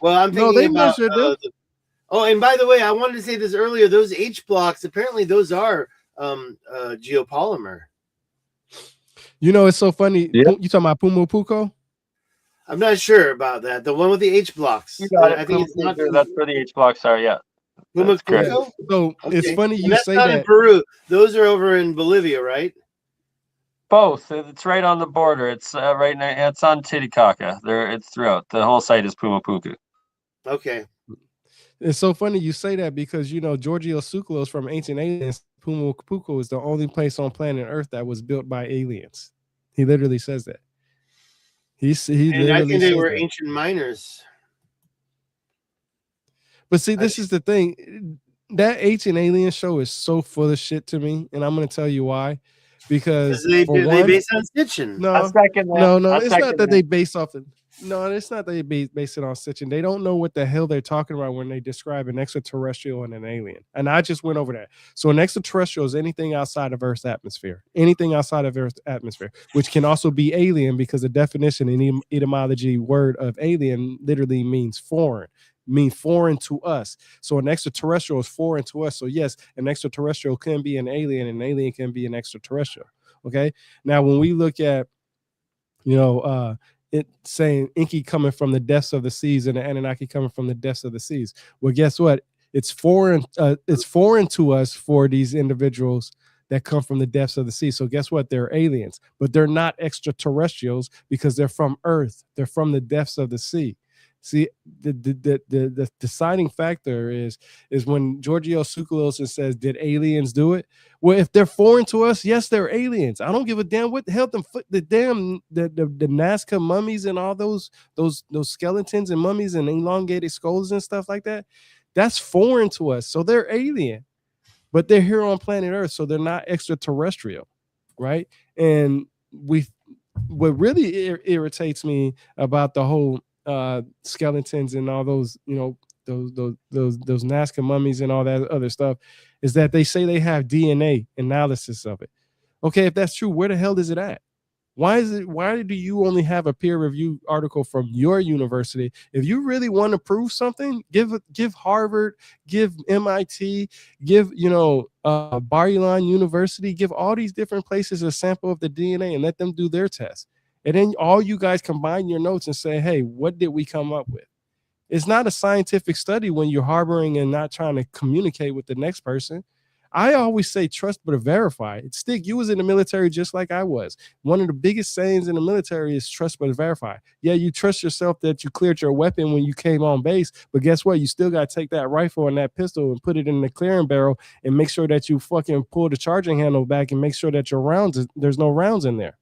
Speaker 3: Well, I'm thinking about and by the way, I wanted to say this earlier. Those H blocks, apparently, those are geopolymer.
Speaker 1: It's so funny.
Speaker 2: Yep.
Speaker 1: You talking about Pumapuco?
Speaker 3: I'm not sure about that. The one with the H blocks. I think it's not.
Speaker 2: That's where the H blocks are. Yeah.
Speaker 3: Pumapuco?
Speaker 1: So it's funny you say
Speaker 3: not
Speaker 1: that.
Speaker 3: In Peru. Those are over in Bolivia, right?
Speaker 2: Both. It's right on the border. It's right now. It's on Titicaca. It's throughout. The whole site is Pumapuco.
Speaker 3: Okay.
Speaker 1: It's so funny you say that, because Giorgio Tsoukalos from Ancient Aliens, Pumapuco is the only place on planet Earth that was built by aliens. He literally says that. He
Speaker 3: and I think they were ancient miners.
Speaker 1: But see, this is the thing. That Ancient Alien show is so full of shit to me, and I'm going to tell you why. Because
Speaker 3: they base on Sitchin.
Speaker 1: No, it's not that they base off it. No, it's not that they base it on Sitchin. They don't know what the hell they're talking about when they describe an extraterrestrial and an alien. And I just went over that. So an extraterrestrial is anything outside of Earth's atmosphere. Anything outside of Earth's atmosphere, which can also be alien, because the definition in etymology word of alien literally means foreign. Mean foreign to us. So an extraterrestrial is foreign to us. So yes, an extraterrestrial can be an alien, and an alien can be an extraterrestrial. Okay. Now, when we look at, it saying Inky coming from the depths of the seas and the Anunnaki coming from the depths of the seas. Well, guess what? It's foreign. It's foreign to us for these individuals that come from the depths of the sea. So guess what? They're aliens, but they're not extraterrestrials, because they're from Earth. They're from the depths of the sea. See, the deciding factor is when Giorgio Tsoukalos says, "Did aliens do it?" Well, if they're foreign to us, yes, they're aliens. I don't give a damn what the hell the Nazca mummies and all those skeletons and mummies and elongated skulls and stuff like that. That's foreign to us, so they're alien. But they're here on planet Earth, so they're not extraterrestrial, right? And what really irritates me about the whole skeletons and all those those Nazca mummies and all that other stuff is that they say they have DNA analysis of it. Okay, if that's true, where the hell is it at? Why do you only have a peer review article from your university? If you really want to prove something, give Harvard, give MIT, give Bar-Ilan University, give all these different places a sample of the DNA and let them do their test. And then all you guys combine your notes and say, hey, what did we come up with? It's not a scientific study when you're harboring and not trying to communicate with the next person. I always say trust but verify. Stick, you was in the military just like I was. One of the biggest sayings in the military is trust but verify. Yeah, you trust yourself that you cleared your weapon when you came on base, but guess what? You still got to take that rifle and that pistol and put it in the clearing barrel and make sure that you fucking pull the charging handle back and make sure that your rounds, there's no rounds in there,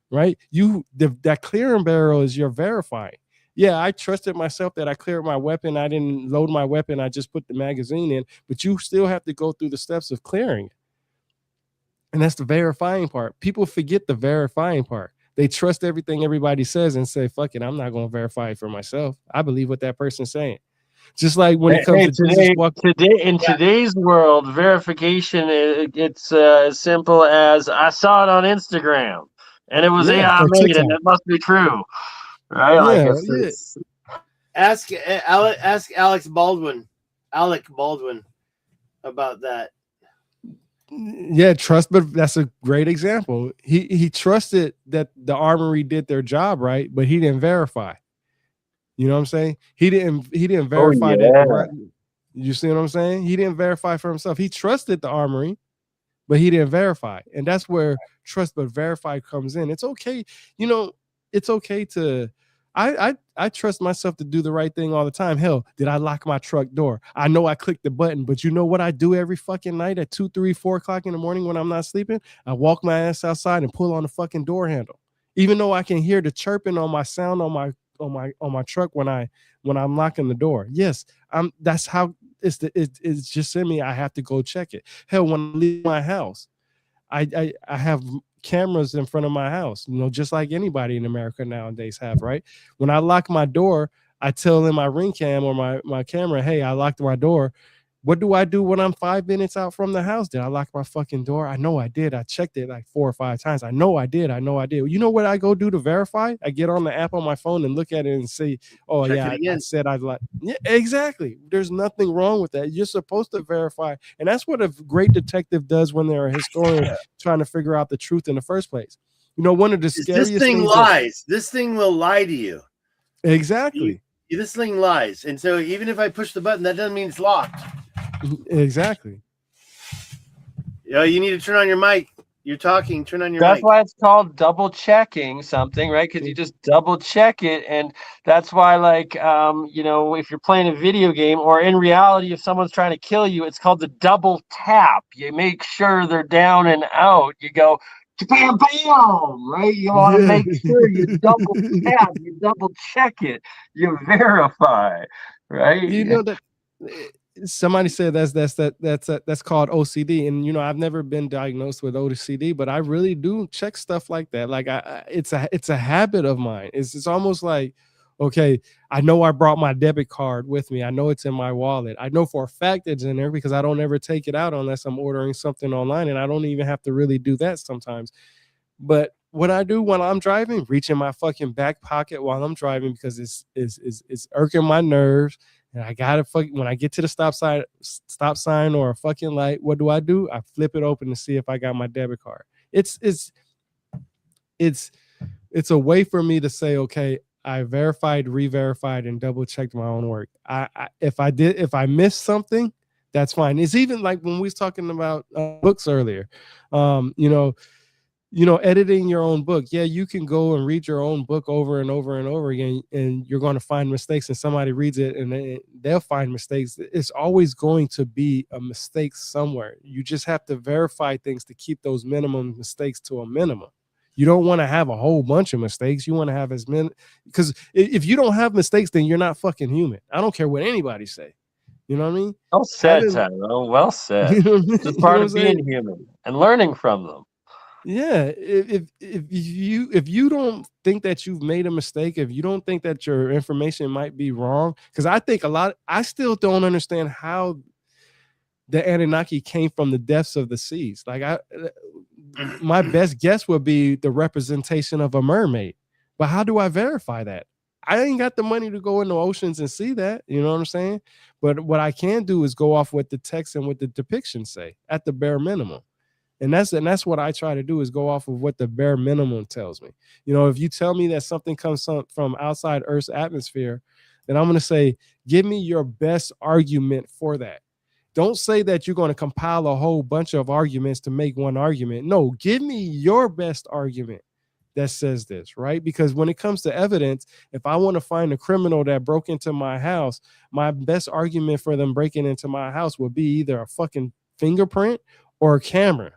Speaker 1: right? That clearing barrel is your verifying. Yeah, I trusted myself that I cleared my weapon. I didn't load my weapon. I just put the magazine in, but you still have to go through the steps of clearing. And that's the verifying part. People forget the verifying part. They trust everything everybody says and say, fuck it, I'm not going to verify it for myself. I believe what that person's saying. Just like when it comes to Jesus walking.
Speaker 2: Today in today's world, verification it's as simple as I saw it on Instagram and it was AI
Speaker 1: or
Speaker 2: made
Speaker 1: TikTok.
Speaker 2: and it must be true, right?
Speaker 1: Yeah,
Speaker 2: Like
Speaker 1: yeah.
Speaker 2: it's
Speaker 3: Ask Alec Baldwin about that.
Speaker 1: Yeah, trust, but that's a great example. He trusted that the armory did their job right, but he didn't verify. You know what I'm saying? He didn't verify that.
Speaker 2: yeah.
Speaker 1: You see what I'm saying? He didn't verify for himself. He trusted the armory, but he didn't verify. And that's where trust but verify comes in. It's okay. You know, it's okay to I trust myself to do the right thing all the time. Hell, did I lock my truck door? I know I clicked the button, but you know what I do every fucking night at 2, 3, 4 o'clock in the morning when I'm not sleeping? I walk my ass outside and pull on the fucking door handle. Even though I can hear the chirping on my sound on my truck when I'm locking the door. Yes, that's how it's just in me. I have to go check it. Hell, when I leave my house, I have cameras in front of my house, you know, just like anybody in America nowadays have, right? When I lock my door, I tell in my Ring Cam or my camera, hey, I locked my door. What do I do when I'm 5 minutes out from the house? Did I lock my fucking door? I know I did. I checked it like 4 or 5 times. I know I did. You know what I go do to verify? I get on the app on my phone and look at it and say, oh,
Speaker 3: Check
Speaker 1: yeah, I said I'd like. Yeah, exactly. There's nothing wrong with that. You're supposed to verify. And that's what a great detective does when they're a historian trying to figure out the truth in the first place. You know, one of the scariest
Speaker 3: This thing
Speaker 1: things
Speaker 3: lies. This thing will lie to you.
Speaker 1: Exactly.
Speaker 3: This thing lies. And so even if I push the button, that doesn't mean it's locked.
Speaker 1: Exactly.
Speaker 3: Yeah, you need to turn on your mic. You're talking. Turn on your
Speaker 2: That's
Speaker 3: mic.
Speaker 2: why it's called double checking something, right? Because you just double check it, and that's why, like, you know, if you're playing a video game, or in reality, if someone's trying to kill you, it's called the double tap. You make sure they're down and out. You go bam, bam, right? You want to make sure you double tap, you double check it, you verify, right?
Speaker 1: You know that somebody said that's called OCD, and you know I've never been diagnosed with OCD, but I really do check stuff like that. Like it's a habit of mine. It's almost like, okay, I know I brought my debit card with me. I know it's in my wallet. I know for a fact it's in there because I don't ever take it out unless I'm ordering something online, and I don't even have to really do that sometimes. But what I do when I'm driving, reach in my fucking back pocket while I'm driving because it's irking my nerves. And I gotta when I get to the stop sign or a fucking light, what do? I flip it open to see if I got my debit card. It's a way for me to say, okay, I verified, re-verified, and double checked my own work. If I missed something, that's fine. It's even like when we was talking about books earlier, editing your own book. Yeah, you can go and read your own book over and over and over again, and you're going to find mistakes, and somebody reads it and they'll find mistakes. It's always going to be a mistake somewhere. You just have to verify things to keep those minimum mistakes to a minimum. You don't want to have a whole bunch of mistakes. You want to have as many, because if you don't have mistakes, then you're not fucking human. I don't care what anybody say. You know what I mean?
Speaker 2: Well said, Tyrone. Well said. It's just part of being human and learning from them.
Speaker 1: Yeah, if you don't think that you've made a mistake, if you don't think that your information might be wrong, because I still don't understand how the Anunnaki came from the depths of the seas. Like my best guess would be the representation of a mermaid, but how do I verify that? I ain't got the money to go in the oceans and see that. You know what I'm saying? But what I can do is go off what the text and what the depictions say at the bare minimum. And that's what I try to do, is go off of what the bare minimum tells me. You know, if you tell me that something comes from outside Earth's atmosphere, then I'm going to say, give me your best argument for that. Don't say that you're going to compile a whole bunch of arguments to make one argument. No, give me your best argument that says this, right? Because when it comes to evidence, if I want to find a criminal that broke into my house, my best argument for them breaking into my house would be either a fucking fingerprint or a camera,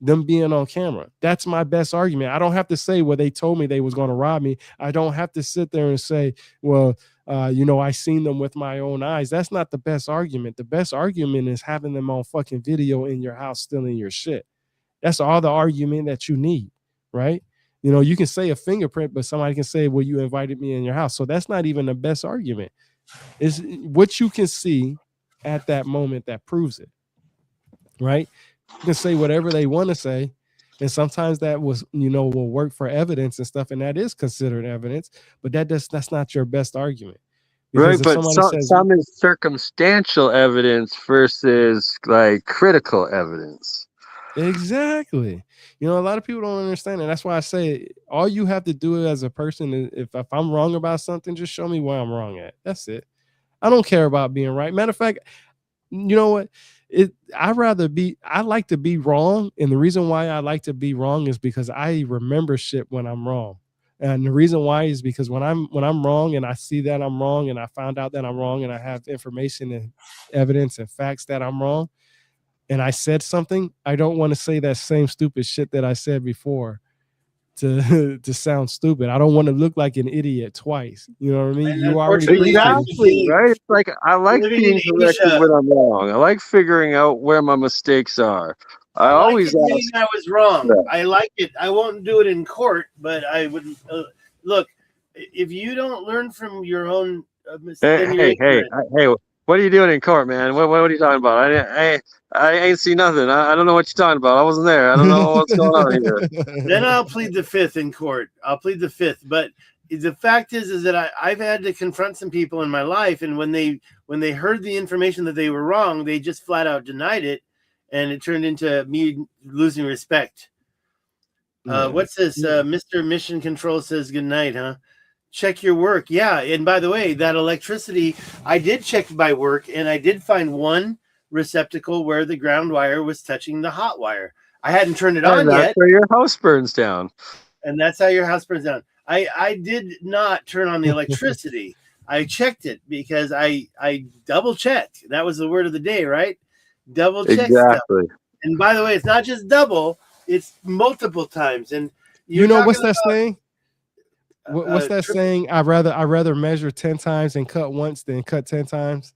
Speaker 1: them being on camera. That's my best argument. I don't have to say, well, they told me they was going to rob me. I don't have to sit there and say, well, I seen them with my own eyes. That's not the best argument. The best argument is having them on fucking video in your house stealing your shit. That's all the argument that you need, right? You can say a fingerprint, but somebody can say, well, you invited me in your house. So that's not even the best argument. It's what you can see at that moment that proves it, right? You can say whatever they want to say. And sometimes that will work for evidence and stuff. And that is considered evidence, but that's not your best argument.
Speaker 4: Right, but some is circumstantial evidence versus like critical evidence.
Speaker 1: Exactly. A lot of people don't understand it. That's why I say all you have to do as a person is if I'm wrong about something, just show me where I'm wrong at. That's it. I don't care about being right. Matter of fact, you know what? I like to be wrong. And the reason why I like to be wrong is because I remember shit when I'm wrong. And the reason why is because when I'm wrong and I see that I'm wrong and I found out that I'm wrong and I have information and evidence and facts that I'm wrong, and I said something, I don't want to say that same stupid shit that I said before to sound stupid. I don't want to look like an idiot twice. You know what I mean?
Speaker 3: And
Speaker 1: You already
Speaker 4: exactly right. It's like I like being corrected when I'm wrong. I like figuring out where my mistakes are. I always ask.
Speaker 3: I was wrong. Yeah. I like it. I won't do it in court, but I would look. If you don't learn from your own mistakes,
Speaker 4: hey, what are you doing in court, man? What are you talking about? I ain't seen nothing. I don't know what you're talking about. I wasn't there. I don't know what's going on here.
Speaker 3: Then I'll plead the fifth in court. I'll plead the fifth. But the fact is that I've had to confront some people in my life, and when they heard the information that they were wrong, they just flat out denied it, and it turned into me losing respect. What's this? Mr. Mission Control says good night, huh? Check your work. Yeah. And by the way, that electricity, I did check my work, and I did find one receptacle where the ground wire was touching the hot wire. I hadn't turned it on yet.
Speaker 4: That's where your house burns down.
Speaker 3: And that's how your house burns down. I did not turn on the electricity. I checked it because I double checked. That was the word of the day, right? Double check.
Speaker 4: Exactly.
Speaker 3: Stuff. And by the way, it's not just double, it's multiple times. And
Speaker 1: what's that saying? What's that saying? I'd rather measure 10 times and cut once than cut 10 times.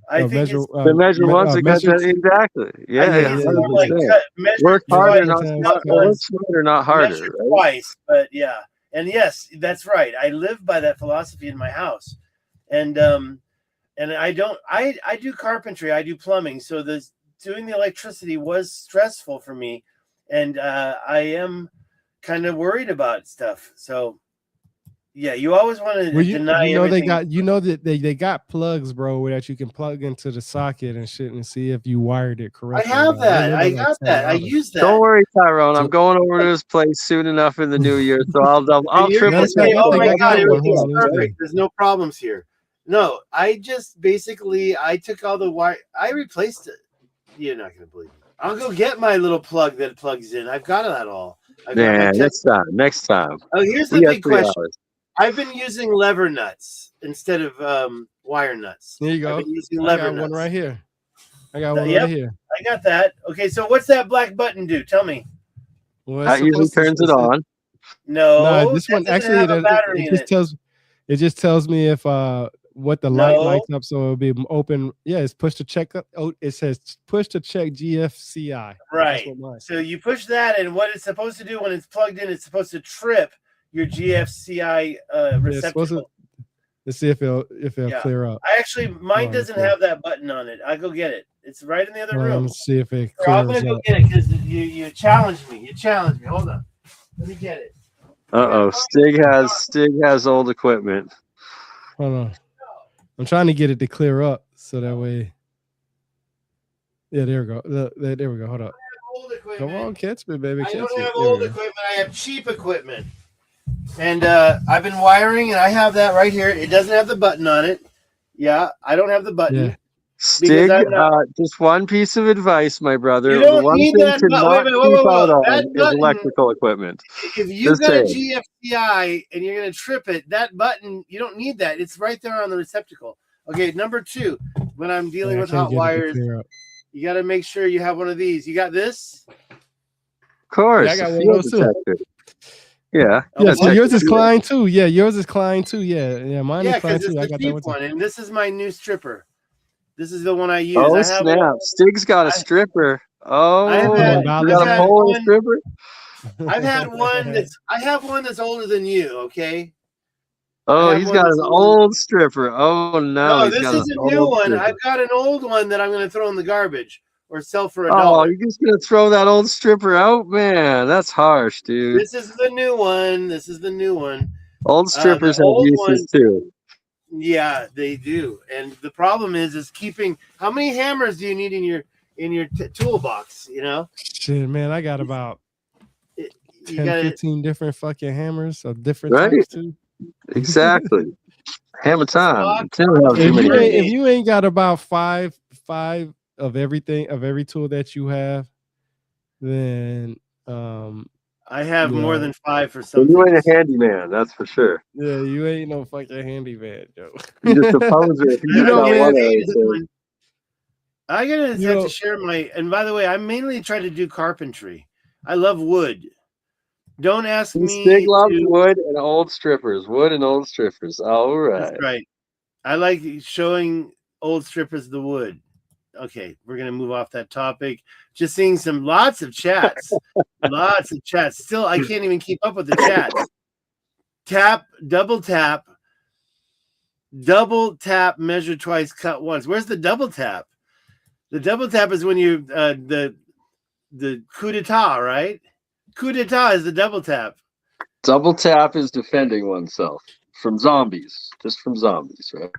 Speaker 3: I think
Speaker 4: measure once and cut 10. Exactly. Yeah. Work harder, not harder.
Speaker 3: Right? Twice, but yeah. And yes, that's right. I live by that philosophy in my house, and I do carpentry, I do plumbing, so doing the electricity was stressful for me, and I am kind of worried about stuff. So. Yeah, you always want to deny everything.
Speaker 1: They got plugs, bro, that you can plug into the socket and shit and see if you wired it correctly.
Speaker 3: I have that. I got that. I use that.
Speaker 4: Don't worry, Tyrone. I'm going over to this place soon enough in the new year, so I'll triple check.
Speaker 3: Oh my God, everything's perfect. There's no problems here. No, I just basically took all the wire. I replaced it. You're not gonna believe it. I'll go get my little plug that plugs in. I've got that all.
Speaker 4: Next time.
Speaker 3: Oh, here's the big question. I've been using lever nuts instead of wire nuts.
Speaker 1: There you go.
Speaker 3: I've been using lever nuts.
Speaker 1: One right here. I got one right here.
Speaker 3: I got that. Okay, so what's that black button do? Tell me.
Speaker 4: Well, that usually turns it on.
Speaker 3: No,
Speaker 1: this one actually it just tells me if what the light lights up, so it'll be open. Yeah, it's push to check. It says push to check GFCI.
Speaker 3: Right. So you push that, and what it's supposed to do when it's plugged in, it's supposed to trip your GFCI receptacle.
Speaker 1: Let's see if it'll clear up.
Speaker 3: Mine doesn't have that button on it. I'll go get it. It's right in the other room.
Speaker 1: Let's see if it clears
Speaker 3: I'm gonna go get it because you challenged me. Hold on. Let me get it.
Speaker 4: Stig has old equipment.
Speaker 1: Hold on. I'm trying to get it to clear up so that way. Yeah, there we go. There we go. Hold up. Come on, catch me, baby.
Speaker 3: I don't have old equipment. I have cheap equipment. And I've been wiring, and I have that right here. It doesn't have the button on it. Yeah, I don't have the button. Yeah. Because
Speaker 4: Stig,
Speaker 3: I'm not.
Speaker 4: just one piece of advice, my brother.
Speaker 3: You
Speaker 4: The
Speaker 3: don't
Speaker 4: one
Speaker 3: need
Speaker 4: thing
Speaker 3: that
Speaker 4: to
Speaker 3: button. Wait a
Speaker 4: not
Speaker 3: minute. Whoa,
Speaker 4: cheap
Speaker 3: whoa,
Speaker 4: out
Speaker 3: whoa. That
Speaker 4: on is
Speaker 3: button.
Speaker 4: electrical equipment.
Speaker 3: If you've
Speaker 4: Just
Speaker 3: got a
Speaker 4: saying.
Speaker 3: GFCI and you're gonna trip it, that button you don't need that. It's right there on the receptacle. Okay, number 2. When I'm dealing
Speaker 1: Yeah, I
Speaker 3: with
Speaker 1: can't
Speaker 3: hot
Speaker 1: get it to
Speaker 3: wires,
Speaker 1: clear up.
Speaker 3: you got to make sure you have one of these. You got this?
Speaker 4: Of course,
Speaker 1: Yeah, I
Speaker 4: a
Speaker 1: got one of
Speaker 4: field
Speaker 1: those too.
Speaker 4: detector. Yeah.
Speaker 3: A
Speaker 1: Yeah, so
Speaker 3: what?
Speaker 1: yours is
Speaker 4: Detector.
Speaker 1: Klein too. Yeah, yours is Klein too. Yeah, mine is
Speaker 3: Yeah,
Speaker 1: Klein
Speaker 3: because it's
Speaker 1: too. I
Speaker 3: the
Speaker 1: got that
Speaker 3: cheap
Speaker 1: one too.
Speaker 3: one, and this is my new stripper. This is the one I use.
Speaker 4: Oh
Speaker 3: I have
Speaker 4: snap! Stig's got a
Speaker 3: I,
Speaker 4: stripper.
Speaker 3: I have
Speaker 4: Oh,
Speaker 3: had
Speaker 4: you
Speaker 1: $1,000,
Speaker 3: I've
Speaker 4: got a
Speaker 3: had
Speaker 1: man.
Speaker 4: pole and a
Speaker 3: one.
Speaker 4: stripper?
Speaker 3: I've had one that's older than you. Okay, I
Speaker 4: Oh,
Speaker 3: have
Speaker 4: he's
Speaker 3: one
Speaker 4: got
Speaker 3: that's
Speaker 4: an
Speaker 3: older.
Speaker 4: old stripper. Oh no,
Speaker 3: No,
Speaker 4: he's
Speaker 3: this
Speaker 4: got an
Speaker 3: is a new
Speaker 4: old
Speaker 3: one.
Speaker 4: stripper.
Speaker 3: I've got an old one that I'm going to throw in the garbage or sell for
Speaker 4: Oh,
Speaker 3: $1.
Speaker 4: you're just gonna throw that old stripper out, man? That's harsh, dude.
Speaker 3: This is the new one. This is the new one.
Speaker 4: Old
Speaker 3: The
Speaker 4: strippers have
Speaker 3: old
Speaker 4: uses
Speaker 3: one,
Speaker 4: too.
Speaker 3: yeah, they do. And the problem is keeping. How many hammers do you need in your toolbox? You know,
Speaker 1: Shit, man, I got about
Speaker 3: you
Speaker 1: 10,
Speaker 3: got to.
Speaker 1: 15 different fucking hammers of different
Speaker 4: Right?
Speaker 1: types too.
Speaker 4: Exactly. Hammer time.
Speaker 3: Spock,
Speaker 4: Tim have too
Speaker 1: If
Speaker 4: many
Speaker 1: you ain't
Speaker 4: hammers.
Speaker 1: if you ain't got about five of everything of every tool that you have, then
Speaker 3: I have
Speaker 1: you
Speaker 3: more
Speaker 1: know,
Speaker 3: than 5 for
Speaker 4: Well,
Speaker 3: some
Speaker 4: you ain't
Speaker 3: things.
Speaker 4: a handyman, that's for sure.
Speaker 1: yeah, you ain't no fucking handyman, Joe.
Speaker 4: You're just a poser if you
Speaker 1: You
Speaker 4: just
Speaker 1: know,
Speaker 4: got
Speaker 3: Get
Speaker 4: one
Speaker 1: man.
Speaker 4: of
Speaker 3: paid
Speaker 4: those
Speaker 3: for
Speaker 4: things.
Speaker 3: one. I'm gonna
Speaker 1: You
Speaker 3: have to
Speaker 1: know,
Speaker 3: share my. And by the way, I mainly try to do carpentry. I love wood. Don't ask
Speaker 4: And Stig
Speaker 3: me
Speaker 4: loves
Speaker 3: to.
Speaker 4: wood and old strippers. Wood and old strippers. All
Speaker 3: That's
Speaker 4: right.
Speaker 3: right. I like showing old strippers the wood. Okay, we're gonna move off that topic. Just seeing lots of chats. Lots of chats. Still, I can't even keep up with the chats. Tap, double tap, measure twice, cut once. Where's the double tap? The double tap is when you the coup d'etat, right? Coup d'etat is the double tap.
Speaker 4: Double tap is defending oneself from zombies. Just from zombies, right?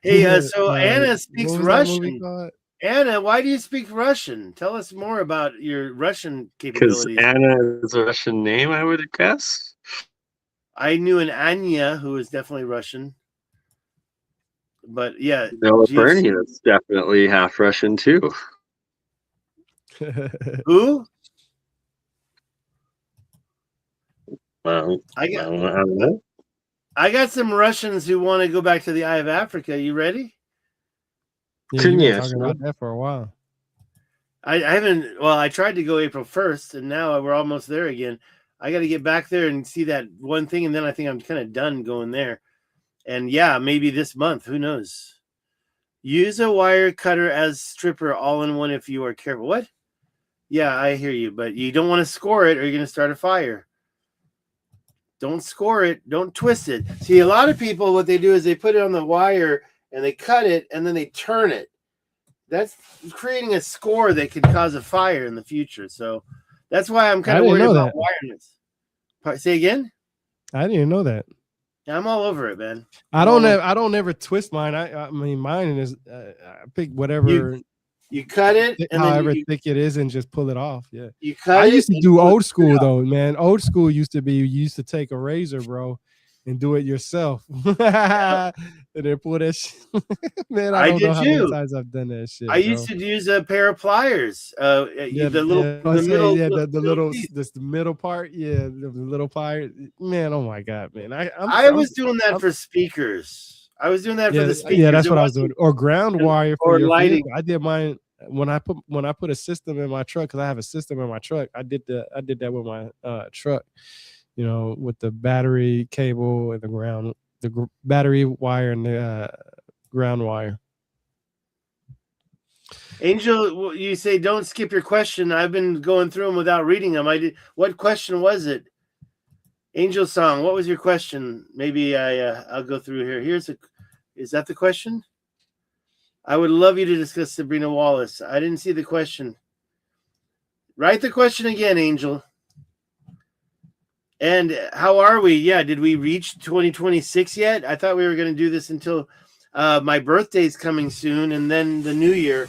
Speaker 3: Hey, so Anna
Speaker 1: what
Speaker 3: speaks
Speaker 1: was that movie
Speaker 3: Russian.
Speaker 1: called?
Speaker 3: Anna, why do you speak Russian? Tell us more about your Russian
Speaker 2: Because
Speaker 3: capabilities.
Speaker 2: Anna is a Russian name, I would guess.
Speaker 3: I knew an Anya who was definitely Russian. But yeah,
Speaker 2: Noah
Speaker 3: GFC.
Speaker 2: Bernie is definitely half Russian too.
Speaker 3: Who?
Speaker 2: Well,
Speaker 3: I
Speaker 2: I don't know.
Speaker 3: got some Russians who want to go back to the Eye of Africa. You ready?
Speaker 1: Yeah, you've been
Speaker 2: Yes,
Speaker 1: talking about that for a while.
Speaker 3: I haven't. Well, I tried to go April 1st, and now we're almost there again. I got to get back there and see that one thing, and then I think I'm kind of done going there. And yeah, maybe this month. Who knows? Use a wire cutter as stripper all in one if you are careful. What? Yeah, I hear you, but you don't want to score it or you're going to start a fire. Don't score it. Don't twist it. See, a lot of people, what they do is they put it on the wire and they cut it and then they turn it. That's creating a score that could cause a fire in the future. So that's why I'm kind of worried about wireless. Say again?
Speaker 1: I didn't know that.
Speaker 3: I'm all over it, man.
Speaker 1: I don't ever twist mine. I mean, mine is I pick whatever
Speaker 3: you cut it and
Speaker 1: however
Speaker 3: then
Speaker 1: thick it is and just pull it off. Yeah.
Speaker 3: You cut
Speaker 1: I
Speaker 3: it
Speaker 1: used to
Speaker 3: and
Speaker 1: do
Speaker 3: pull
Speaker 1: old
Speaker 3: it
Speaker 1: school
Speaker 3: out.
Speaker 1: though, man. Old school used to be you used to take a razor, bro, and do it yourself. And then pull that shit. Man, I don't know how many times I've done that shit.
Speaker 3: I used to use a pair of pliers.
Speaker 1: The middle part, yeah, the little pliers. Man, oh my god, man.
Speaker 3: I was doing that for speakers. I was doing that for the speakers.
Speaker 1: Yeah, that's what I was doing. Or ground wire for your
Speaker 3: lighting.
Speaker 1: vehicle. I did mine when I put a system in my truck, because I have a system in my truck. I did that with my truck, you know, with the battery cable and the battery wire and the ground wire.
Speaker 3: Angel, you say don't skip your question. I've been going through them without reading them. What question was it? Angel Song, what was your question? Maybe I'll go through here. Is that the question? I would love you to discuss Sabrina Wallace. I didn't see the question. Write the question again, Angel. And how are we? Yeah, did we reach 2026 yet? I thought we were going to do this until my birthday's coming soon, and then the new year.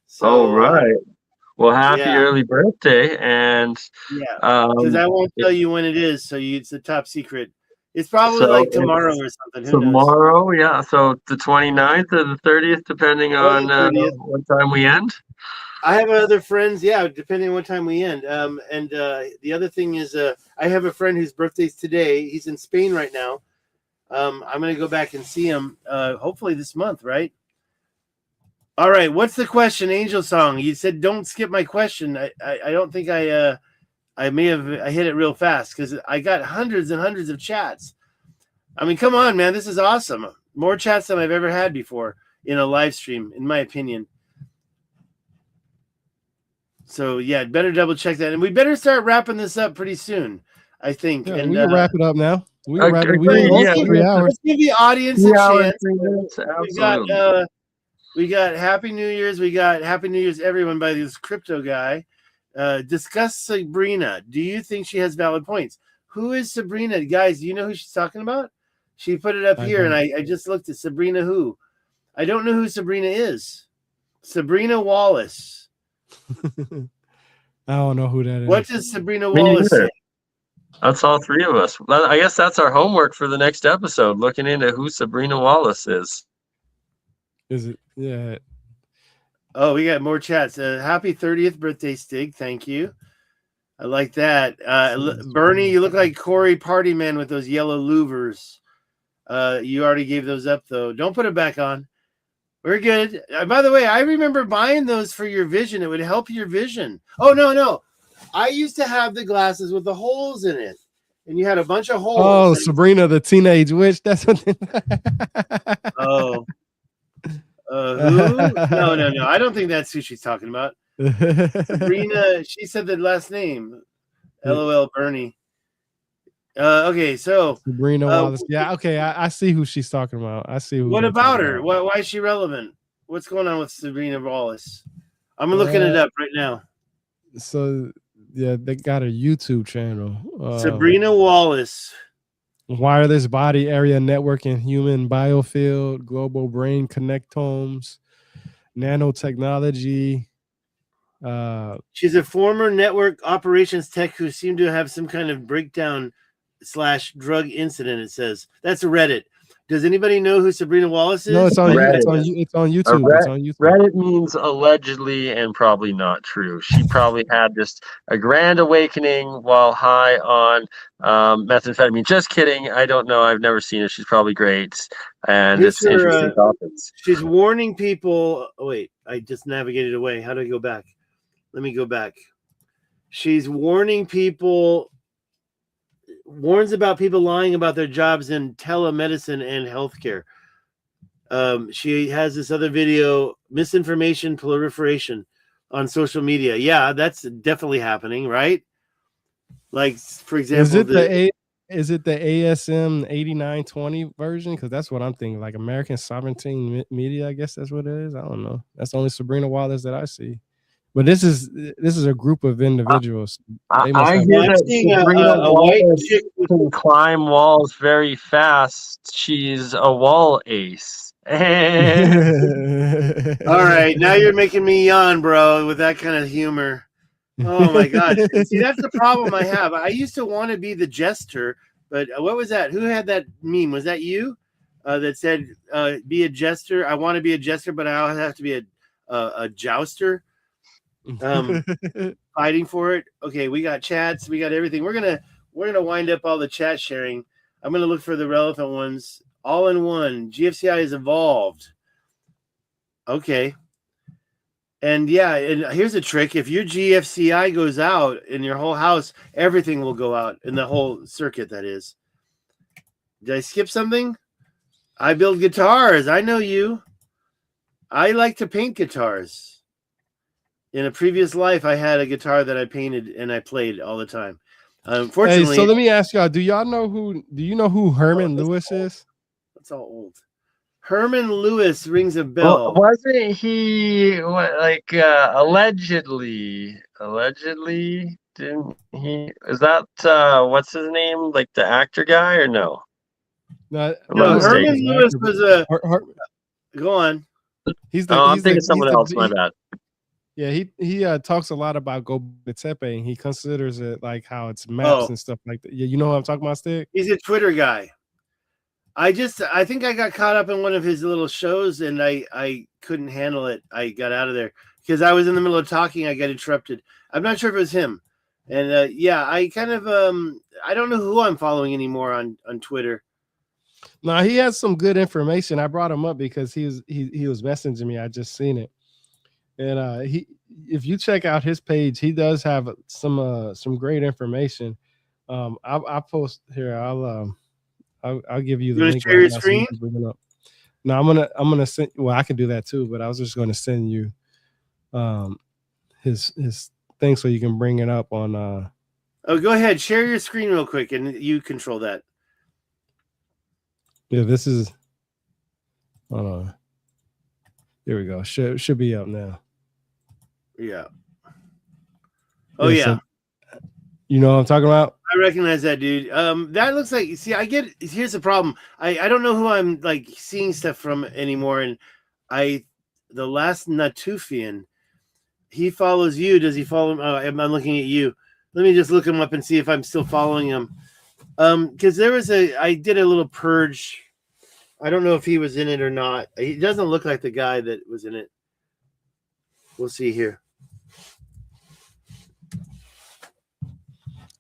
Speaker 3: So,
Speaker 2: all right. Well, happy early birthday, and
Speaker 3: because I won't tell you when it is, so it's a top secret. It's probably
Speaker 4: So
Speaker 3: like
Speaker 4: it's
Speaker 3: tomorrow or something. Who knows?
Speaker 4: tomorrow, yeah. So the 29th or the 30th, depending
Speaker 3: Or
Speaker 4: on
Speaker 3: the 30th.
Speaker 4: what time we end.
Speaker 3: I have other friends, yeah, depending on what time we end. And the other thing is, I have a friend whose birthday's today. He's in Spain right now. I'm going to go back and see him hopefully this month, right? All right. What's the question, Angel Song? You said don't skip my question. I don't think I may have I hit it real fast because I got hundreds and hundreds of chats. I mean, come on, man. This is awesome. More chats than I've ever had before in a live stream, in my opinion. So yeah, better double check that, and we better start wrapping this up pretty soon, I think.
Speaker 1: Yeah,
Speaker 3: and
Speaker 1: we can wrap it up now. We can wrap it. We've
Speaker 4: Agree,
Speaker 1: been going
Speaker 4: yeah,
Speaker 1: for
Speaker 3: let's
Speaker 1: 3
Speaker 3: give,
Speaker 1: hours.
Speaker 3: let's give the audience a
Speaker 4: 3 hours,
Speaker 3: chance.
Speaker 4: 3 minutes, absolutely.
Speaker 3: We got Happy New Year's. We got Happy New Year's, everyone, by this crypto guy. Discuss Sabrina. Do you think she has valid points? Who is Sabrina, guys? Do you know who she's talking about? She put it up here, and I just looked at Sabrina. Who? I don't know who Sabrina is. Sabrina Wallace.
Speaker 1: I don't know who that is.
Speaker 3: What does Sabrina
Speaker 4: Me
Speaker 3: Wallace
Speaker 4: neither.
Speaker 3: say?
Speaker 4: That's all three of us. I guess that's our homework for the next episode, looking into who Sabrina Wallace is.
Speaker 1: Is it? Yeah.
Speaker 3: Oh, we got more chats. Happy 30th birthday, Stig. Thank you. I like that. Bernie, you look like Corey Partyman with those yellow louvers. You already gave those up, though. Don't put it back on. We're good. By the way, I remember buying those for your vision. It would help your vision. Oh, no. I used to have the glasses with the holes in it. And you had a bunch of holes.
Speaker 1: Oh, Sabrina the Teenage Witch. That's what.
Speaker 3: Oh. Who? No. I don't think that's who she's talking about. Sabrina, she said the last name. LOL, Bernie. Okay, so
Speaker 1: Sabrina Wallace. Yeah, okay. I see who she's talking about. I see who.
Speaker 3: What about her? Why is she relevant? What's going on with Sabrina Wallace? I'm looking it up right now.
Speaker 1: So yeah, they got a YouTube channel.
Speaker 3: Sabrina Wallace.
Speaker 1: Wireless body area networking, human biofield, global brain connectomes, nanotechnology.
Speaker 3: She's a former network operations tech who seemed to have some kind of breakdown / drug incident. It says that's a Reddit. Does anybody know who Sabrina Wallace is?
Speaker 1: No, it's on
Speaker 4: Reddit.
Speaker 1: it's on YouTube. It's on YouTube.
Speaker 4: Reddit means allegedly and probably not true. She probably had just a grand awakening while high on methamphetamine. Just kidding. I don't know. I've never seen her. She's probably great. And
Speaker 3: Here's
Speaker 4: it's interesting topics.
Speaker 3: She's warning people. Oh, wait, I just navigated away. How do I go back? Let me go back. She's warning people. Warns about people lying about their jobs in telemedicine and healthcare. She has this other video, misinformation proliferation on social media. Yeah, that's definitely happening, right? Like, for example,
Speaker 1: is it the ASM 8920 version? Because that's what I'm thinking. Like American Sovereignty Media, I guess that's what it is. I don't know. That's the only Sabrina Wallace that I see. But this is a group of individuals.
Speaker 4: I hear that Sabrina Wallace can climb walls very fast. She's a wall ace.
Speaker 3: All right, now you're making me yawn, bro, with that kind of humor. Oh my God! See, that's the problem I have. I used to want to be the jester, but what was that? Who had that meme? Was that you that said, "Be a jester"? I want to be a jester, but I have to be a jouster. Fighting for it. Okay, we got chats, we got everything. We're gonna wind up all the chat sharing. I'm gonna look for the relevant ones. All in one. GFCI is evolved. Okay. And yeah, and here's a trick. If your GFCI goes out in your whole house, everything will go out in the whole circuit, that is. Did I skip something? I build guitars. I know you. I like to paint guitars. In a previous life, I had a guitar that I painted and I played all the time. Unfortunately,
Speaker 1: hey, so let me ask y'all: Do you know who Herman Lewis is?
Speaker 3: That's all old. Herman Lewis rings a bell.
Speaker 4: Wasn't he allegedly? Didn't he? Is that what's his name? Like the actor guy or no?
Speaker 3: No, Herman Lewis was a. Go on.
Speaker 4: I'm thinking someone else. My bad.
Speaker 1: Yeah, he talks a lot about Gobekli Tepe, and he considers it like how it's maps
Speaker 3: Oh,
Speaker 1: and stuff like that. Yeah, you know what I'm talking about, Stick?
Speaker 3: he's a Twitter guy. I think I got caught up in one of his little shows and I couldn't handle it. I got out of there because I was in the middle of talking. I got interrupted. I'm not sure if it was him. And yeah, I kind of I don't know who I'm following anymore on Twitter.
Speaker 1: No, he has some good information. I brought him up because he was messaging me. I just seen it. And he if you check out his page, he does have some great information. I'll post here. I'll give you
Speaker 3: You
Speaker 1: the
Speaker 3: want to
Speaker 1: link
Speaker 3: share
Speaker 1: right
Speaker 3: your
Speaker 1: now so you
Speaker 3: screen?
Speaker 1: can bring it up. No, I'm gonna send. Well, I can do that too, but I was just going to send you his thing so you can bring it up on.
Speaker 3: Oh, go ahead, share your screen real quick, and you control that.
Speaker 1: Yeah, this is. Hold on. There we go. Should be up now.
Speaker 3: Yeah. Oh yeah.
Speaker 1: So, you know what I'm talking about?
Speaker 3: I recognize that dude. That looks like. See, I get. Here's the problem. I don't know who I'm like seeing stuff from anymore. And the last Natufian, he follows you. Does he follow him? Oh, I'm looking at you. Let me just look him up and see if I'm still following him. Because I did a little purge. I don't know if he was in it or not. He doesn't look like the guy that was in it. We'll see here.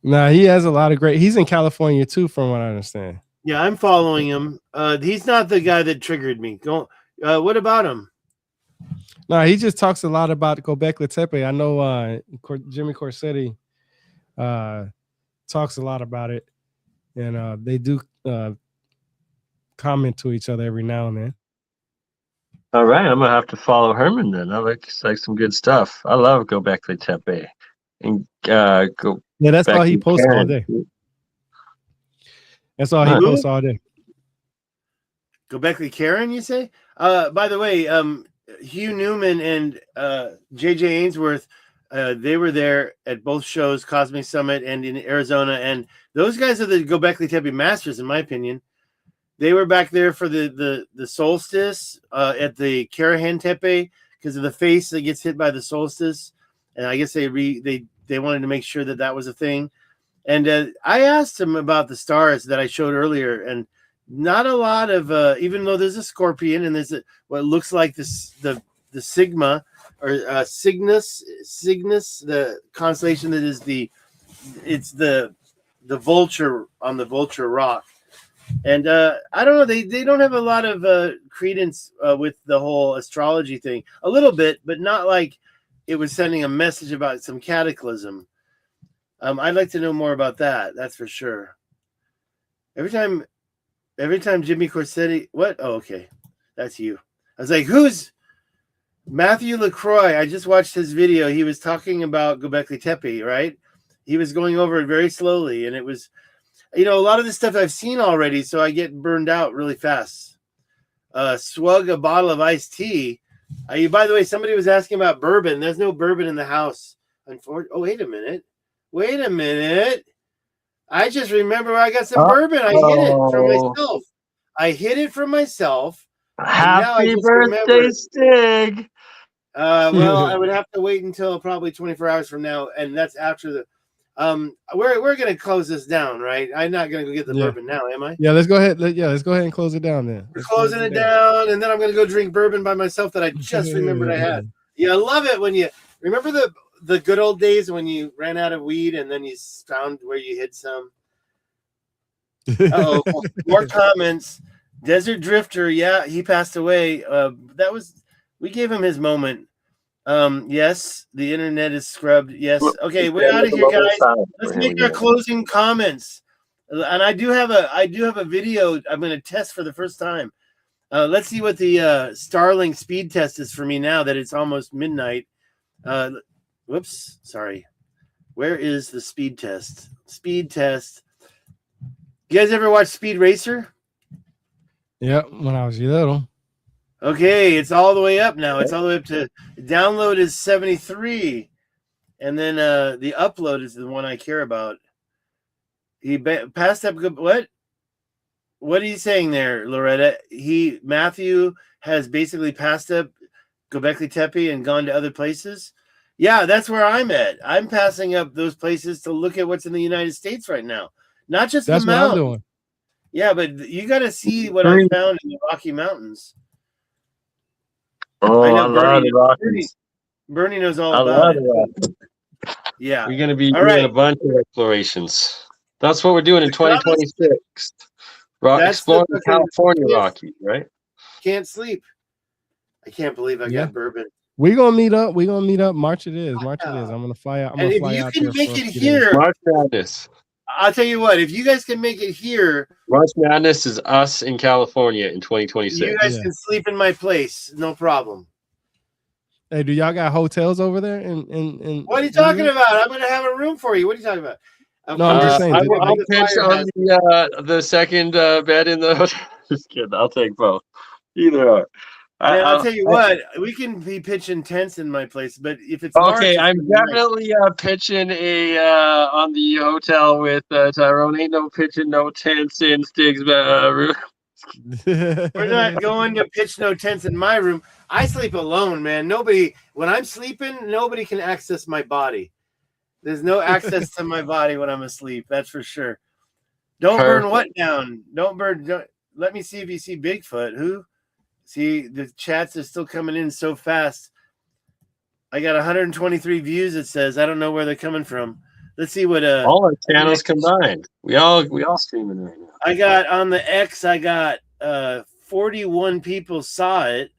Speaker 1: Nah, he has a lot of great. He's in California too, from what I understand.
Speaker 3: Yeah, I'm following him. He's not the guy that triggered me. Go. What about him?
Speaker 1: No, he just talks a lot about Gobekli Tepe. I know Jimmy Corsetti talks a lot about it, and they do comment to each other every now and then.
Speaker 4: All right, I'm gonna have to follow Herman then. I like some good stuff. I love Gobekli Tepe and go.
Speaker 1: Yeah, that's all he
Speaker 4: Becky
Speaker 1: posts all
Speaker 4: Karen.
Speaker 1: day. That's all he
Speaker 4: Huh.
Speaker 1: posts all day.
Speaker 3: Gobekli Karen, you say? By the way, Hugh Newman and JJ Ainsworth, they were there at both shows, Cosmic Summit and in Arizona, and those guys are the Gobekli Tepe masters, in my opinion. They were back there for the solstice at the Karahan Tepe because of the face that gets hit by the solstice, and I guess they wanted to make sure that was a thing. And I asked him about the stars that I showed earlier, and not a lot of even though there's a scorpion and there's what looks like the Sigma or Cygnus, the constellation that is the vulture on the vulture rock. And I don't know, they don't have a lot of credence with the whole astrology thing. A little bit, but not like it was sending a message about some cataclysm. I'd like to know more about that. That's for sure. Every time Jimmy Corsetti, what? Oh, okay. That's you. I was like, who's Matthew LaCroix? I just watched his video. He was talking about Gobekli Tepe, right? He was going over it very slowly, and it was, a lot of this stuff I've seen already, so I get burned out really fast. Swug a bottle of iced tea. By the way, somebody was asking about bourbon. There's no bourbon in the house. Oh, wait a minute. I just remember I got some bourbon. I hid it from myself.
Speaker 4: Happy birthday, Stig.
Speaker 3: Well, I would have to wait until probably 24 hours from now, and that's after the. We're gonna close this down, right? I'm not gonna go get the bourbon now, am I?
Speaker 1: Yeah, let's go ahead. Let's go ahead and close it down then.
Speaker 3: We're closing it down, and then I'm gonna go drink bourbon by myself that I just remembered I had. Yeah, I love it when you remember the good old days when you ran out of weed and then you found where you hid some. Oh, more comments. Desert Drifter, yeah, he passed away. We gave him his moment. Yes, the internet is scrubbed. Yes. Okay, we're out of here, guys. Let's make our closing comments. And I do have a video I'm going to test for the first time. Let's see what the Starlink speed test is for me now that it's almost midnight. Whoops, sorry. Where is the speed test? Speed test. You guys ever watch Speed Racer?
Speaker 1: Yeah, when I was little.
Speaker 3: Okay, it's all the way up now. It's all the way up to download is 73, and then the upload is the one I care about. He passed up. What? What are you saying there, Loretta? Matthew has basically passed up Gobekli Tepe and gone to other places. Yeah, that's where I'm at. I'm passing up those places to look at what's in the United States right now, not just
Speaker 1: That's
Speaker 3: the
Speaker 1: what I'm
Speaker 3: mountains.
Speaker 1: doing.
Speaker 3: Yeah, but you got to see what I found in the Rocky Mountains.
Speaker 4: Oh,
Speaker 3: I know
Speaker 4: I love the Rockies.
Speaker 3: Bernie knows all
Speaker 4: I
Speaker 3: about
Speaker 4: love
Speaker 3: it.
Speaker 4: the Rockies.
Speaker 3: Yeah.
Speaker 2: We're going to be
Speaker 3: All
Speaker 2: doing a
Speaker 3: right.
Speaker 2: bunch of explorations. That's what we're doing in 2026.
Speaker 3: That's the
Speaker 2: Exploring the
Speaker 3: fucking
Speaker 2: California Rockies, right?
Speaker 3: can't sleep. I can't believe I
Speaker 1: Yeah.
Speaker 3: got bourbon.
Speaker 1: We're gonna meet up. We're gonna meet up. March it is. March it
Speaker 3: Yeah.
Speaker 1: is. I'm gonna fly out. I'm
Speaker 3: And
Speaker 1: gonna
Speaker 3: if
Speaker 1: fly
Speaker 3: you
Speaker 1: out
Speaker 3: can
Speaker 1: there
Speaker 3: make
Speaker 1: for a
Speaker 3: it
Speaker 1: few days.
Speaker 3: here,
Speaker 2: March Madness.
Speaker 3: I'll tell you what. If you guys can make it here,
Speaker 2: March Madness is us in California in 2026.
Speaker 3: you guys
Speaker 1: Yeah.
Speaker 3: can sleep in my place, no problem.
Speaker 1: Hey, do y'all got hotels over there? In
Speaker 3: What are you
Speaker 1: New
Speaker 3: talking
Speaker 1: York?
Speaker 3: about? I'm gonna have a room for you. What are you talking about? Of
Speaker 1: No, I'm just
Speaker 3: course,
Speaker 1: saying.
Speaker 2: I'll
Speaker 3: the
Speaker 2: pitch
Speaker 3: fire
Speaker 2: on
Speaker 3: hazard.
Speaker 2: the second bed in the hotel. Just kidding. I'll take both. Either or.
Speaker 3: Man, I'll tell you what, we can be pitching tents in my place, but if it's March,
Speaker 2: Okay,
Speaker 3: it's
Speaker 2: I'm
Speaker 3: gonna be nice.
Speaker 2: definitely pitching a on the hotel with Tyrone. Ain't no pitching, no tents in Stig's room.
Speaker 3: We're not going to pitch no tents in my room. I sleep alone, man. When I'm sleeping, nobody can access my body. There's no access to my body when I'm asleep. That's for sure. Don't burn what down? Don't, let me see if you see Bigfoot. Who? See, the chats are still coming in so fast. I got 123 views. It says I don't know where they're coming from. Let's see what
Speaker 2: all our channels combined. We all streaming right now.
Speaker 3: I got on the X. I got 41 people saw it,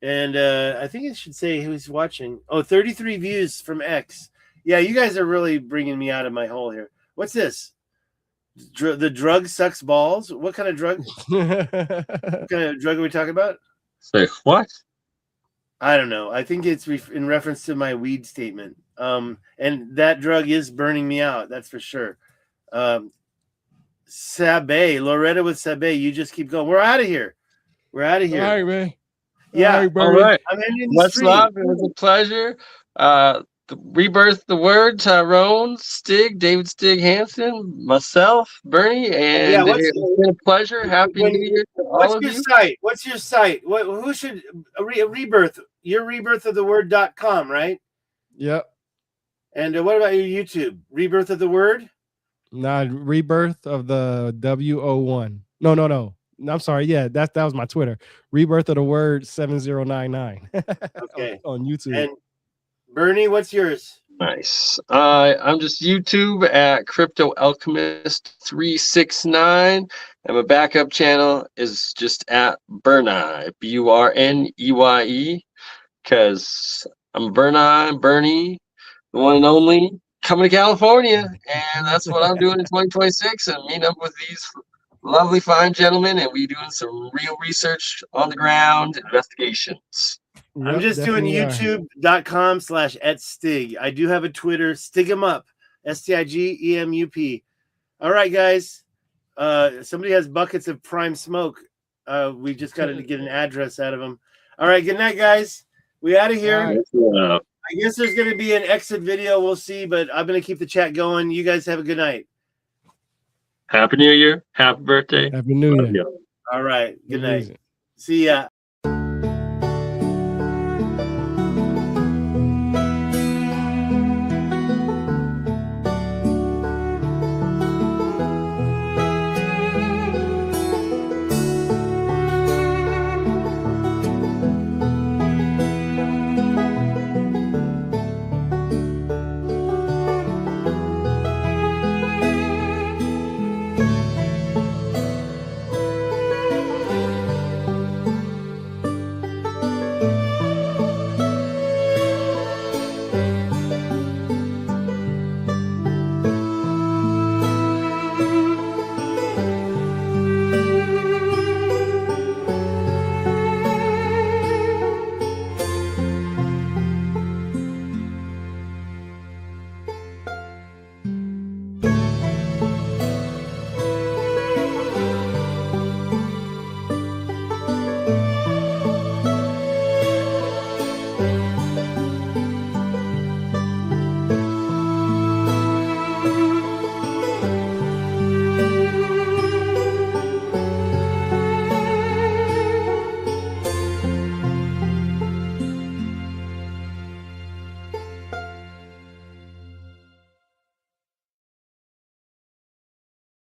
Speaker 3: and I think it should say who's watching. Oh, 33 views from X. Yeah, you guys are really bringing me out of my hole here. What's this? The drug sucks balls. What kind of drug? What kind of drug are we talking about?
Speaker 2: Say what?
Speaker 3: I don't know. I think it's in reference to my weed statement. And that drug is burning me out. That's for sure. Sabe, Loretta with Sabe, you just keep going. We're out of here. We're out of here.
Speaker 1: All right, man.
Speaker 3: Yeah.
Speaker 2: All right.
Speaker 3: I'm ending the
Speaker 2: Much
Speaker 3: stream.
Speaker 2: love. It was a pleasure. Rebirth the Word, Tyrone, Stig, David Stig Hansen, myself, Bernie, and
Speaker 3: Yeah,
Speaker 2: it's been a pleasure. Happy New Year to all of you.
Speaker 3: What's your site? Who should Rebirth? Your rebirthoftheword.com, right?
Speaker 1: Yep.
Speaker 3: And what about your YouTube? Rebirth of the Word?
Speaker 1: Nah, Rebirth of the WO1. No. I'm sorry. Yeah, that was my Twitter. Rebirth of the Word 7099.
Speaker 3: Okay.
Speaker 1: on YouTube.
Speaker 3: And Bernie, what's yours?
Speaker 2: Nice. I'm just YouTube at Crypto Alchemist 369, and my backup channel is just at Burneye, BURNEYE, because I'm Bernie, the one and only, coming to California, and that's what I'm doing in 2026, and meeting up with these lovely fine gentlemen, and we doing some real research on the ground investigations.
Speaker 3: I'm just doing youtube.com/@Stig. I do have a Twitter, Stigemup, STIGEMUP. All right, guys. Somebody has buckets of prime smoke. We just got to get an address out of them. All right, good night, guys. We out of here.
Speaker 2: Right.
Speaker 3: I guess there's going to be an exit video. We'll see, but I'm going to keep the chat going. You guys have a good night.
Speaker 2: Happy New Year. Happy birthday.
Speaker 1: Happy New Year.
Speaker 3: All right. Good night. See ya.